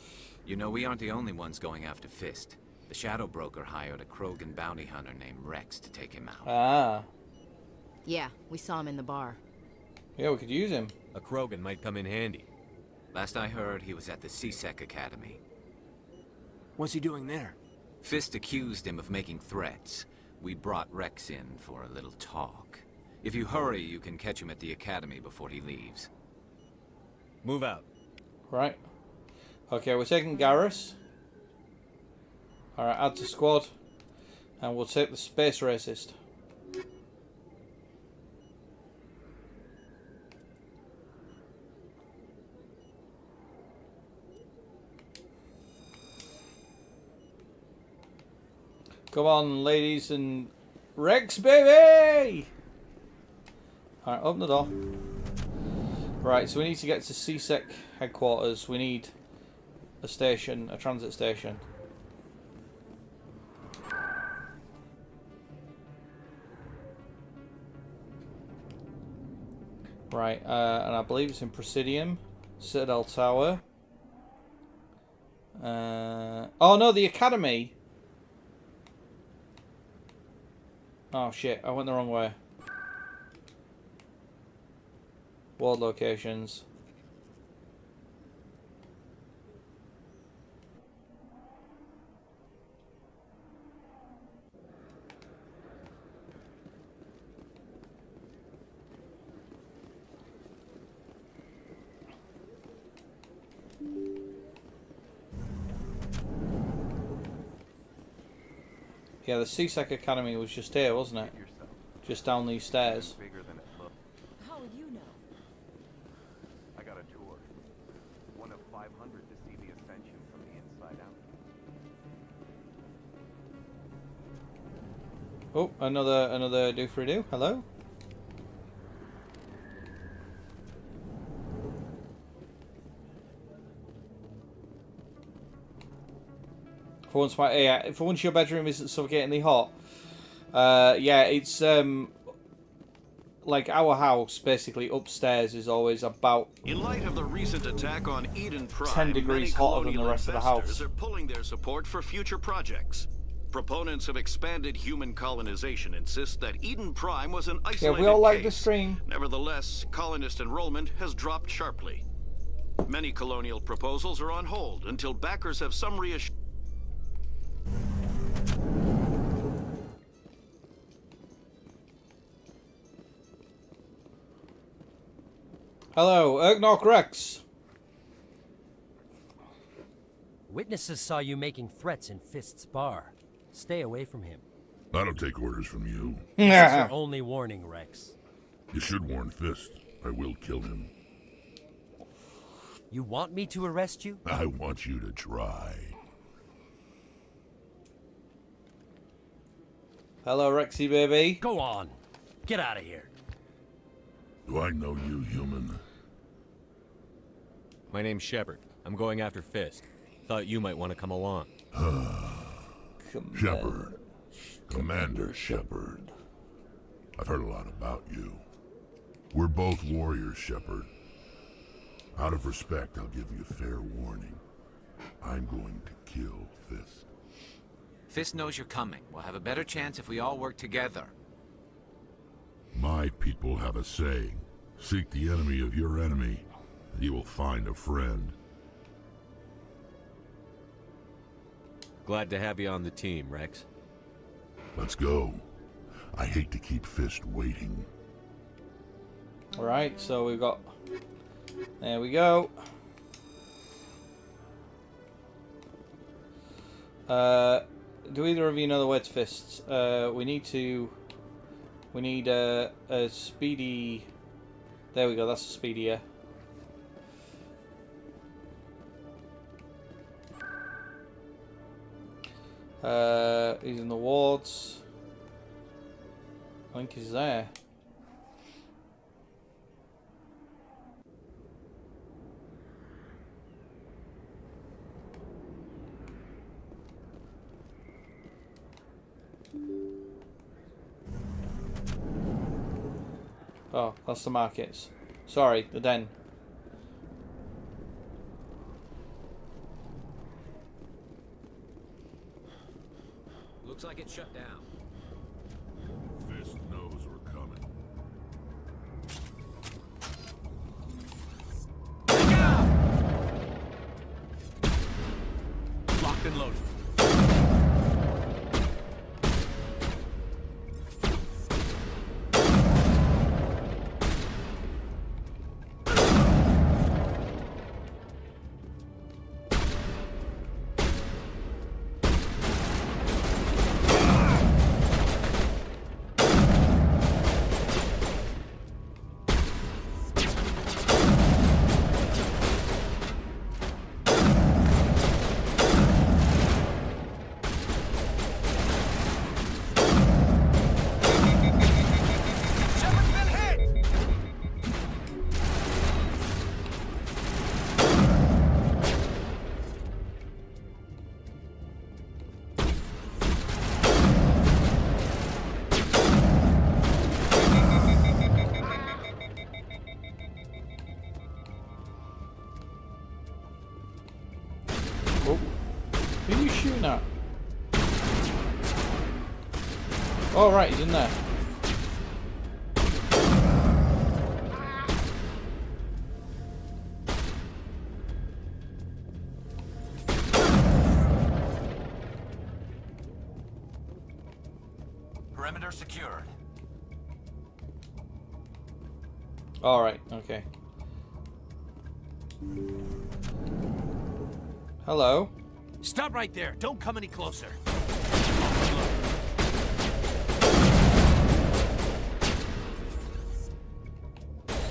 You know, we aren't the only ones going after Fist. The Shadow Broker hired a Krogan bounty hunter named Rex to take him out. Ah. Yeah, we saw him in the bar. Yeah, we could use him. A Krogan might come in handy. Last I heard, he was at the C-Sec Academy. What's he doing there? Fist accused him of making threats. We brought Rex in for a little talk. If you hurry, you can catch him at the Academy before he leaves. Move out. Right. Okay, we're taking Garrus. Alright, add to squad. And we'll take the space racist. Come on, ladies and Rex, baby! Alright, open the door. Right, so we need to get to C-Sec headquarters. We need a station, a transit station. Right, and I believe it's in Presidium, Citadel Tower. Oh no, the Academy! Oh shit, I went the wrong way. World locations. Yeah, the C-Sec Academy was just here, wasn't it? Just down these stairs. How would you know? I got a tour. One of 500 to see the ascension from the inside out. Oh, another do for a do. Hello. For once your bedroom isn't suffocatingly hot. Yeah, it's like our house basically upstairs is always about in light of the recent attack on Eden Prime, 10 degrees hotter than the rest of the house. Are pulling their support for future projects. Proponents of expanded human colonization insist that Eden Prime was an isolated we all like case. the stream. Nevertheless, colonist enrollment has dropped sharply. Many colonial proposals are on hold until backers have some reassurance. Hello, Erknock Rex. Witnesses saw you making threats in Fist's bar. Stay away from him. I don't take orders from you. This is your only warning, Rex. You should warn Fist. I will kill him. You want me to arrest you? I want you to try. Hello, Rexy baby. Go on. Get out of here. Do I know you, human? My name's Shepard. I'm going after Fist. Thought you might want to come along. Shepard. Commander Shepard. I've heard a lot about you. We're both warriors, Shepard. Out of respect, I'll give you fair warning. I'm going to kill Fist. Fist knows you're coming. We'll have a better chance if we all work together. My people have a saying. Seek the enemy of your enemy, and you will find a friend. Glad to have you on the team, Rex. Let's go. I hate to keep Fist waiting. Alright, so we've got... There we go. Do either of you know the word Fists? We need a speedy... There we go, that's a speedy, yeah. He's in the wards. I think he's there. Oh, that's the markets. Sorry, the den. Looks like it's shut down. Fist knows we're coming. Locked and loaded. Who are you shooting at? Oh, right, he's in there. Perimeter secured. All right, okay. Hello. Stop right there. Don't come any closer.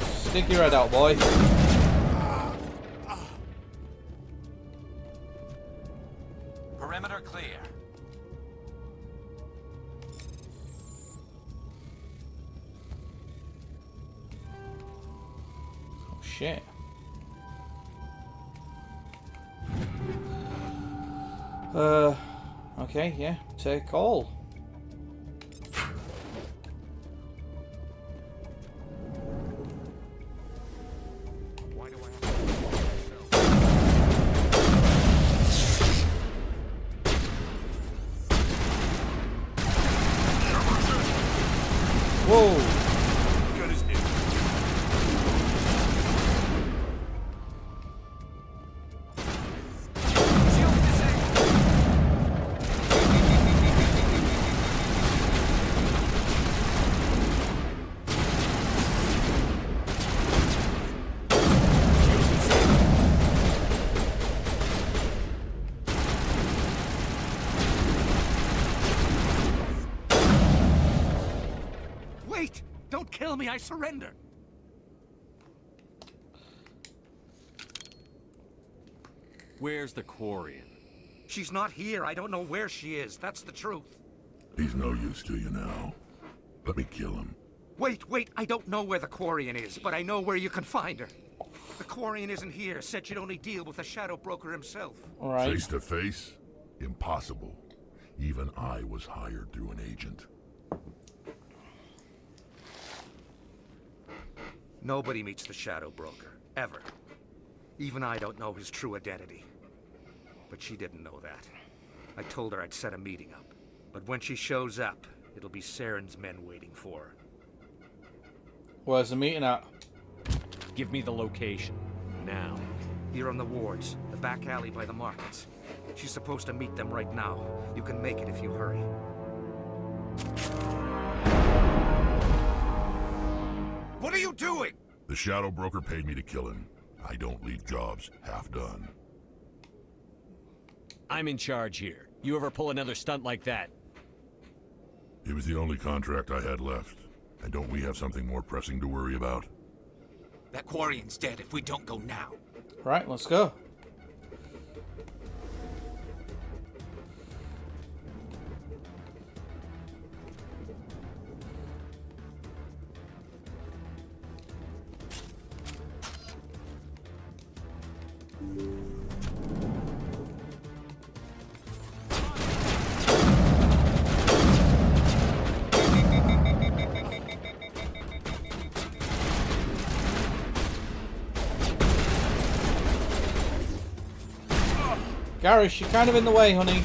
Stick your head out, boy. Perimeter clear. Oh, shit. Okay, yeah, take all. Whoa! Good as new. Wait! Don't kill me, I surrender! Where's the Quarian? She's not here. I don't know where she is. That's the truth. He's no use to you now. Let me kill him. Wait, I don't know where the Quarian is, but I know where you can find her. The Quarian isn't here. Said she'd only deal with the Shadow Broker himself. Right. Face to face? Impossible. Even I was hired through an agent. Nobody meets the Shadow Broker, ever. Even I don't know his true identity. But she didn't know that. I told her I'd set a meeting up. But when she shows up, it'll be Saren's men waiting for her. Where's the meeting at? Give me the location. Now. Here on the wards, the back alley by the markets. She's supposed to meet them right now. You can make it if you hurry. What are you doing? The Shadow Broker paid me to kill him. I don't leave jobs half done. I'm in charge here. You ever pull another stunt like that? It was the only contract I had left. And don't we have something more pressing to worry about? That Quarian's dead if we don't go now. Right, let's go. Garrus, you're kind of in the way, honey.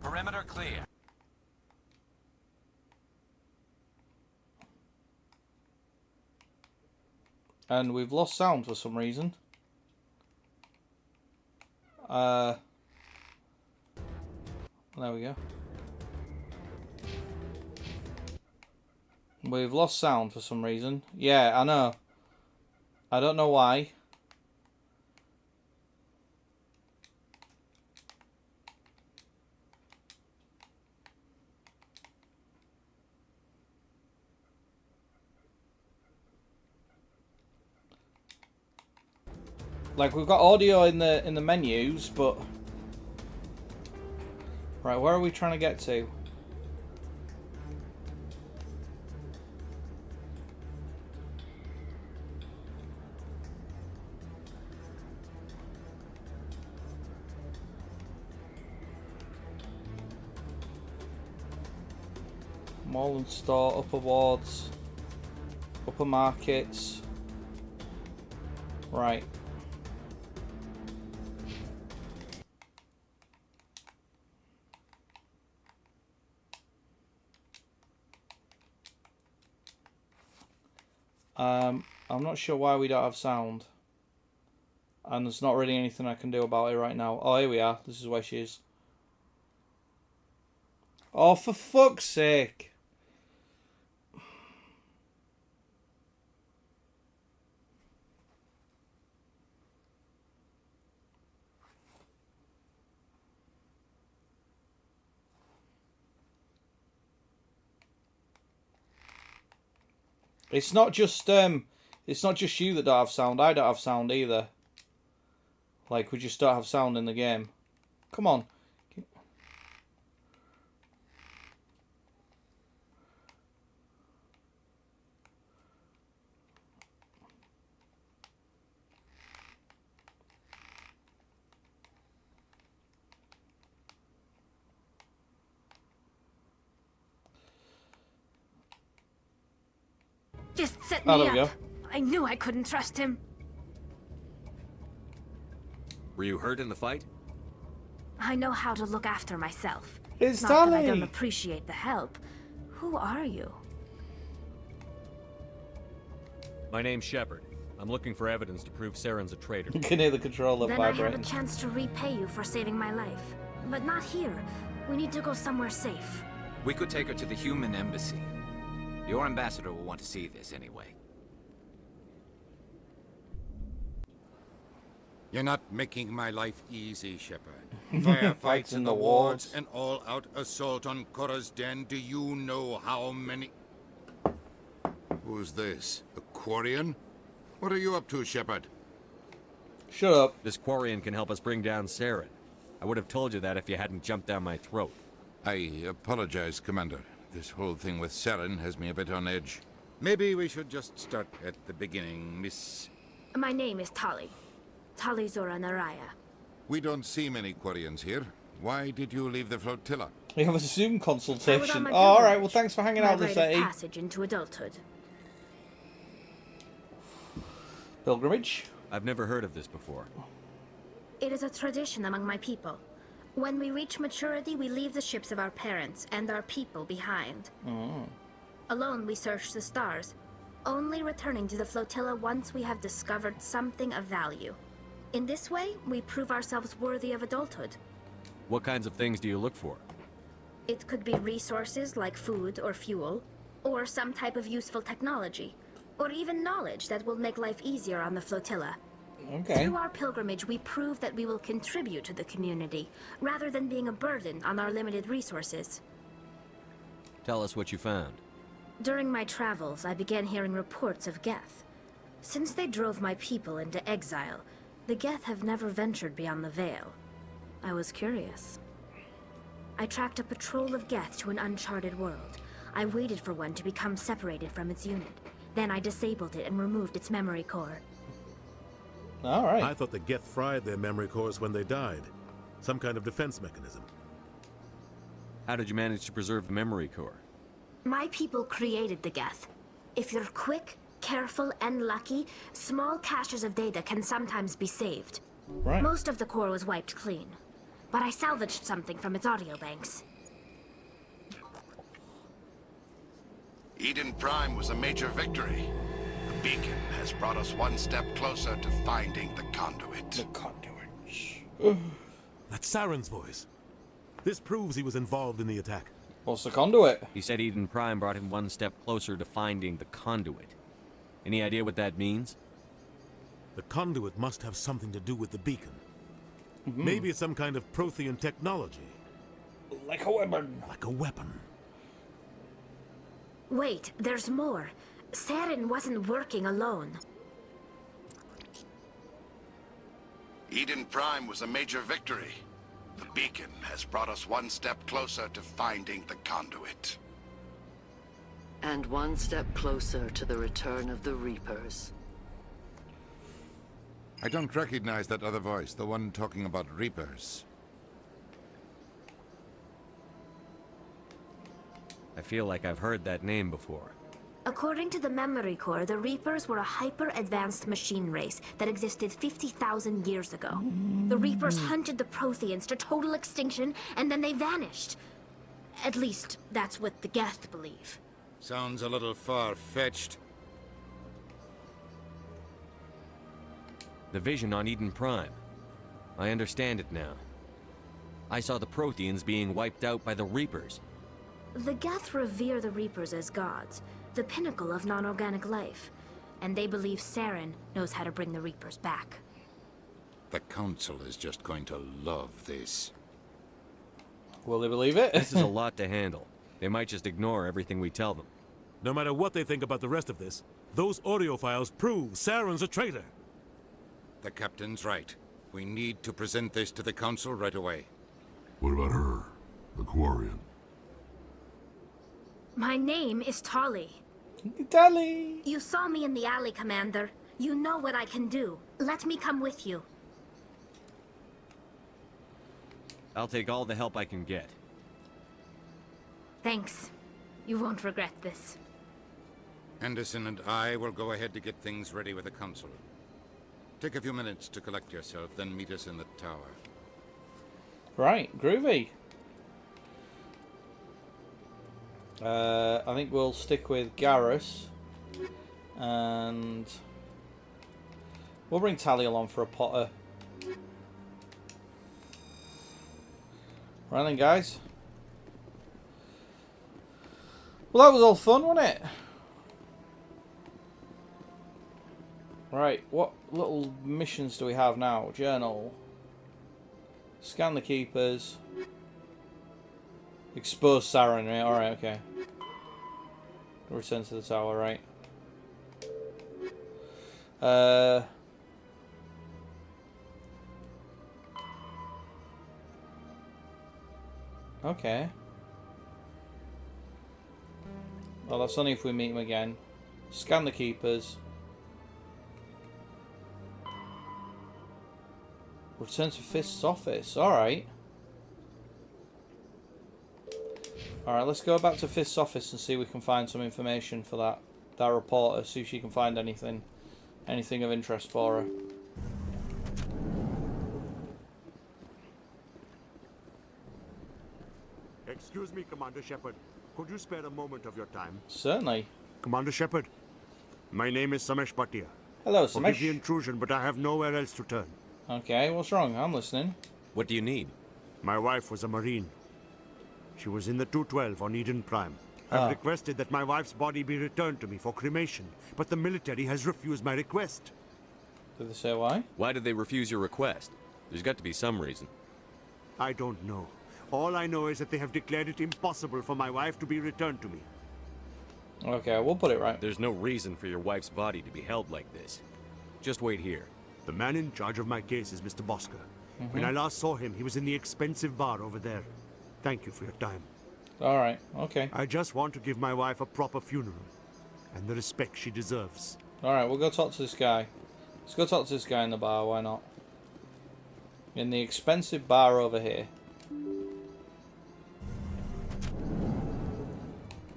Perimeter clear. And we've lost sound for some reason. There we go. We've lost sound for some reason. Yeah, I know. I don't know why. Like, we've got audio in the menus, but right, where are we trying to get to? Mall and store, upper wards, upper markets. Right. I'm not sure why we don't have sound. And there's not really anything I can do about it right now. Oh, here we are. This is where she is. Oh, for fuck's sake. It's not just you that don't have sound. I don't have sound either. Like, we just don't have sound in the game. Come on. Just set Oh, me there we up. go. I knew I couldn't trust him. Were you hurt in the fight? I know how to look after myself. It's Not that I Tali. don't appreciate the help. Who are you? My name's Shepard. I'm looking for evidence to prove Saren's a traitor. You can hear the controller Then I have vibrating. a chance to repay you for saving my life. But not here. We need to go somewhere safe. We could take her to the human embassy. Your ambassador will want to see this anyway. You're not making my life easy, Shepard. Firefights in the wards, an all-out assault on Korra's den. Do you know how many... Who's this? A Quarian? What are you up to, Shepard? Shut up. This Quarian can help us bring down Saren. I would have told you that if you hadn't jumped down my throat. I apologize, Commander. This whole thing with Saren has me a bit on edge. Maybe we should just start at the beginning, Miss... My name is Tali. Tali Zora Naraya. We don't see many Quarians here. Why did you leave the flotilla? We have a Zoom I was on consultation. my Oh, all right, pilgrimage. well, thanks for hanging My out this rite of day. passage into adulthood. Pilgrimage? I've never heard of this before. It is a tradition among my people. When we reach maturity, we leave the ships of our parents and our people behind. Alone, we search the stars, only returning to the flotilla once we have discovered something of value. In this way, we prove ourselves worthy of adulthood. What kinds of things do you look for? It could be resources like food or fuel, or some type of useful technology, or even knowledge that will make life easier on the flotilla. Okay. Through our pilgrimage, we prove that we will contribute to the community, rather than being a burden on our limited resources. Tell us what you found. During my travels, I began hearing reports of Geth. Since they drove my people into exile, the Geth have never ventured beyond the Veil. I was curious. I tracked a patrol of Geth to an uncharted world. I waited for one to become separated from its unit. Then I disabled it and removed its memory core. All right. I thought the Geth fried their memory cores when they died. Some kind of defense mechanism. How did you manage to preserve the memory core? My people created the Geth. If you're quick, careful, and lucky, small caches of data can sometimes be saved. Right. Most of the core was wiped clean, but I salvaged something from its audio banks. Eden Prime was a major victory. The beacon has brought us one step closer to finding the conduit. The conduit. That's Saren's voice. This proves he was involved in the attack. What's the conduit? He said Eden Prime brought him one step closer to finding the conduit. Any idea what that means? The conduit must have something to do with the beacon. Maybe it's some kind of Prothean technology. Like a weapon. Like a weapon. Wait, there's more. Saren wasn't working alone. Eden Prime was a major victory. The beacon has brought us one step closer to finding the conduit. And one step closer to the return of the Reapers. I don't recognize that other voice, the one talking about Reapers. I feel like I've heard that name before. According to the memory core, the Reapers were a hyper-advanced machine race that existed 50,000 years ago. The Reapers hunted the Protheans to total extinction, and then they vanished. At least, that's what the Geth believe. Sounds a little far-fetched. The vision on Eden Prime. I understand it now. I saw the Protheans being wiped out by the Reapers. The Geth revere the Reapers as gods, the pinnacle of non-organic life, and they believe Saren knows how to bring the Reapers back. The Council is just going to love this. Will they believe it? This is a lot to handle. They might just ignore everything we tell them. No matter what they think about the rest of this, those audio files prove Saren's a traitor. The Captain's right. We need to present this to the Council right away. What about her? The Quarian? My name is Tali. Tali! You saw me in the alley, Commander. You know what I can do. Let me come with you. I'll take all the help I can get. Thanks. You won't regret this. Anderson and I will go ahead to get things ready with the Council. Take a few minutes to collect yourself, then meet us in the tower. Right, groovy. I think we'll stick with Garrus. And we'll bring Tally along for a potter. Right then, guys. Well, that was all fun, wasn't it? Right, what little missions do we have now? Journal. Scan the keepers. Expose Saren, right? Alright, okay. Return to the tower, right. Okay. Well, that's only if we meet him again. Scan the keepers. Return to Fist's office. Alright. Alright, let's go back to Fist's office and see if we can find some information for that reporter. See if she can find anything of interest for her. Excuse me, Commander Shepard. Could you spare a moment of your time? Certainly. Commander Shepard, my name is Samesh Bhatia. Hello, Forgive Samesh. the intrusion, but I have nowhere else to turn. Okay, what's wrong? I'm listening. What do you need? My wife was a Marine. She was in the 212 on Eden Prime. I've requested that my wife's body be returned to me for cremation, but the military has refused my request. Did they say why? Why did they refuse your request? There's got to be some reason. I don't know. All I know is that they have declared it impossible for my wife to be returned to me. Okay, we'll put it right. There's no reason for your wife's body to be held like this. Just wait here. The man in charge of my case is Mr. Bosker. When I last saw him, he was in the expensive bar over there. Thank you for your time. Alright, okay. I just want to give my wife a proper funeral, and the respect she deserves. Alright, we'll go talk to this guy. Let's go talk to this guy in the bar, why not? In the expensive bar over here.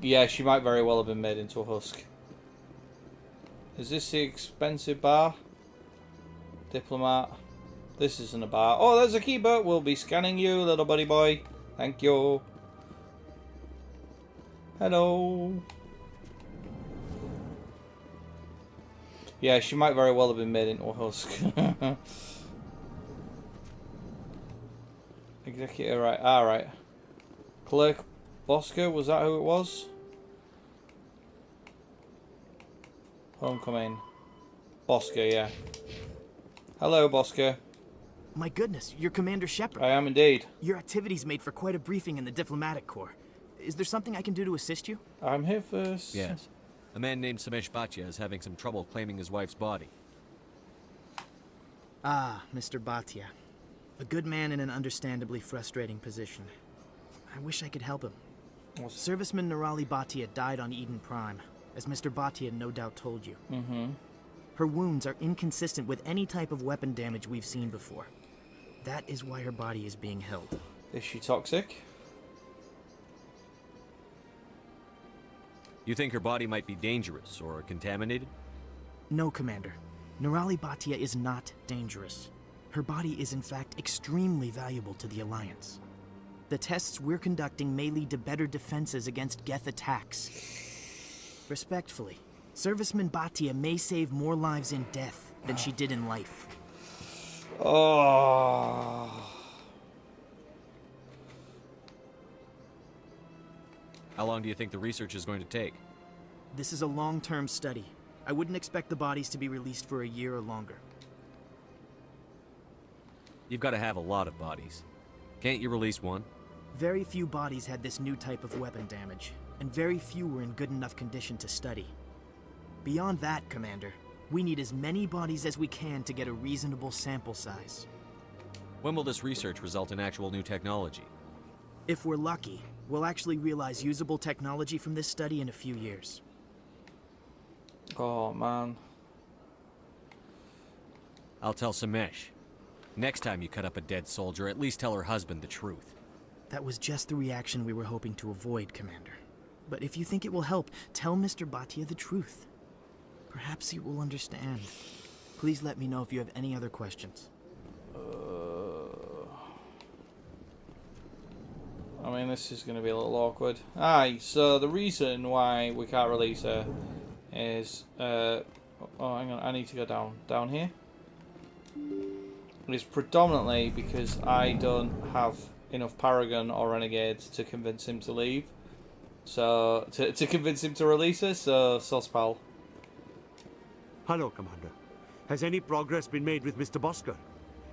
Yeah, she might very well have been made into a husk. Is this the expensive bar? Diplomat. This isn't a bar. Oh, there's a keeper. We'll be scanning you, little buddy boy. Thank you. Hello. Yeah, she might very well have been made into a husk. Executive, right. Alright. Clerk Bosker, was that who it was? Homecoming. Bosker, yeah. Hello, Bosker. My goodness, you're Commander Shepard. I am indeed. Your activities made for quite a briefing in the diplomatic corps. Is there something I can do to assist you? I'm here first. Yes. A man named Samesh Bhatia is having some trouble claiming his wife's body. Ah, Mr. Bhatia. A good man in an understandably frustrating position. I wish I could help him. Serviceman Nirali Bhatia died on Eden Prime, as Mr. Bhatia no doubt told you. Her wounds are inconsistent with any type of weapon damage we've seen before. That is why her body is being held. Is she toxic? You think her body might be dangerous or contaminated? No, Commander. Nirali Bhatia is not dangerous. Her body is in fact extremely valuable to the Alliance. The tests we're conducting may lead to better defenses against Geth attacks. Respectfully, Serviceman Bhatia may save more lives in death than she did in life. Oh. How long do you think the research is going to take? This is a long-term study. I wouldn't expect the bodies to be released for a year or longer. You've got to have a lot of bodies. Can't you release one? Very few bodies had this new type of weapon damage, and very few were in good enough condition to study. Beyond that, Commander, we need as many bodies as we can to get a reasonable sample size. When will this research result in actual new technology? If we're lucky, we'll actually realize usable technology from this study in a few years. Oh, man. I'll tell Samesh. Next time you cut up a dead soldier, at least tell her husband the truth. That was just the reaction we were hoping to avoid, Commander. But if you think it will help, tell Mr. Bhatia the truth. Perhaps he will understand. Please let me know if you have any other questions. I mean, this is going to be a little awkward. Aye, so the reason why we can't release her is... oh, hang on, I need to go down here. It's predominantly because I don't have enough Paragon or Renegades to convince him to leave. So, to convince him to release her, so Sospal. Hello, Commander. Has any progress been made with Mr. Bosker?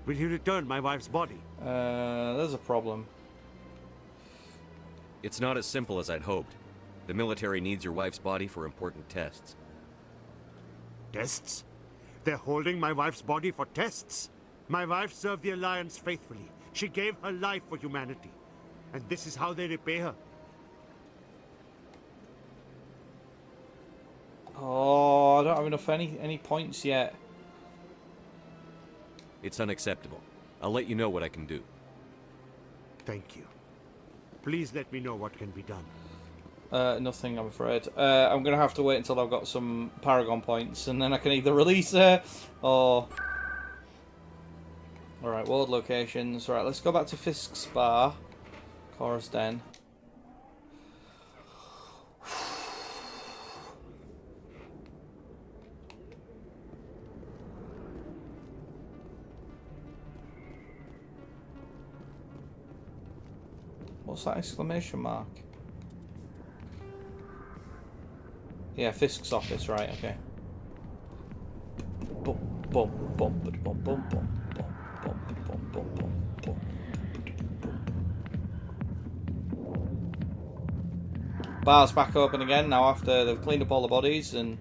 Will he return my wife's body? There's a problem. It's not as simple as I'd hoped. The military needs your wife's body for important tests. Tests? They're holding my wife's body for tests? My wife served the Alliance faithfully. She gave her life for humanity. And this is how they repay her. Oh, I don't have enough any points yet. It's unacceptable. I'll let you know what I can do. Thank you. Please let me know what can be done. Nothing, I'm afraid. I'm going to have to wait until I've got some Paragon points, and then I can either release her, or... Alright, world locations. Right, let's go back to Fisk's Bar. Chorus Den. What's that exclamation mark? Yeah, Fisk's office, right, okay. Boom, boom, boom, boom, boom, boom, boom, boom, boom, boom, boom. Bar's back open again now after they've cleaned up all the bodies and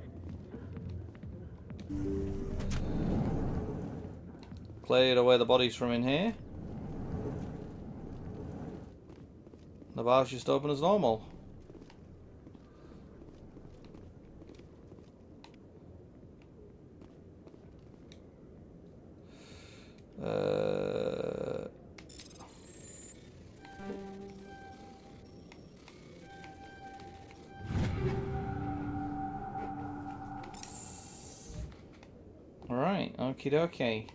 cleared away the bodies from in here. The bar's just open as normal. Alright, okie dokie.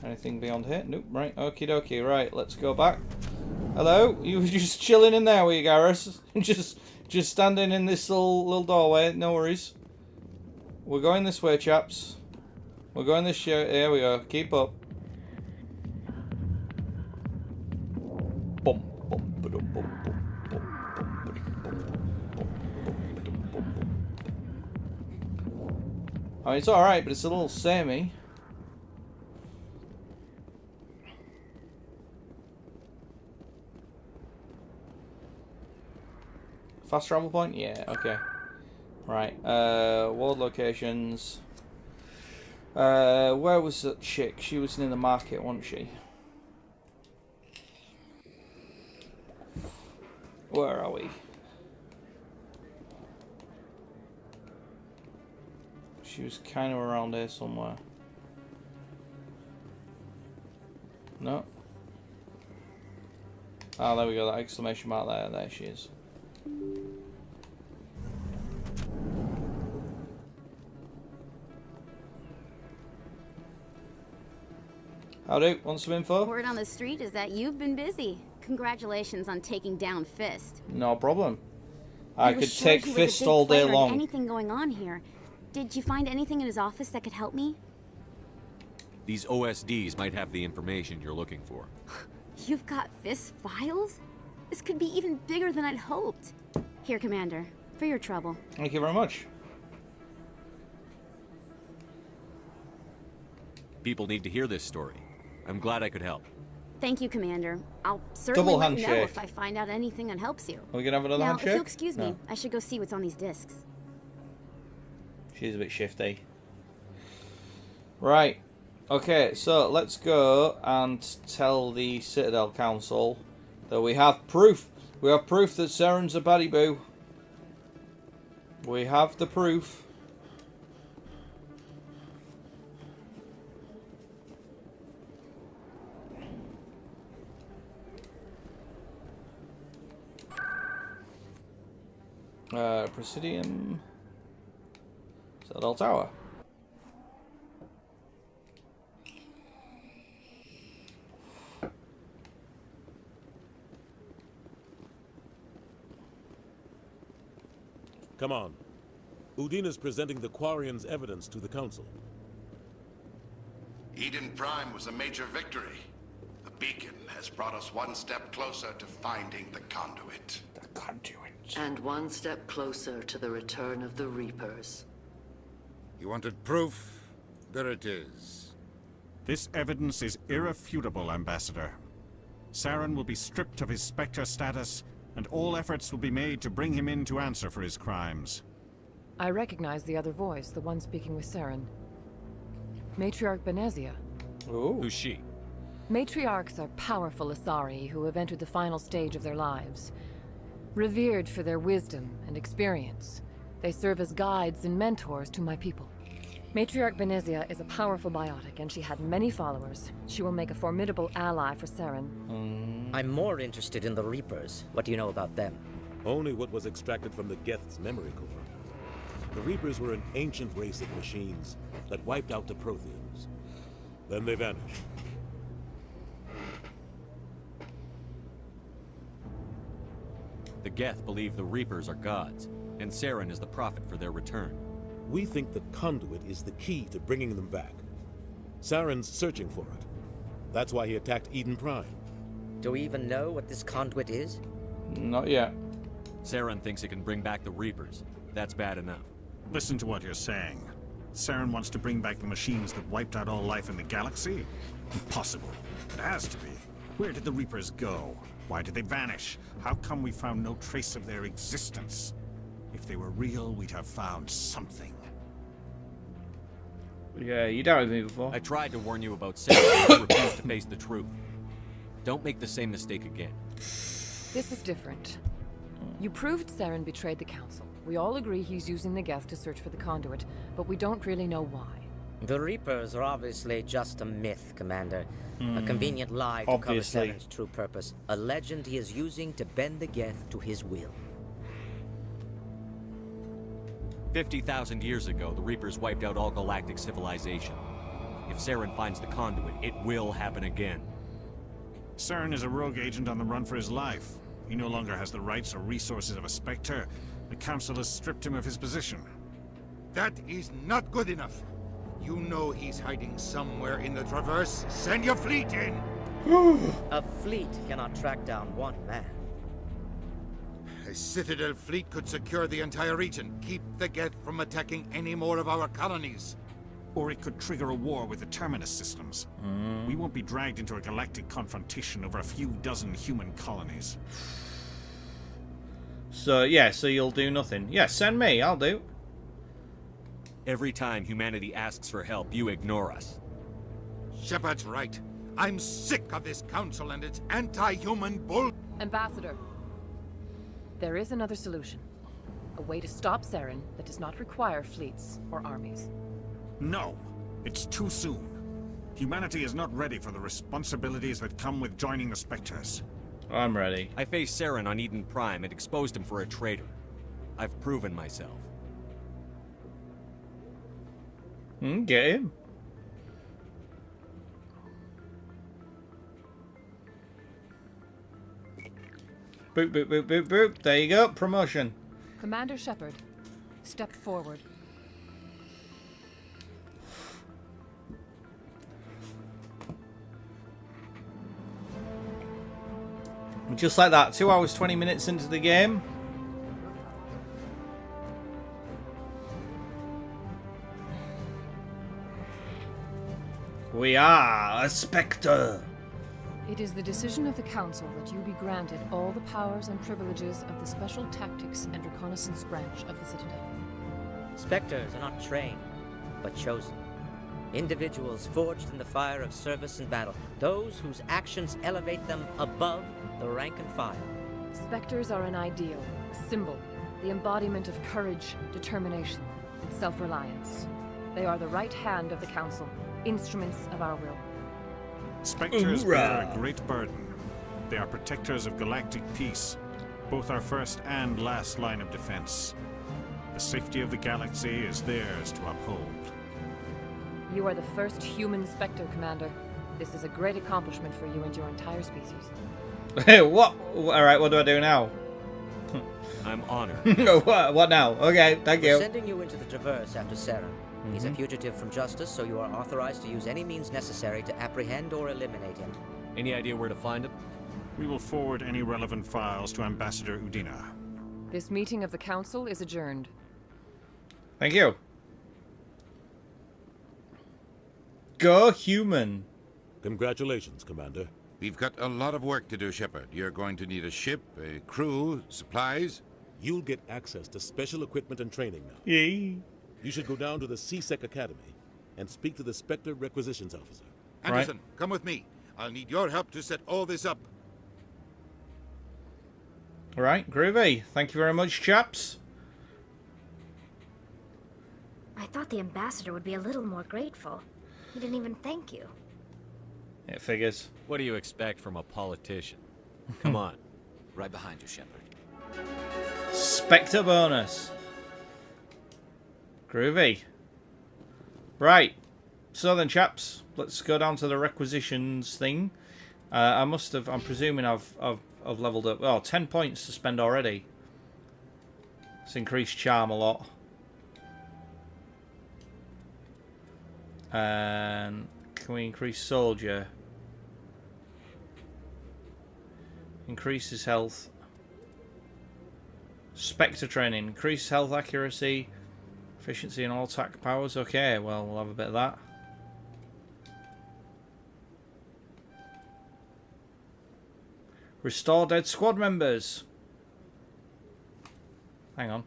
Anything beyond here? Nope, right, okie dokie. Right, let's go back. Hello? You were just chilling in there, were you, Garrus? just standing in this little doorway, no worries. We're going this way, chaps. We're going this way. Here we go. Keep up. Boom, boom, ba-dum, boom, boom, boom, I mean, it's alright, but it's a little samey. Fast travel point? Yeah, okay. Right, world locations. Where was that chick? She was in the market, wasn't she? Where are we? She was kind of around here somewhere. No? Ah, there we go, that exclamation mark there. There she is. Howdy, want some info? Word on the street is that you've been busy. Congratulations on taking down Fist. No problem. I could sure take he was a Fist big all day player in long. Anything going on here? Did you find anything in his office that could help me? These OSDs might have the information you're looking for. You've got Fist files? This could be even bigger than I'd hoped. Here, Commander, for your trouble. Thank you very much. People need to hear this story. I'm glad I could help. Thank you, Commander. I'll certainly Double let you know handshake. if I find out anything that helps you. Are we gonna have another now, handshake? if you'll excuse me, No. I should go see what's on these discs. She's a bit shifty. Right. Okay, so let's go and tell the Citadel Council that we have proof. We have proof that Saren's a baddie boo. We have the proof. Presidium. Citadel Tower. Come on. Udina's presenting the Quarian's evidence to the Council. Eden Prime was a major victory. The beacon has brought us one step closer to finding the conduit. The conduit. And one step closer to the return of the Reapers. You wanted proof? There it is. This evidence is irrefutable, Ambassador. Saren will be stripped of his Spectre status, and all efforts will be made to bring him in to answer for his crimes. I recognize the other voice, the one speaking with Saren. Matriarch Benezia. Who's she? Matriarchs are powerful Asari who have entered the final stage of their lives. Revered for their wisdom and experience, they serve as guides and mentors to my people. Matriarch Benezia is a powerful biotic, and she had many followers. She will make a formidable ally for Saren. I'm more interested in the Reapers. What do you know about them? Only what was extracted from the Geth's memory core. The Reapers were an ancient race of machines that wiped out the Protheans. Then they vanished. The Geth believe the Reapers are gods, and Saren is the prophet for their return. We think the conduit is the key to bringing them back. Saren's searching for it. That's why he attacked Eden Prime. Do we even know what this conduit is? Not yet. Saren thinks it can bring back the Reapers. That's bad enough. Listen to what you're saying. Saren wants to bring back the machines that wiped out all life in the galaxy? Impossible. It has to be. Where did the Reapers go? Why did they vanish? How come we found no trace of their existence? If they were real, we'd have found something. Yeah, you doubted me before. I tried to warn you about Saren, but you refused to face the truth. Don't make the same mistake again. This is different. You proved Saren betrayed the Council. We all agree he's using the Geth to search for the conduit, but we don't really know why. The Reapers are obviously just a myth, Commander. A convenient lie to cover Saren's true purpose. A legend he is using to bend the Geth to his will. 50,000 years ago, the Reapers wiped out all galactic civilization. If Saren finds the conduit, it will happen again. Saren is a rogue agent on the run for his life. He no longer has the rights or resources of a Spectre. The Council has stripped him of his position. That is not good enough. You know he's hiding somewhere in the Traverse. Send your fleet in! A fleet cannot track down one man. A Citadel fleet could secure the entire region, keep the Geth from attacking any more of our colonies. Or it could trigger a war with the Terminus systems. We won't be dragged into a galactic confrontation over a few dozen human colonies. So, yeah, so you'll do nothing. Yeah, send me, I'll do. Every time humanity asks for help, you ignore us. Shepard's right. I'm sick of this council and its anti-human bull... Ambassador, there is another solution. A way to stop Saren that does not require fleets or armies. No, it's too soon. Humanity is not ready for the responsibilities that come with joining the Spectres. I'm ready. I faced Saren on Eden Prime and exposed him for a traitor. I've proven myself. Get him. Boop, boop, boop, boop, boop. There you go. Promotion. Commander Shepard, step forward. Just like that, 2 hours, 20 minutes into the game. We are a Spectre. It is the decision of the Council that you be granted all the powers and privileges of the Special Tactics and Reconnaissance branch of the Citadel. Spectres are not trained, but chosen. Individuals forged in the fire of service and battle. Those whose actions elevate them above the rank and file. Spectres are an ideal, a symbol, the embodiment of courage, determination, and self-reliance. They are the right hand of the Council, instruments of our will. Spectres bear a great burden. They are protectors of galactic peace, both our first and last line of defense. The safety of the galaxy is theirs to uphold. You are the first human Spectre, Commander. This is a great accomplishment for you and your entire species. What? Alright, what do I do now? I'm honored. What now? Okay, thank We're you. sending you into the Traverse after Saren. He's a fugitive from justice, so you are authorized to use any means necessary to apprehend or eliminate him. Any idea where to find him? We will forward any relevant files to Ambassador Udina. This meeting of the Council is adjourned. Thank you. Go human. Congratulations, Commander. We've got a lot of work to do, Shepard. You're going to need a ship, a crew, supplies. You'll get access to special equipment and training now. Yay. You should go down to the C-Sec Academy and speak to the Spectre Requisitions Officer. Anderson, come with me. I'll need your help to set all this up. Right, groovy. Thank you very much, chaps. I thought the ambassador would be a little more grateful. He didn't even thank you. It figures. What do you expect from a politician? Come on. Right behind you, Shepard. Spectre bonus. Groovy. Right. So then, chaps, let's go down to the requisitions thing. I'm presuming I've leveled up. Oh, 10 points to spend already. It's increased charm a lot. And can we increase soldier? Increases health. Spectre training. Increases health accuracy. Efficiency and all attack powers. Okay, well, we'll have a bit of that. Restore dead squad members. Hang on.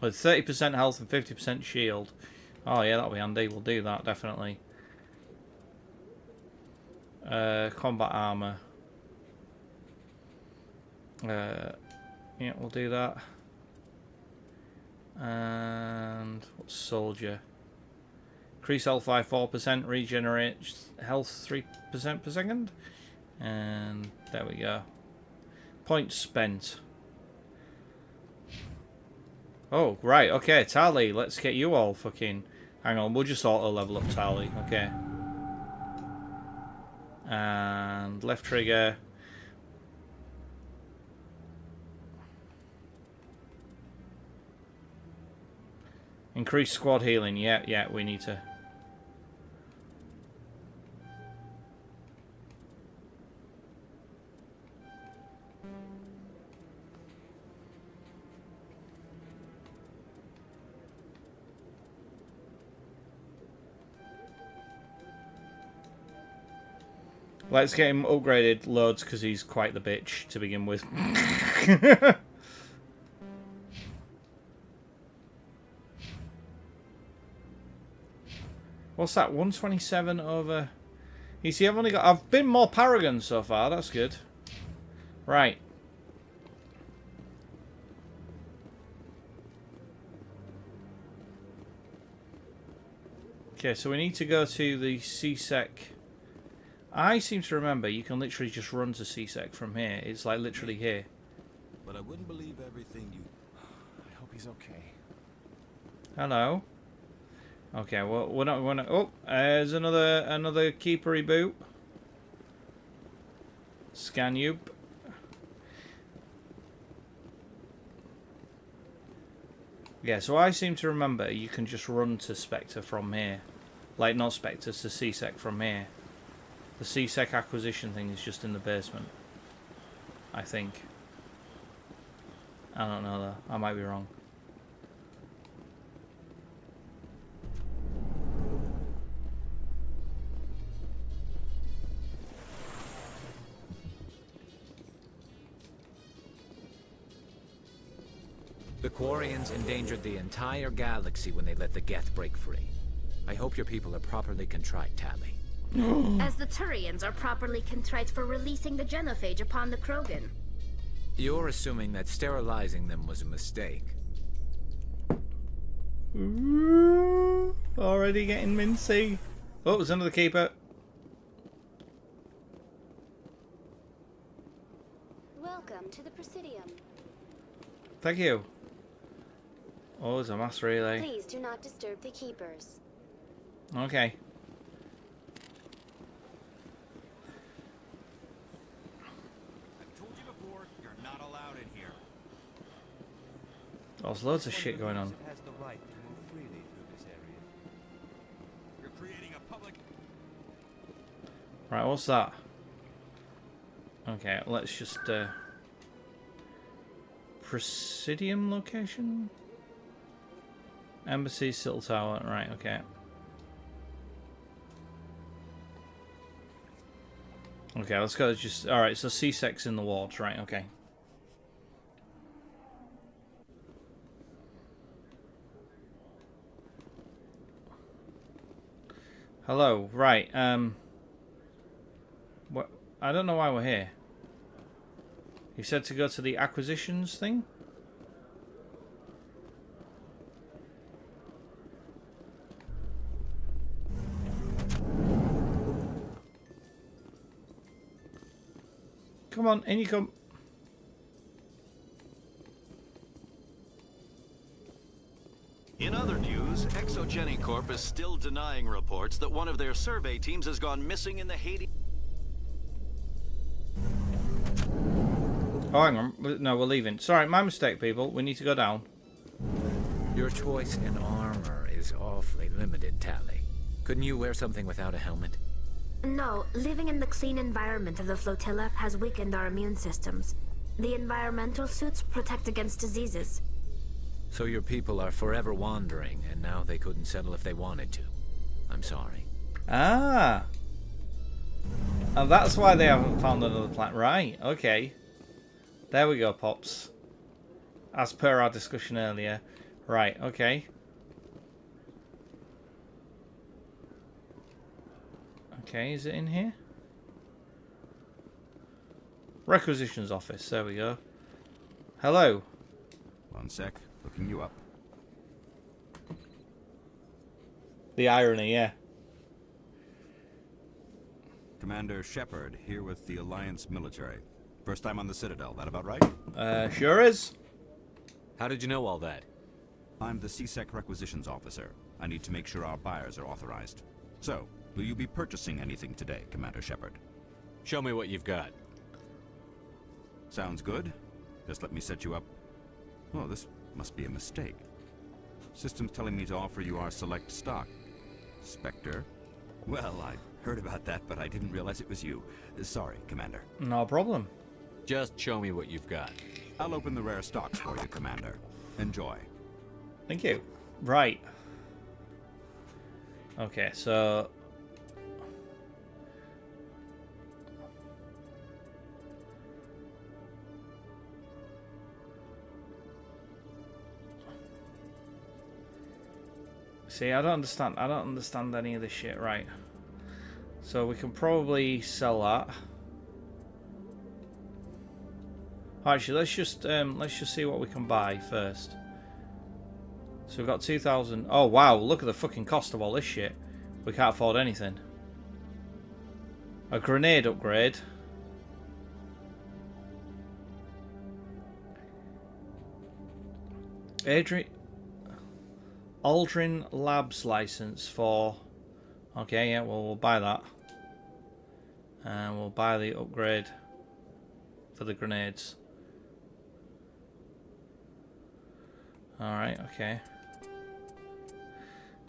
With 30% health and 50% shield. Oh yeah, that'll be handy. We'll do that, definitely. Combat armor. Yeah, we'll do that. And what's soldier? Increase health by 4%, regenerate health 3% per second. And there we go. Points spent. Oh, right, okay, Tali, let's get you all fucking... Hang on, we'll just auto-level up Tali, okay. And left trigger. Increase squad healing, yeah, we need to... Let's get him upgraded loads because he's quite the bitch to begin with. What's that? 127 over... You see, I've been more Paragon so far. That's good. Right. Okay, so we need to go to the C-Sec... I seem to remember you can literally just run to C-Sec from here. It's like literally here. But I wouldn't believe everything you... I hope he's okay. Hello. Okay, well we're not going to... Oh, there's another keepery boot. Scan you. Yeah, so I seem to remember you can just run to Spectre from here. Like, not Spectre, to C-Sec from here. The C-Sec acquisition thing is just in the basement. I think. I don't know though. I might be wrong. The Quarians endangered the entire galaxy when they let the Geth break free. I hope your people are properly contrite, Tali. As the Turians are properly contrite for releasing the genophage upon the Krogan. You're assuming that sterilizing them was a mistake. Ooh, already getting mincy. Oh, there's another keeper. Welcome to the Presidium. Thank you. Oh, there's a mass relay. Please do not disturb the keepers. Okay. There's loads of shit going on. Right, what's that? Okay, let's just Presidium location? Embassy, Sill Tower, right, okay. Okay, let's go just alright, so C6 in the wards, right, okay. Hello, right, what I don't know why we're here. You said to go to the acquisitions thing? Come on, in you come. In other news, Exogeny Corp is still denying reports that one of their survey teams has gone missing in the Haiti. Oh, hang on. No, we're leaving. Sorry, my mistake, people. We need to go down. Your choice in armor is awfully limited, Tally. Couldn't you wear something without a helmet? No, living in the clean environment of the flotilla has weakened our immune systems. The environmental suits protect against diseases. So your people are forever wandering, and now they couldn't settle if they wanted to. I'm sorry. Ah. And that's why they haven't found another planet. Right, okay. There we go, Pops. As per our discussion earlier. Right, okay. Okay, is it in here? Requisitions office, there we go. Hello. One sec, looking you up. The irony, yeah. Commander Shepard, here with the Alliance military. First time on the Citadel, that about right? Sure is. How did you know all that? I'm the CSEC requisitions officer. I need to make sure our buyers are authorized. So, will you be purchasing anything today, Commander Shepard? Show me what you've got. Sounds good. Just let me set you up. Oh, this must be a mistake. System's telling me to offer you our select stock. Spectre? Well, I heard about that, but I didn't realize it was you. Sorry, Commander. No problem. Just show me what you've got. I'll open the rare stocks for you, Commander. Enjoy. Thank you. Right. Okay, so... See, I don't understand any of this shit, right? So we can probably sell that. Actually, let's just see what we can buy first. So we've got 2,000. Oh wow, look at the fucking cost of all this shit. We can't afford anything. A grenade upgrade. Aldrin Labs license for... Okay, yeah, well, we'll buy that. And we'll buy the upgrade for the grenades. Alright, okay.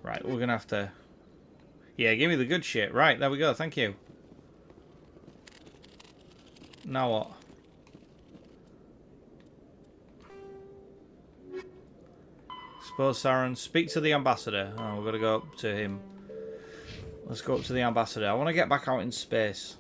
Right, we're gonna have to... Yeah, give me the good shit. Right, there we go, thank you. Now what? Suppose Saren, speak to the ambassador. Oh, we've got to go up to him. Let's go up to the ambassador. I want to get back out in space.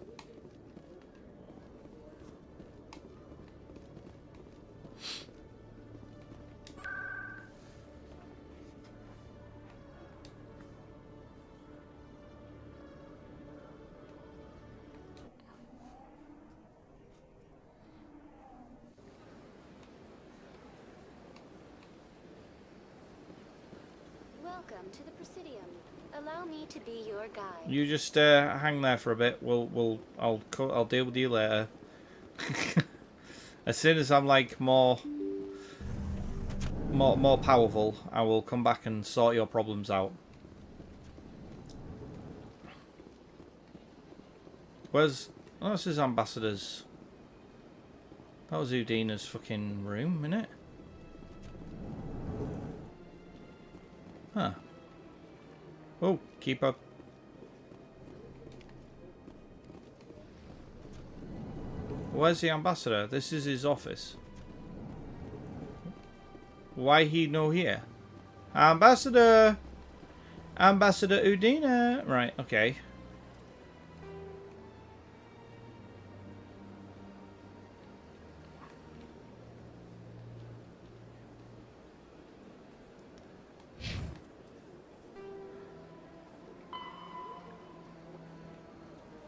Welcome to the Presidium. Allow me to be your guide. You just hang there for a bit. I'll deal with you later. As soon as I'm like more powerful, I will come back and sort your problems out. Where's... Oh, this is ambassador's... That was Udina's fucking room, innit? Huh. Oh, keep up. Where's the ambassador? This is his office. Why he no here? Ambassador! Ambassador Udina! Right, okay.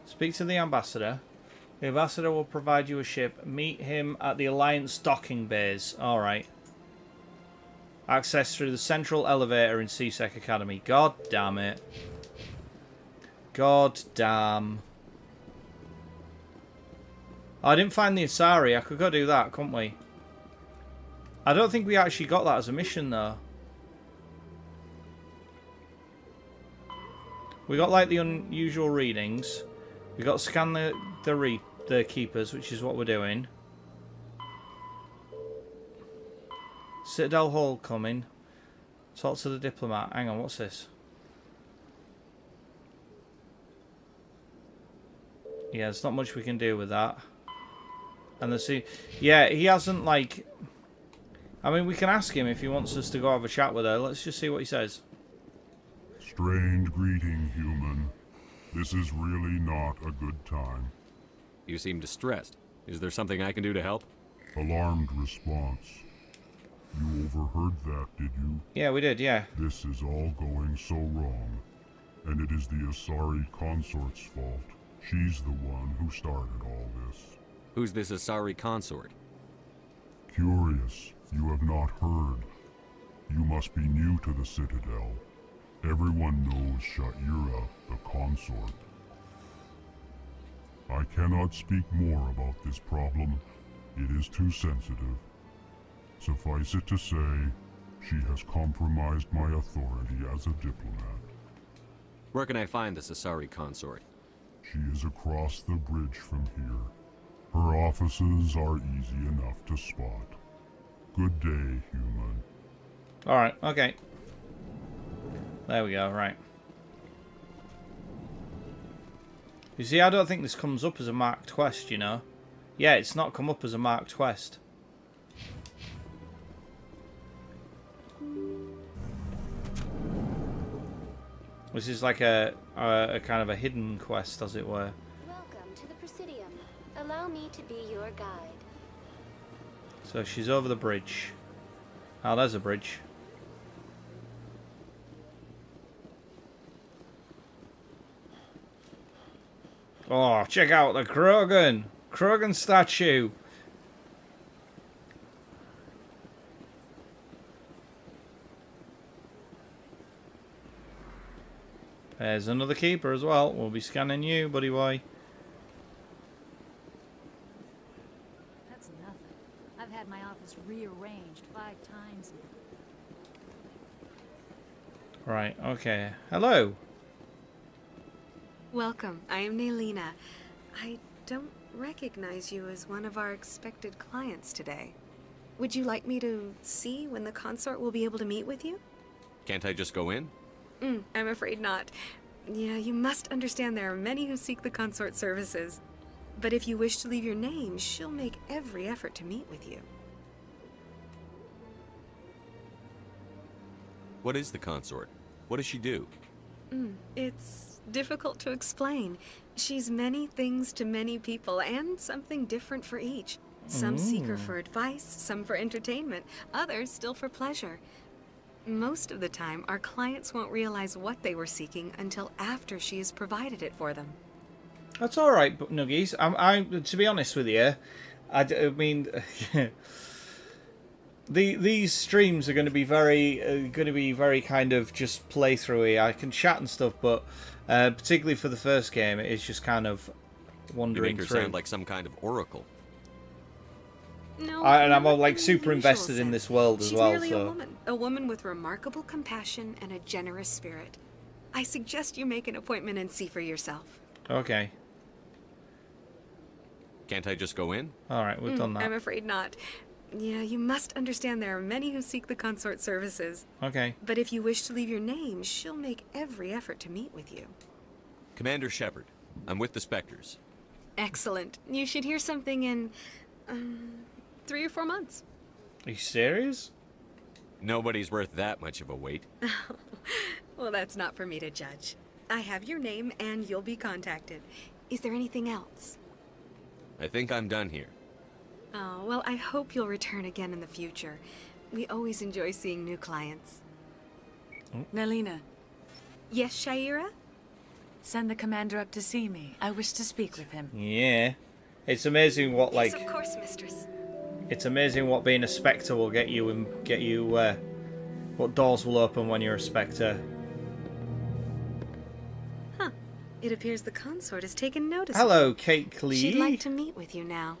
Speak to the ambassador. The ambassador will provide you a ship. Meet him at the Alliance docking bays. Alright. Access through the central elevator in CSEC Academy. God damn it. God damn. Oh, I didn't find the Asari. I could go do that, couldn't we? I don't think we actually got that as a mission, though. We got, like, the unusual readings. We got to scan the keepers, which is what we're doing. Citadel Hall coming. Talk to the diplomat. Hang on, what's this? Yeah, there's not much we can do with that. And yeah, he hasn't, like... I mean, we can ask him if he wants us to go have a chat with her. Let's just see what he says. Strange greeting, human. This is really not a good time. You seem distressed. Is there something I can do to help? Alarmed response. You overheard that, did you? Yeah, we did, yeah. This is all going so wrong. And it is the Asari consort's fault. She's the one who started all this. Who's this Asari consort? Curious, you have not heard. You must be new to the Citadel. Everyone knows Sha'ira, the consort. I cannot speak more about this problem. It is too sensitive. Suffice it to say, she has compromised my authority as a diplomat. Where can I find this Asari consort? She is across the bridge from here. Her offices are easy enough to spot. Good day, human. Alright, okay. There we go, right. You see, I don't think this comes up as a marked quest, you know? Yeah, it's not come up as a marked quest. This is like a kind of a hidden quest, as it were. Welcome to the Presidium. Allow me to be your guide. So she's over the bridge. Oh, there's a bridge. Oh, check out the Krogan statue. There's another keeper as well. We'll be scanning you, buddy boy. That's nothing. I've had my office rearranged 5 times now. Right, okay. Hello. Welcome. I am Nelina. I don't recognize you as one of our expected clients today. Would you like me to see when the consort will be able to meet with you? Can't I just go in? I'm afraid not. Yeah, you must understand there are many who seek the consort services. But if you wish to leave your name, she'll make every effort to meet with you. What is the consort? What does she do? It's difficult to explain. She's many things to many people, and something different for each. Some seek her for advice, some for entertainment, others still for pleasure. Most of the time, our clients won't realize what they were seeking until after she has provided it for them. That's all right, Nuggies. I'm to be honest with you, I mean, these streams are going to be very kind of just playthroughy. I can chat and stuff, but particularly for the first game, it's just kind of wandering You make her through. sound like some kind of oracle. No, And I'm not like in super the invested usual in this sense. world as She's well. merely So a woman with remarkable compassion and a generous spirit. I suggest you make an appointment and see for yourself. okay, Can't I just go in? all right, we've done that. I'm afraid not. Yeah, you must understand there are many who seek the consort services. Okay. But if you wish to leave your name, she'll make every effort to meet with you. Commander Shepard, I'm with the Spectres. Excellent. You should hear something in 3 or 4 months. Are you serious? Nobody's worth that much of a wait. Well, that's not for me to judge. I have your name and you'll be contacted. Is there anything else? I think I'm done here. Oh, well, I hope you'll return again in the future. We always enjoy seeing new clients. Nalina. Yes, Shaira? Send the commander up to see me. I wish to speak with him. Yeah. It's amazing what, like... Yes, of course, mistress. It's amazing what being a Spectre will get you and what doors will open when you're a Spectre. Huh. It appears the consort has taken notice. Hello, Kate Clee. She'd like to meet with you now.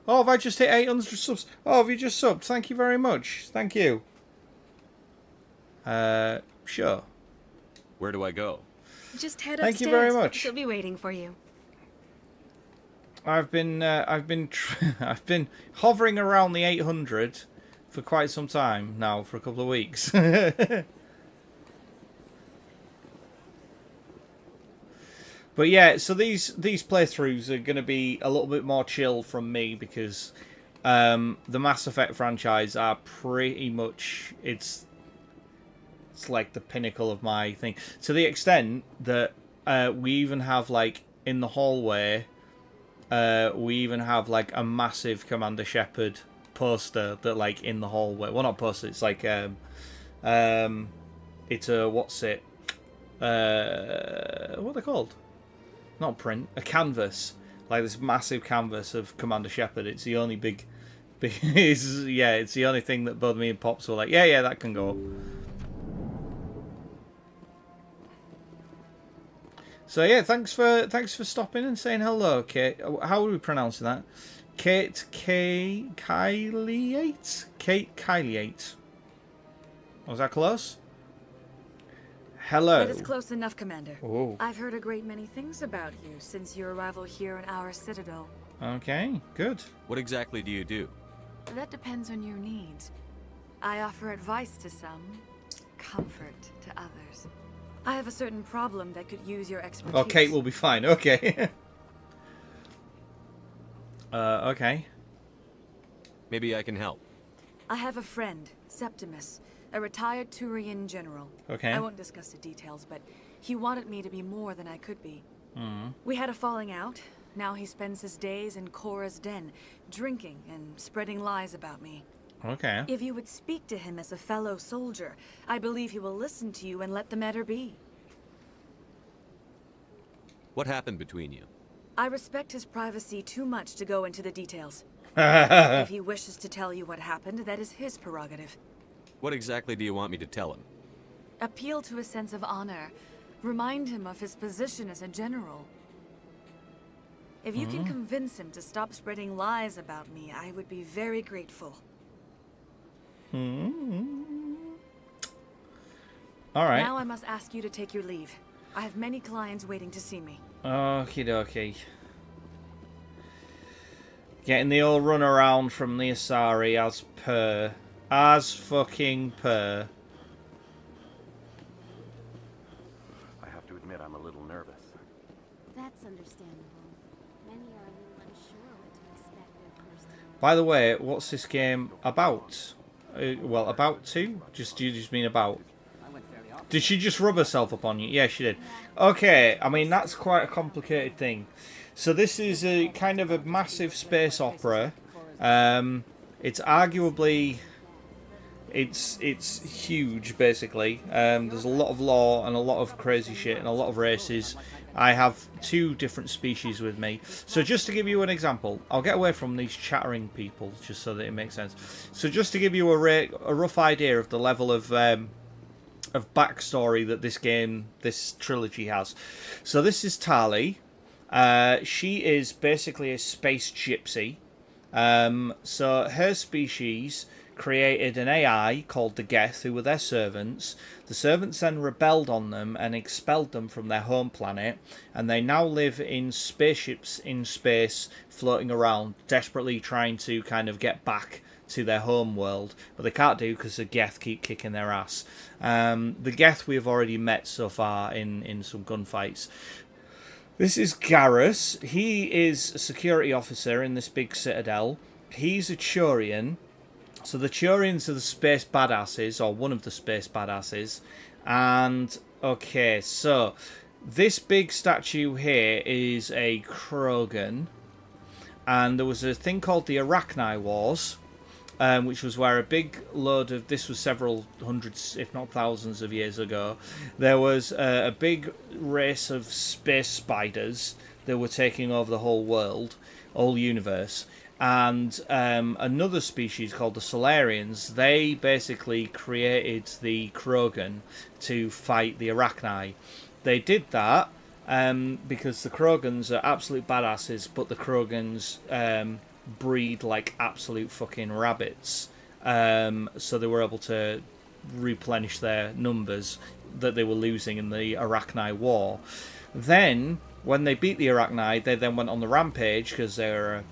Oh, have I just hit 800 subs? Oh, have you just subbed? Thank you very much. Thank you. Sure. Where do I go? Just head Thank upstairs. you very much. She'll be waiting for you. I've been hovering around the 800 for quite some time now, for a couple of weeks. But yeah, so these playthroughs are going to be a little bit more chill from me because the Mass Effect franchise are pretty much it's like the pinnacle of my thing, to the extent that we even have, like, in the hallway, we even have like a massive Commander Shepard poster that, like, in the hallway. Well, not poster. It's like it's a what are they called? Not print, a canvas, like this massive canvas of Commander Shepard. It's the only big it's the only thing that both me and Pops were like, yeah, that can go up. So yeah, thanks for stopping and saying hello, Kate. How are we pronouncing that? Kate Kyliate? Kate Kyliate. Was that close? Hello. That is close enough, Commander. Oh. I've heard a great many things about you since your arrival here in our citadel. Okay, good. What exactly do you do? That depends on your needs. I offer advice to some, comfort to others. I have a certain problem that could use your expertise. Oh, Kate will be fine. Okay. Okay. Maybe I can help. I have a friend, Septimus, a retired Turian general. Okay. I won't discuss the details, but he wanted me to be more than I could be. Mm. We had a falling out. Now he spends his days in Cora's den, drinking and spreading lies about me. Okay. If you would speak to him as a fellow soldier, I believe he will listen to you and let the matter be. What happened between you? I respect his privacy too much to go into the details. If he wishes to tell you what happened, that is his prerogative. What exactly do you want me to tell him? Appeal to a sense of honor. Remind him of his position as a general. If you can convince him to stop spreading lies about me, I would be very grateful. All right. Now I must ask you to take your leave. I have many clients waiting to see me. Okie dokie. Getting the old run around from the Asari as per. As fucking per. I have to admit I'm a little nervous. That's understandable. Many are a little unsure what to expect their first time. By the way, what's this game about? Well, about to? You just mean about? Did she just rub herself up on you? Yeah, she did. Okay, I mean, that's quite a complicated thing. So this is a kind of a massive space opera. It's arguably... It's huge, basically. There's a lot of lore and a lot of crazy shit and a lot of races. I have 2 different species with me. So just to give you an example, I'll get away from these chattering people just so that it makes sense. So just to give you a rough idea of the level of backstory that this trilogy has. So this is Tali. She is basically a space gypsy. So her species created an AI called the Geth, who were their servants. The servants then rebelled on them and expelled them from their home planet, and they now live in spaceships in space, floating around, desperately trying to kind of get back to their home world, but they can't do because the Geth keep kicking their ass. The Geth we've already met so far in some gunfights. This is Garrus. He is a security officer in this big citadel. He's a Turian. So the Turians are the space badasses, or one of the space badasses. And, okay, so this big statue here is a Krogan. And there was a thing called the Arachni Wars, which was where a big load of, this was several hundreds, if not thousands of years ago, there was a big race of space spiders that were taking over the whole world, whole universe. And another species called the Solarians, they basically created the Krogan to fight the Arachni. They did that because the Krogans are absolute badasses, but the Krogans breed like absolute fucking rabbits. So they were able to replenish their numbers that they were losing in the Arachni War. Then, when they beat the Arachni, they then went on the rampage because they were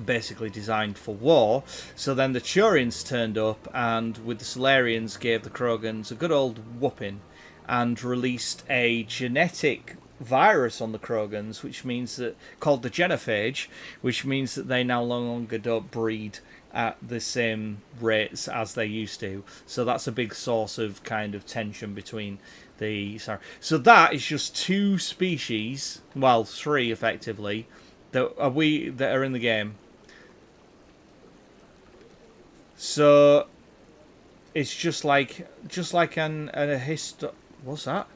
basically designed for war. So then the Turians turned up and with the Solarians gave the Krogans a good old whooping and released a genetic virus on the Krogans, which means that, called the genophage, which means that they now no longer don't breed at the same rates as they used to. So that's a big source of kind of tension between the... So that is just two species, well, three effectively, that are in the game. So it's just like what's that?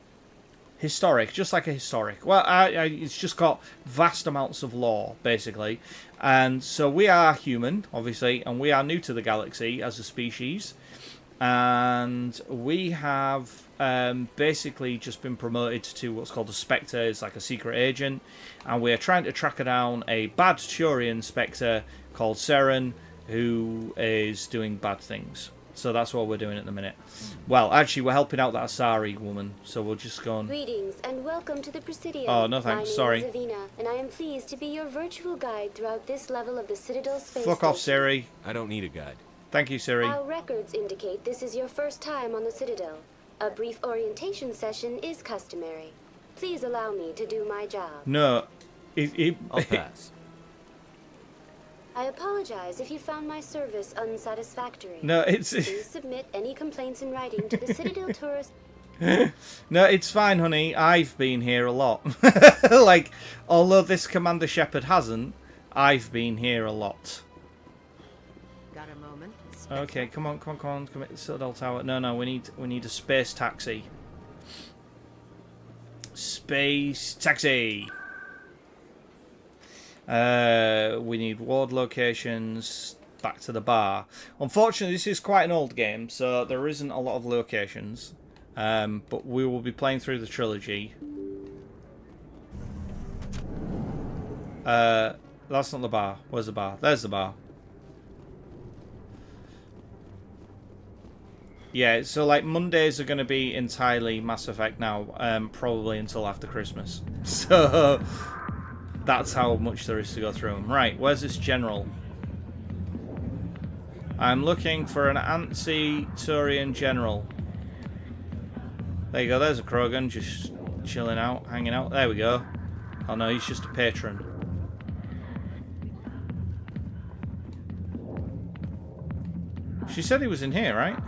Historic, just like a historic. Well, it's just got vast amounts of lore, basically. And so we are human, obviously, and we are new to the galaxy as a species. And we have basically just been promoted to what's called a Spectre. It's like a secret agent. And we're trying to track down a bad Turian Spectre called Saren, who is doing bad things. So that's what we're doing at the minute. Well, actually, we're helping out that Asari woman, so we'll just go on. Greetings and welcome to the Presidium. Oh, no thanks, sorry. My name is Avina, and I am pleased to be your virtual guide throughout this level of the Citadel space Fuck off, station. Siri. I don't need a guide. Thank you, Siri. Our records indicate this is your first time on the Citadel. A brief orientation session is customary. Please allow me to do my job. No. I'll pass. I apologize if you found my service unsatisfactory. No, it's... Please submit any complaints in writing to the Citadel Tourist... No, it's fine, honey. I've been here a lot. Like, although this Commander Shepard hasn't, I've been here a lot. Got a moment? Okay, come on. Commit the Citadel Tower. No, we need a space taxi. Space taxi! We need ward locations, back to the bar. Unfortunately, this is quite an old game, so there isn't a lot of locations. But we will be playing through the trilogy. That's not the bar. Where's the bar? There's the bar. Yeah, so like Mondays are going to be entirely Mass Effect now, probably until after Christmas. So... that's how much there is to go through them. Right, where's this general? I'm looking for an anti-Turian general. There you go, there's a Krogan just chilling out, hanging out. There we go. Oh no, he's just a patron. She said he was in here, right?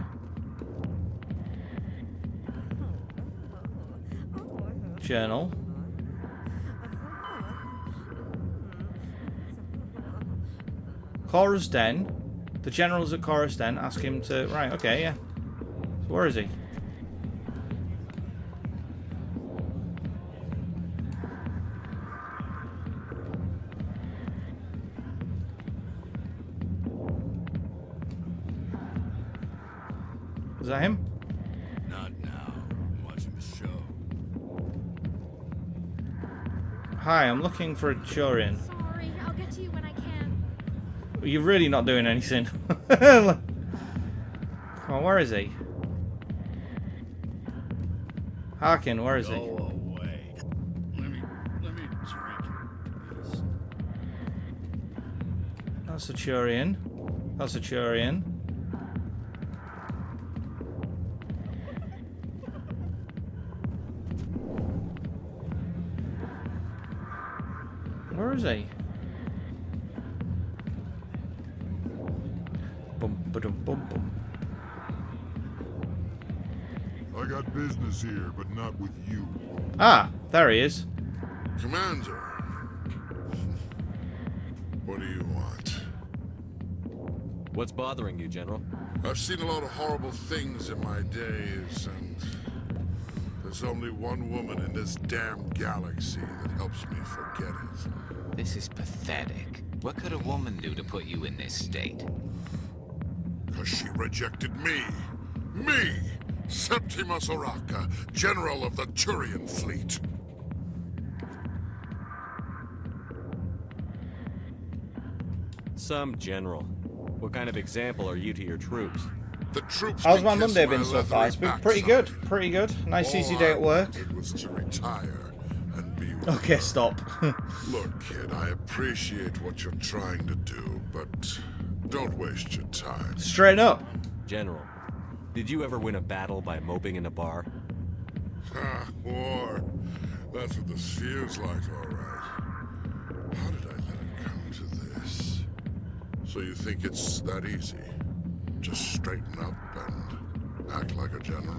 Journal. Cora's Den. The general's at Cora's Den. Ask him to... Right, okay, yeah. So where is he? Is that him? Not now. I'm watching the show. Hi, I'm looking for a Turian. Sorry, I'll get to you when I can. You're really not doing anything. Come on, where is he? Harkin, where is he? Go away. Let me drink it. That's a Turian. That's a Turian. Where is he? Bum ba dum bum bum. I got business here, but not with you. Ah, there he is. Commander. What do you want? What's bothering you, General? I've seen a lot of horrible things in my days, and there's only one woman in this damn galaxy that helps me forget it. This is pathetic. What could a woman do to put you in this state? Because she rejected me. Me! Septimus Oraka, General of the Turian Fleet. Some general. What kind of example are you to your troops? The troops. How's my Monday been so far? It's been pretty good. Pretty good. Nice easy day at work. It was to retire and be with Okay, her. stop. Look, kid, I appreciate what you're trying to do, but don't waste your time. Straight up. General, did you ever win a battle by moping in a bar? Ha, war. That's what this feels like, all right. How did I let it come to this? So you think it's that easy? Just straighten up and act like a general?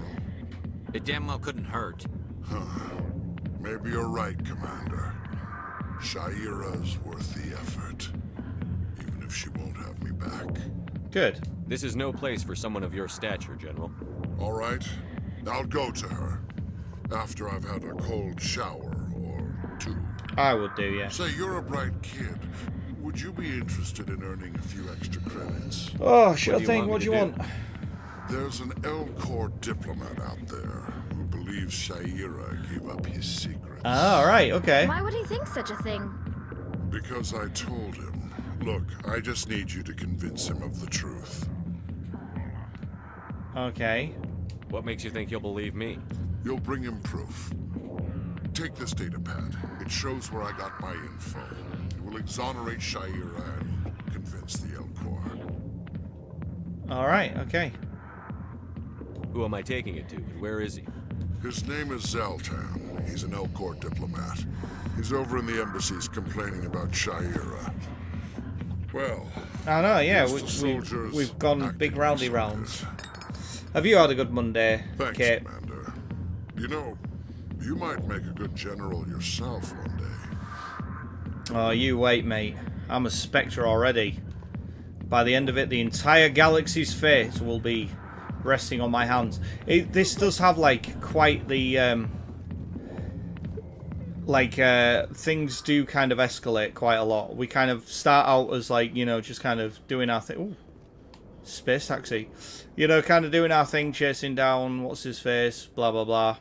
It damn well couldn't hurt. Huh. Maybe you're right, Commander. Shaira's worth the effort. Even if she won't have me back. Good. This is no place for someone of your stature, General. All right. I'll go to her. After I've had a cold shower or two. I would do, yeah. Say, you're a bright kid. Would you be interested in earning a few extra credits? Oh, sure thing. What do you want? There's an L-Corps diplomat out there who believes Shaira gave up his secrets. Ah, right, okay. Why would he think such a thing? Because I told him. Look, I just need you to convince him of the truth. Okay. What makes you think he'll believe me? You'll bring him proof. Take this data pad. It shows where I got my info. It will exonerate Shaira and convince the L-Corps. Alright, okay. Who am I taking it to, and where is he? His name is Zaltan. He's an L-Corps diplomat. He's over in the embassies complaining about Shaira. Well, I know, yeah, here's the soldiers we've gone acting big roundy like rounds. Have you had a good Monday, Thanks, Kate? Commander. You know, you might make a good general yourself one day. Oh, you wait, mate. I'm a Spectre already. By the end of it, the entire galaxy's fate will be resting on my hands. This does have, like, quite the... things do kind of escalate quite a lot. We kind of start out as, like, you know, just kind of doing our thing. Ooh. Space taxi. You know, kind of doing our thing, chasing down what's his face, blah blah blah.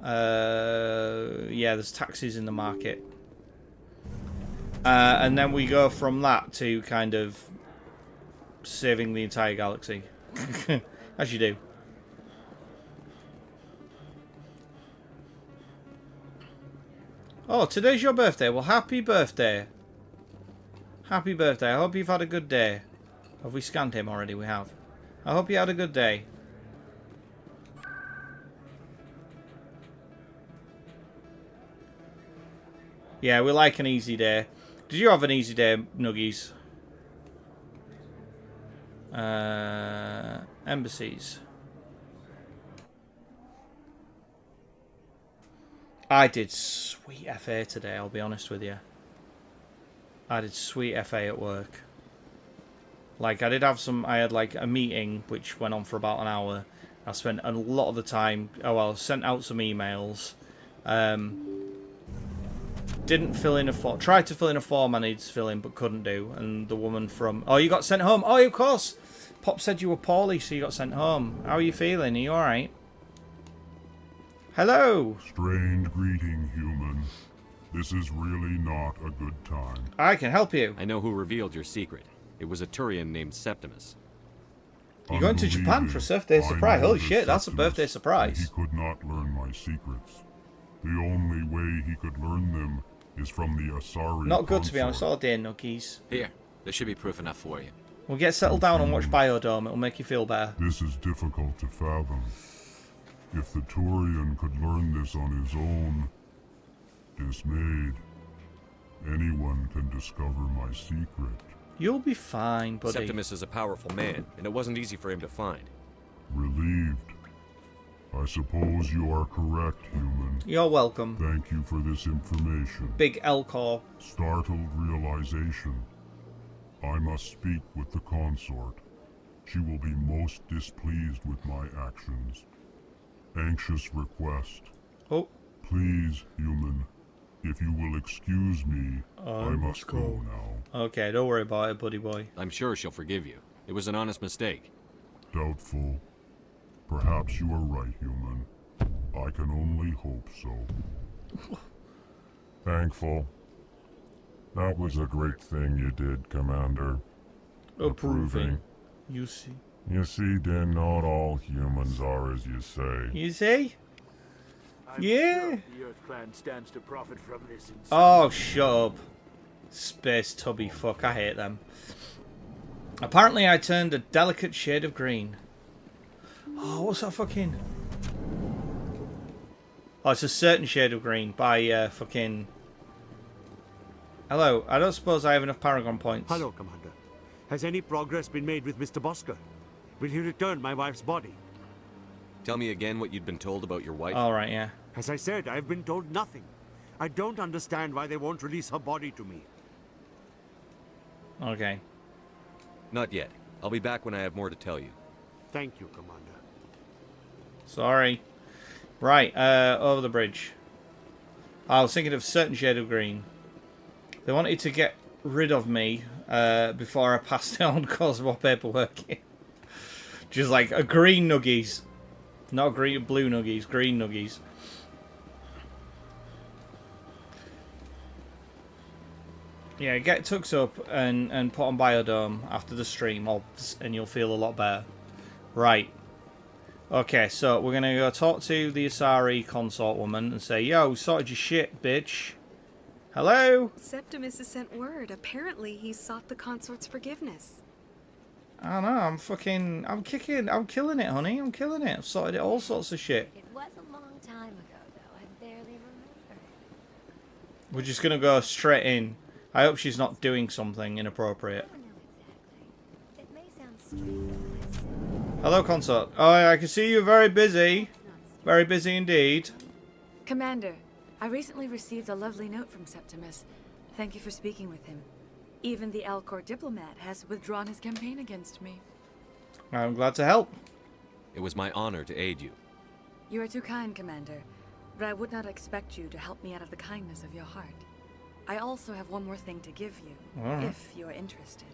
Yeah, there's taxis in the market. And then we go from that to kind of saving the entire galaxy. As you do. Oh, today's your birthday. Well, happy birthday. Happy birthday. I hope you've had a good day. Have we scanned him already? We have. I hope you had a good day. Yeah, we like an easy day. Did you have an easy day, Nuggies? Embassies. I did sweet FA today, I'll be honest with you. I did sweet FA at work. Like, I did have some... I had, like, a meeting which went on for about an hour. I spent a lot of the time... Oh, well, sent out some emails. Didn't fill in a form. Tried to fill in a form I needed to fill in, but couldn't do. And the woman from... Oh, you got sent home. Oh, of course. Pop said you were poorly, so you got sent home. How are you feeling? Are you alright? Hello. Strange greeting, human. This is really not a good time. I can help you. I know who revealed your secret. It was a Turian named Septimus. You're going to Japan for a birthday surprise. Holy shit, that's a birthday surprise. He could not learn my secrets. The only way he could learn them is from the Asari Not good, to be honest. consort. All day nuggies. Here, there should be proof enough for you. We'll get settled down and watch Biodome. It'll make you feel better. This is difficult to fathom. If the Turian could learn this on his own, dismayed, anyone can discover my secret. You'll be fine, buddy. Septimus is a powerful man, and it wasn't easy for him to find. Relieved. I suppose you are correct, human. You're welcome. Thank you for this information. Big Elcor. Startled realization. I must speak with the consort. She will be most displeased with my actions. Anxious request. Oh. Please, human. If you will excuse me, I must go now. Okay, don't worry about it, buddy boy. I'm sure she'll forgive you. It was an honest mistake. Doubtful. Perhaps you are right, human. I can only hope so. Thankful. That was a great thing you did, Commander. Approving. You see. You see, then not all humans are as you say. You see? Yeah. The Earth Clan stands to profit from this. Oh, shut up. Space tubby fuck. I hate them. Apparently I turned a delicate shade of green. Oh, what's that fucking... Oh, it's a certain shade of green by fucking... Hello, I don't suppose I have enough Paragon points. Hello, Commander. Has any progress been made with Mr. Bosker? Will he return my wife's body? Tell me again what you'd been told about your wife. Alright, yeah. As I said, I've been told nothing. I don't understand why they won't release her body to me. Okay. Not yet. I'll be back when I have more to tell you. Thank you, Commander. Sorry. Right, over the bridge. I was thinking of certain shade of green. They wanted to get rid of me before I passed on cause more paperwork. Just like a green nuggies. Not green, blue nuggies, green nuggies. Yeah, get tucked up and put on Biodome after the stream, and you'll feel a lot better. Right. Okay, so we're going to go talk to the Asari consort woman and say, yo, sorted your shit, bitch. Hello? Septimus has sent word. Apparently, he sought the consort's forgiveness. I don't know, I'm killing it, honey. I'm killing it. I've sorted it, all sorts of shit. It was a long time ago, though. I barely remember. We're just going to go straight in. I hope she's not doing something inappropriate. It may sound strange. Hello, consort. Oh, I can see you're very busy. Very busy indeed. Commander, I recently received a lovely note from Septimus. Thank you for speaking with him. Even the Alcor diplomat has withdrawn his campaign against me. I'm glad to help. It was my honor to aid you. You are too kind, Commander, but I would not expect you to help me out of the kindness of your heart. I also have one more thing to give you, All right. if you are interested.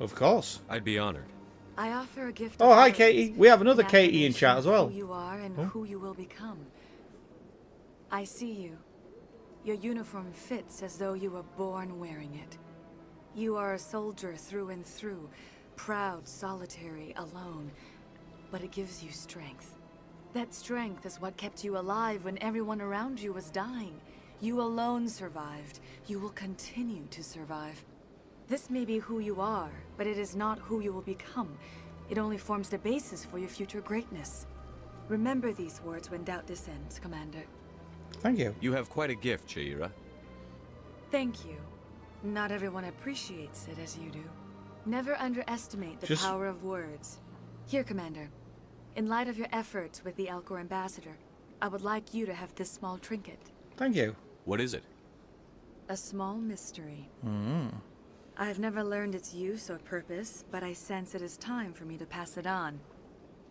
Of course. I'd be honored. I offer a gift. Oh, of hi, words, Katie. We have another an Katie in chat as affirmation well. of who you are and Oh. who you will become. I see you. Your uniform fits as though you were born wearing it. You are a soldier through and through, proud, solitary, alone, but it gives you strength. That strength is what kept you alive when everyone around you was dying. You alone survived. You will continue to survive. This may be who you are, but it is not who you will become. It only forms the basis for your future greatness. Remember these words when doubt descends, Commander. Thank you. You have quite a gift, Shaira. Thank you. Not everyone appreciates it as you do. Never underestimate the power of words. Here, Commander. In light of your efforts with the Alcor ambassador, I would like you to have this small trinket. Thank you. What is it? A small mystery. Mm. I have never learned its use or purpose, but I sense it is time for me to pass it on.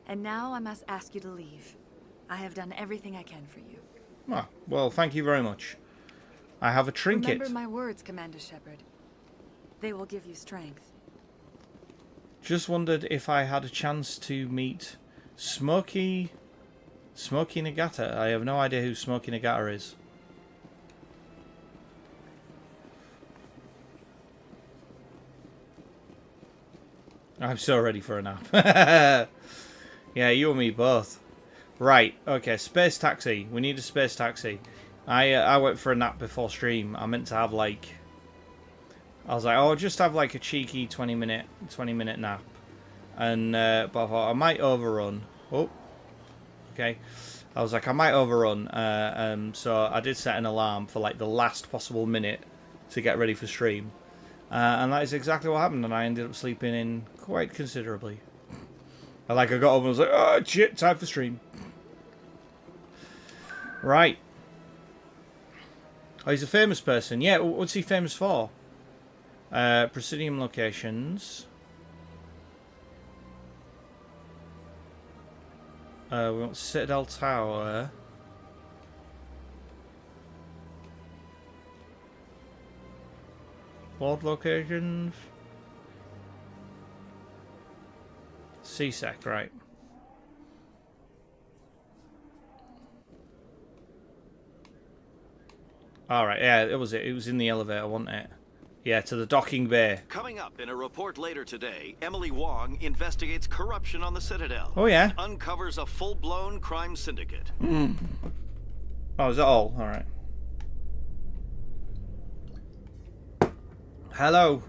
And now I must ask you to leave. I have done everything I can for you. Ah, well, thank you very much. I have a trinket. Remember my words, Commander Shepard. They will give you strength. Just wondered if I had a chance to meet Smokey Nagata. I have no idea who Smokey Nagata is. I'm so ready for a nap. Yeah, you and me both. Right, okay, space taxi. We need a space taxi. I went for a nap before stream. I meant to have like... I was like, oh, just have like a cheeky 20 minute nap. And, but I thought I might overrun. Oh, okay. I was like, I might overrun. So I did set an alarm for like the last possible minute to get ready for stream. And that is exactly what happened, and I ended up sleeping in quite considerably. I got up and was like, oh shit, time for stream. Right. Oh, he's a famous person. Yeah, what's he famous for? Presidium locations. We want Citadel Tower. World locations. CSEC, right. Alright, yeah, it was in the elevator, wasn't it? Yeah, to the docking bay. Coming up in a report later today, Emily Wong investigates corruption on the Citadel. Oh, yeah? And uncovers a full-blown crime syndicate. Oh, is that all? Alright. Hello.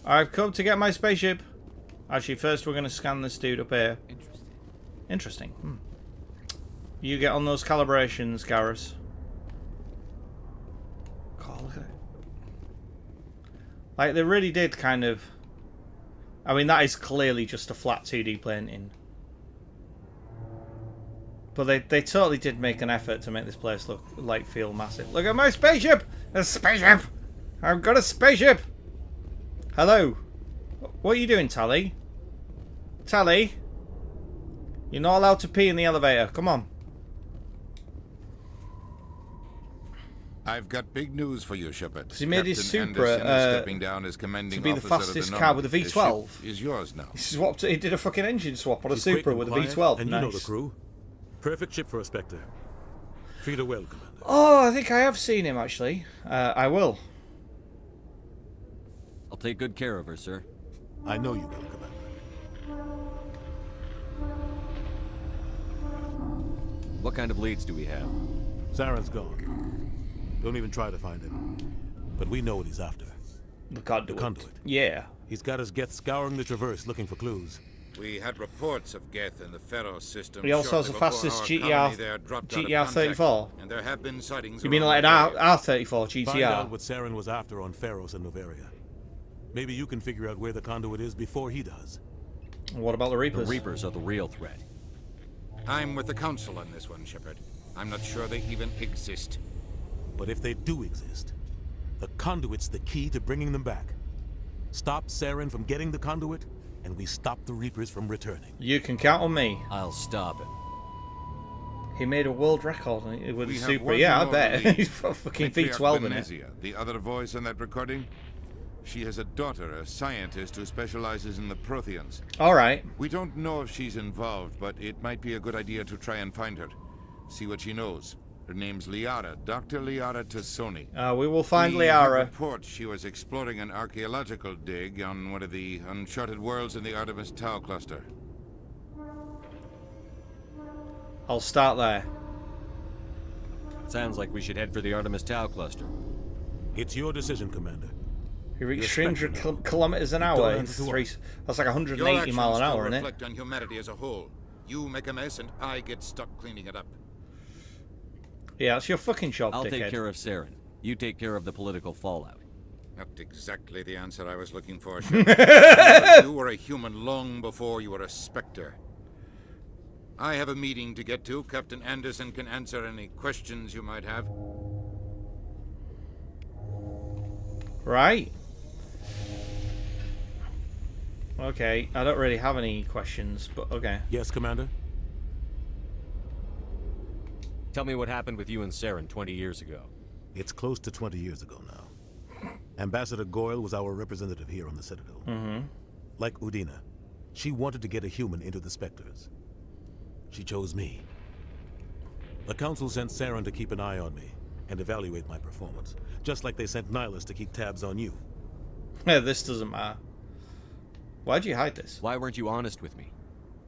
I've come to get my spaceship. Actually, first we're going to scan this dude up here. Interesting. You get on those calibrations, Garrus. God, look at it. Like, they really did kind of... I mean, that is clearly just a flat 2D painting. But they totally did make an effort to make this place look, like, feel massive. Look at my spaceship! A spaceship! I've got a spaceship! Hello. What are you doing, Tally? Tally? You're not allowed to pee in the elevator. Come on. I've got big news for you, Shepard. He made his Supra stepping down as commanding to be the fastest car with a V12. Is yours now. He did a fucking engine swap on a Supra with a V12. And nice. you know the crew. Perfect ship for a Spectre. Treat her well, Commander. Oh, I think I have seen him, actually. I will. I'll take good care of her, sir. I know you will, Commander. What kind of leads do we have? Saren's gone. Don't even try to find him. But we know what he's after. The conduit. The conduit. Yeah. He's got his Geth scouring the Traverse looking for clues. We had reports of Geth in the Pharaoh system. He also has the fastest GTR 34. And there have been sightings. You mean like an R34 GTR? Find out what Saren was after on Pharos and Novaria. Maybe you can figure out where the conduit is before he does. What about the Reapers? The Reapers are the real threat. I'm with the Council on this one, Shepard. I'm not sure they even exist. But if they do exist, the conduit's the key to bringing them back. Stop Saren from getting the conduit, and we stop the Reapers from returning. You can count on me. I'll stop him. He made a world record with the Supra. Yeah, I bet. He's fucking V12 in it. The other voice in that recording? She has a daughter, a scientist who specializes in the Protheans. Alright. We don't know if she's involved, but it might be a good idea to try and find her. See what she knows. Her name's Liara, Dr. Liara Tassoni. We will find We Liara. report she was exploring an archaeological dig on one of the uncharted worlds in the Artemis Tau cluster. I'll start there. Sounds like we should head for the Artemis Tau cluster. It's your decision, Commander. He reached 300 kilometers an hour. That's like 180 mile an hour, isn't it? Reflect on humanity as a whole. You make a mess and I get stuck cleaning it up. Yeah, it's your fucking job, I'll dickhead. take care of Saren. You take care of the political fallout. Not exactly the answer I was looking for, Shepard. You were a human long before you were a Spectre. I have a meeting to get to. Captain Anderson can answer any questions you might have. Right. Okay, I don't really have any questions, but okay. Yes, Commander? Tell me what happened with you and Saren 20 years ago. It's close to 20 years ago now. Ambassador Goyle was our representative here on the Citadel. Like Udina, she wanted to get a human into the Spectres. She chose me. The Council sent Saren to keep an eye on me and evaluate my performance, just like they sent Nihilus to keep tabs on you. Yeah, this doesn't matter. Why'd you hide this? Why weren't you honest with me?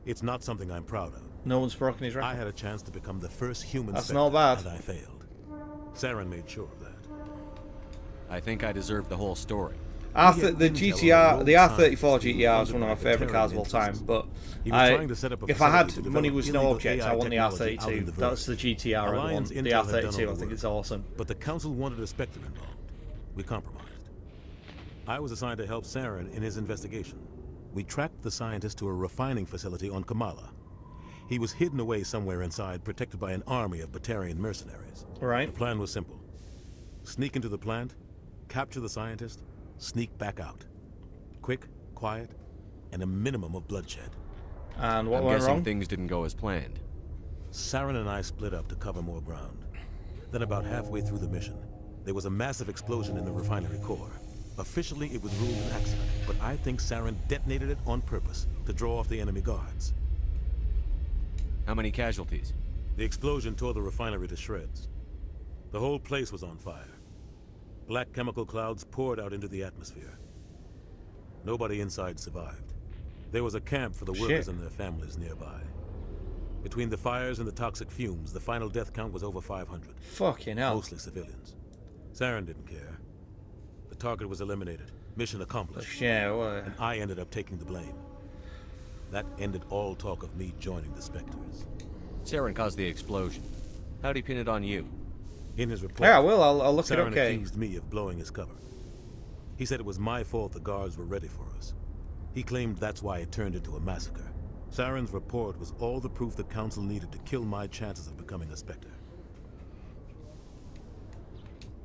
It's not something I'm proud of. No one's broken his record. I had a chance to become the first human That's Spectre, not bad. and I failed. Saren made sure of that. I think I deserve the whole story. The GTR, the R34 GTR is one of my favourite cars of all time, but if I had money was no object, I want the R32. That's the GTR I want. The R32 I think it's awesome. But the Council wanted a Spectre involved. We compromised. I was assigned to help Saren in his investigation. We tracked the scientist to a refining facility on Kamala. He was hidden away somewhere inside, protected by an army of Batarian mercenaries. Right. The plan was simple. Sneak into the plant, capture the scientist, sneak back out. Quick, quiet, and a minimum of bloodshed. And what I'm went guessing wrong? things didn't go as planned. Saren and I split up to cover more ground. Then about halfway through the mission, there was a massive explosion in the refinery core. Officially, it was ruled an accident, but I think Saren detonated it on purpose to draw off the enemy guards. How many casualties? The explosion tore the refinery to shreds. The whole place was on fire. Black chemical clouds poured out into the atmosphere. Nobody inside survived. There was a camp for the workers and their families nearby. Between the fires and the toxic fumes, the final death count was over 500. Fucking hell. Mostly civilians. Saren didn't care. The target was eliminated. Mission accomplished. Yeah, well... And I ended up taking the blame. That ended all talk of me joining the Spectres. Saren caused the explosion. How'd he pin it on you? In his report, yeah, well, I'll look Saren it okay. accused me of blowing his cover. He said it was my fault the guards were ready for us. He claimed that's why it turned into a massacre. Saren's report was all the proof the Council needed to kill my chances of becoming a Spectre.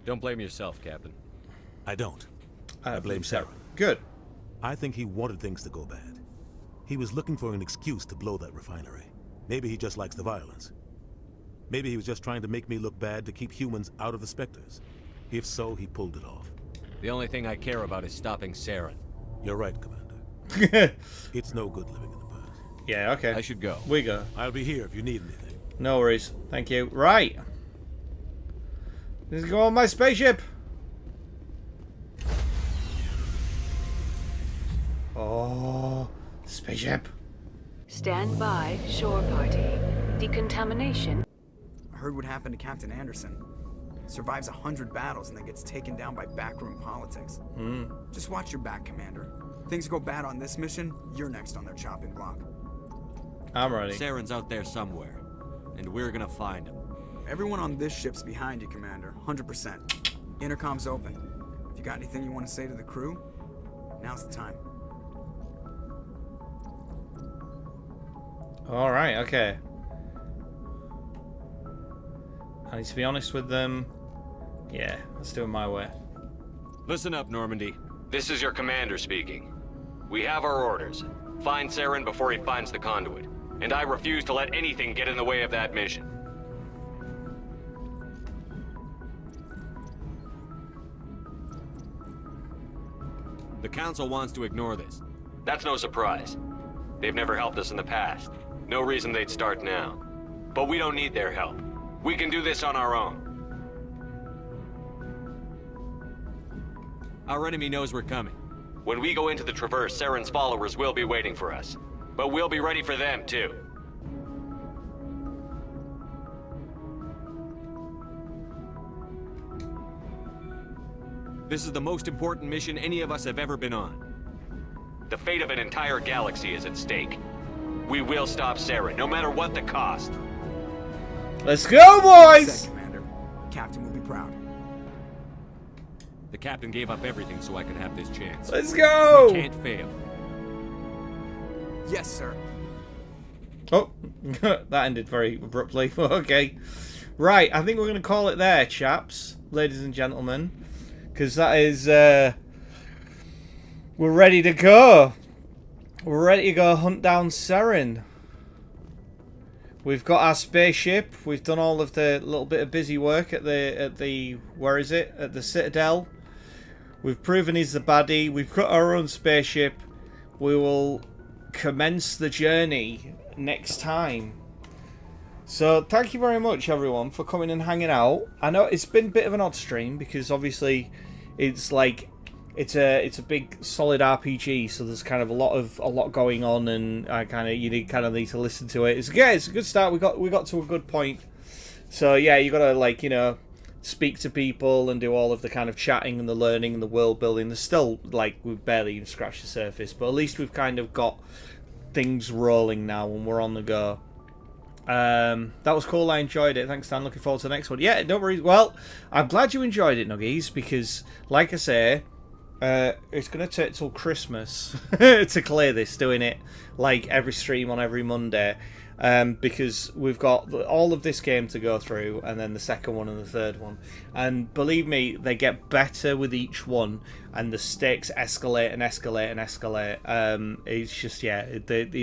Don't blame yourself, Captain. I don't. I blame Saren. Good. I think he wanted things to go bad. He was looking for an excuse to blow that refinery. Maybe he just likes the violence. Maybe he was just trying to make me look bad to keep humans out of the Spectres. If so, he pulled it off. The only thing I care about is stopping Saren. You're right, Commander. It's no good living in the past. Yeah, okay. I should go. We go. I'll be here if you need anything. No worries. Thank you. Right. Let's go on my spaceship. Oh, spaceship. Stand by, shore party. Decontamination. I heard what happened to Captain Anderson. Survives 100 battles and then gets taken down by backroom politics. Just watch your back, Commander. Things go bad on this mission, you're next on their chopping block. I'm ready. Saren's out there somewhere, and we're gonna find him. Everyone on this ship's behind you, Commander. 100%. Intercom's open. If you got anything you want to say to the crew, now's the time. Alright, okay. I need to be honest with them. Yeah, let's do it my way. Listen up, Normandy. This is your commander speaking. We have our orders. Find Saren before he finds the conduit. And I refuse to let anything get in the way of that mission. The Council wants to ignore this. That's no surprise. They've never helped us in the past. No reason they'd start now. But we don't need their help. We can do this on our own. Our enemy knows we're coming. When we go into the Traverse, Saren's followers will be waiting for us. But we'll be ready for them, too. This is the most important mission any of us have ever been on. The fate of an entire galaxy is at stake. We will stop Saren, no matter what the cost. Let's go, boys! Commander. Captain will be proud. The captain gave up everything so I could have this chance. Let's go! We can't fail. Yes, sir. Oh, that ended very abruptly. Okay. Right, I think we're going to call it there, chaps, ladies and gentlemen. Because that is... we're ready to go. We're ready to go hunt down Saren. We've got our spaceship. We've done all of the little bit of busy work at the where is it? At the Citadel. We've proven he's the baddie. We've got our own spaceship. We will commence the journey next time. So thank you very much, everyone, for coming and hanging out. I know it's been a bit of an odd stream because obviously it's like it's a big solid RPG, so there's kind of a lot going on, and you need to listen to it. It's a good start. We got to a good point. So yeah, you gotta speak to people and do all of the kind of chatting and the learning and the world building. There's still we've barely even scratched the surface, but at least we've kind of got things rolling now and we're on the go. That was cool. I enjoyed it. Thanks, Dan. Looking forward to the next one. Yeah, no worries. Well, I'm glad you enjoyed it, Nuggies, because like I say, it's going to take till Christmas to clear this, doing it every stream on every Monday, because we've got all of this game to go through, and then the second one and the third one. And believe me, they get better with each one, and the stakes escalate and escalate and escalate. It's just, yeah, it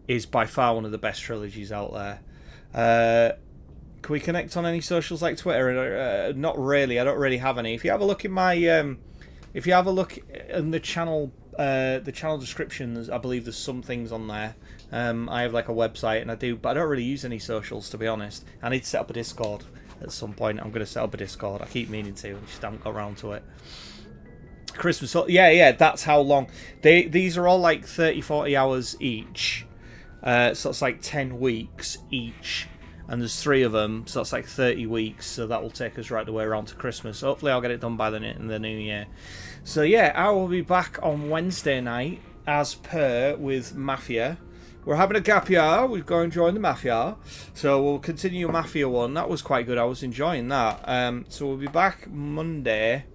is by far one of the best trilogies out there. Can we connect on any socials like Twitter? Not really. I don't really have any. If you have a look in my, if you have a look in the channel descriptions, I believe there's some things on there. I have a website, and but I don't really use any socials, to be honest. I need to set up a Discord at some point. I'm going to set up a Discord. I keep meaning to, I just haven't got around to it. Christmas, yeah, that's how long. These are all 30-40 hours each. So it's 10 weeks each. And there's 3 of them, so that's 30 weeks, so that will take us right the way around to Christmas. Hopefully I'll get it done by the new year. So yeah, I will be back on Wednesday night, as per, with Mafia. We're having a gap year, we've gone and joined the Mafia, so we'll continue Mafia 1. That was quite good, I was enjoying that. So we'll be back Monday.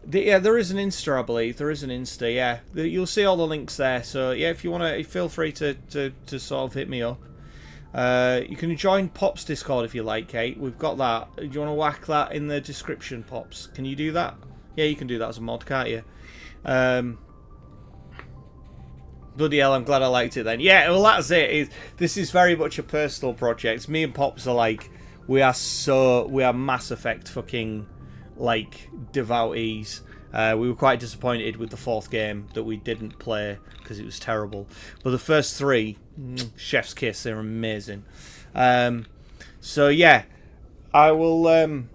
Yeah, there is an Insta, I believe. There is an Insta, yeah. You'll see all the links there, so yeah, if you want to, feel free to sort of hit me up. You can join Pop's Discord if you like, Kate. We've got that. Do you want to whack that in the description, Pops? Can you do that? Yeah, you can do that as a mod, can't you? Bloody hell, I'm glad I liked it then. Yeah, well, that's it. This is very much a personal project. Me and Pops are we are Mass Effect fucking, devotees. We were quite disappointed with the 4th game that we didn't play because it was terrible. But the first 3, chef's kiss, they're amazing. So yeah, I will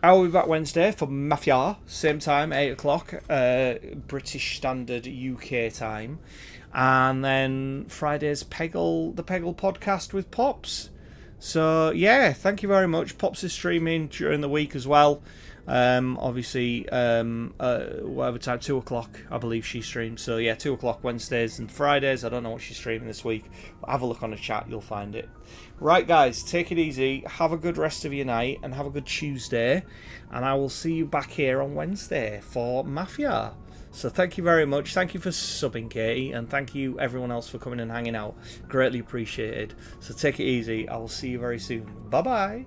be back Wednesday for Mafia, same time, 8 o'clock, British Standard UK time. And then Friday's the Peggle podcast with Pops. So yeah, thank you very much. Pops is streaming during the week as well. Obviously, whatever time, 2 o'clock, I believe she streams. So yeah, 2 o'clock Wednesdays and Fridays. I don't know what she's streaming this week. Have a look on the chat, you'll find it. Right, guys, take it easy. Have a good rest of your night and have a good Tuesday. And I will see you back here on Wednesday for Mafia. So thank you very much. Thank you for subbing, Katie, and thank you everyone else for coming and hanging out. Greatly appreciated. So take it easy. I will see you very soon. Bye bye.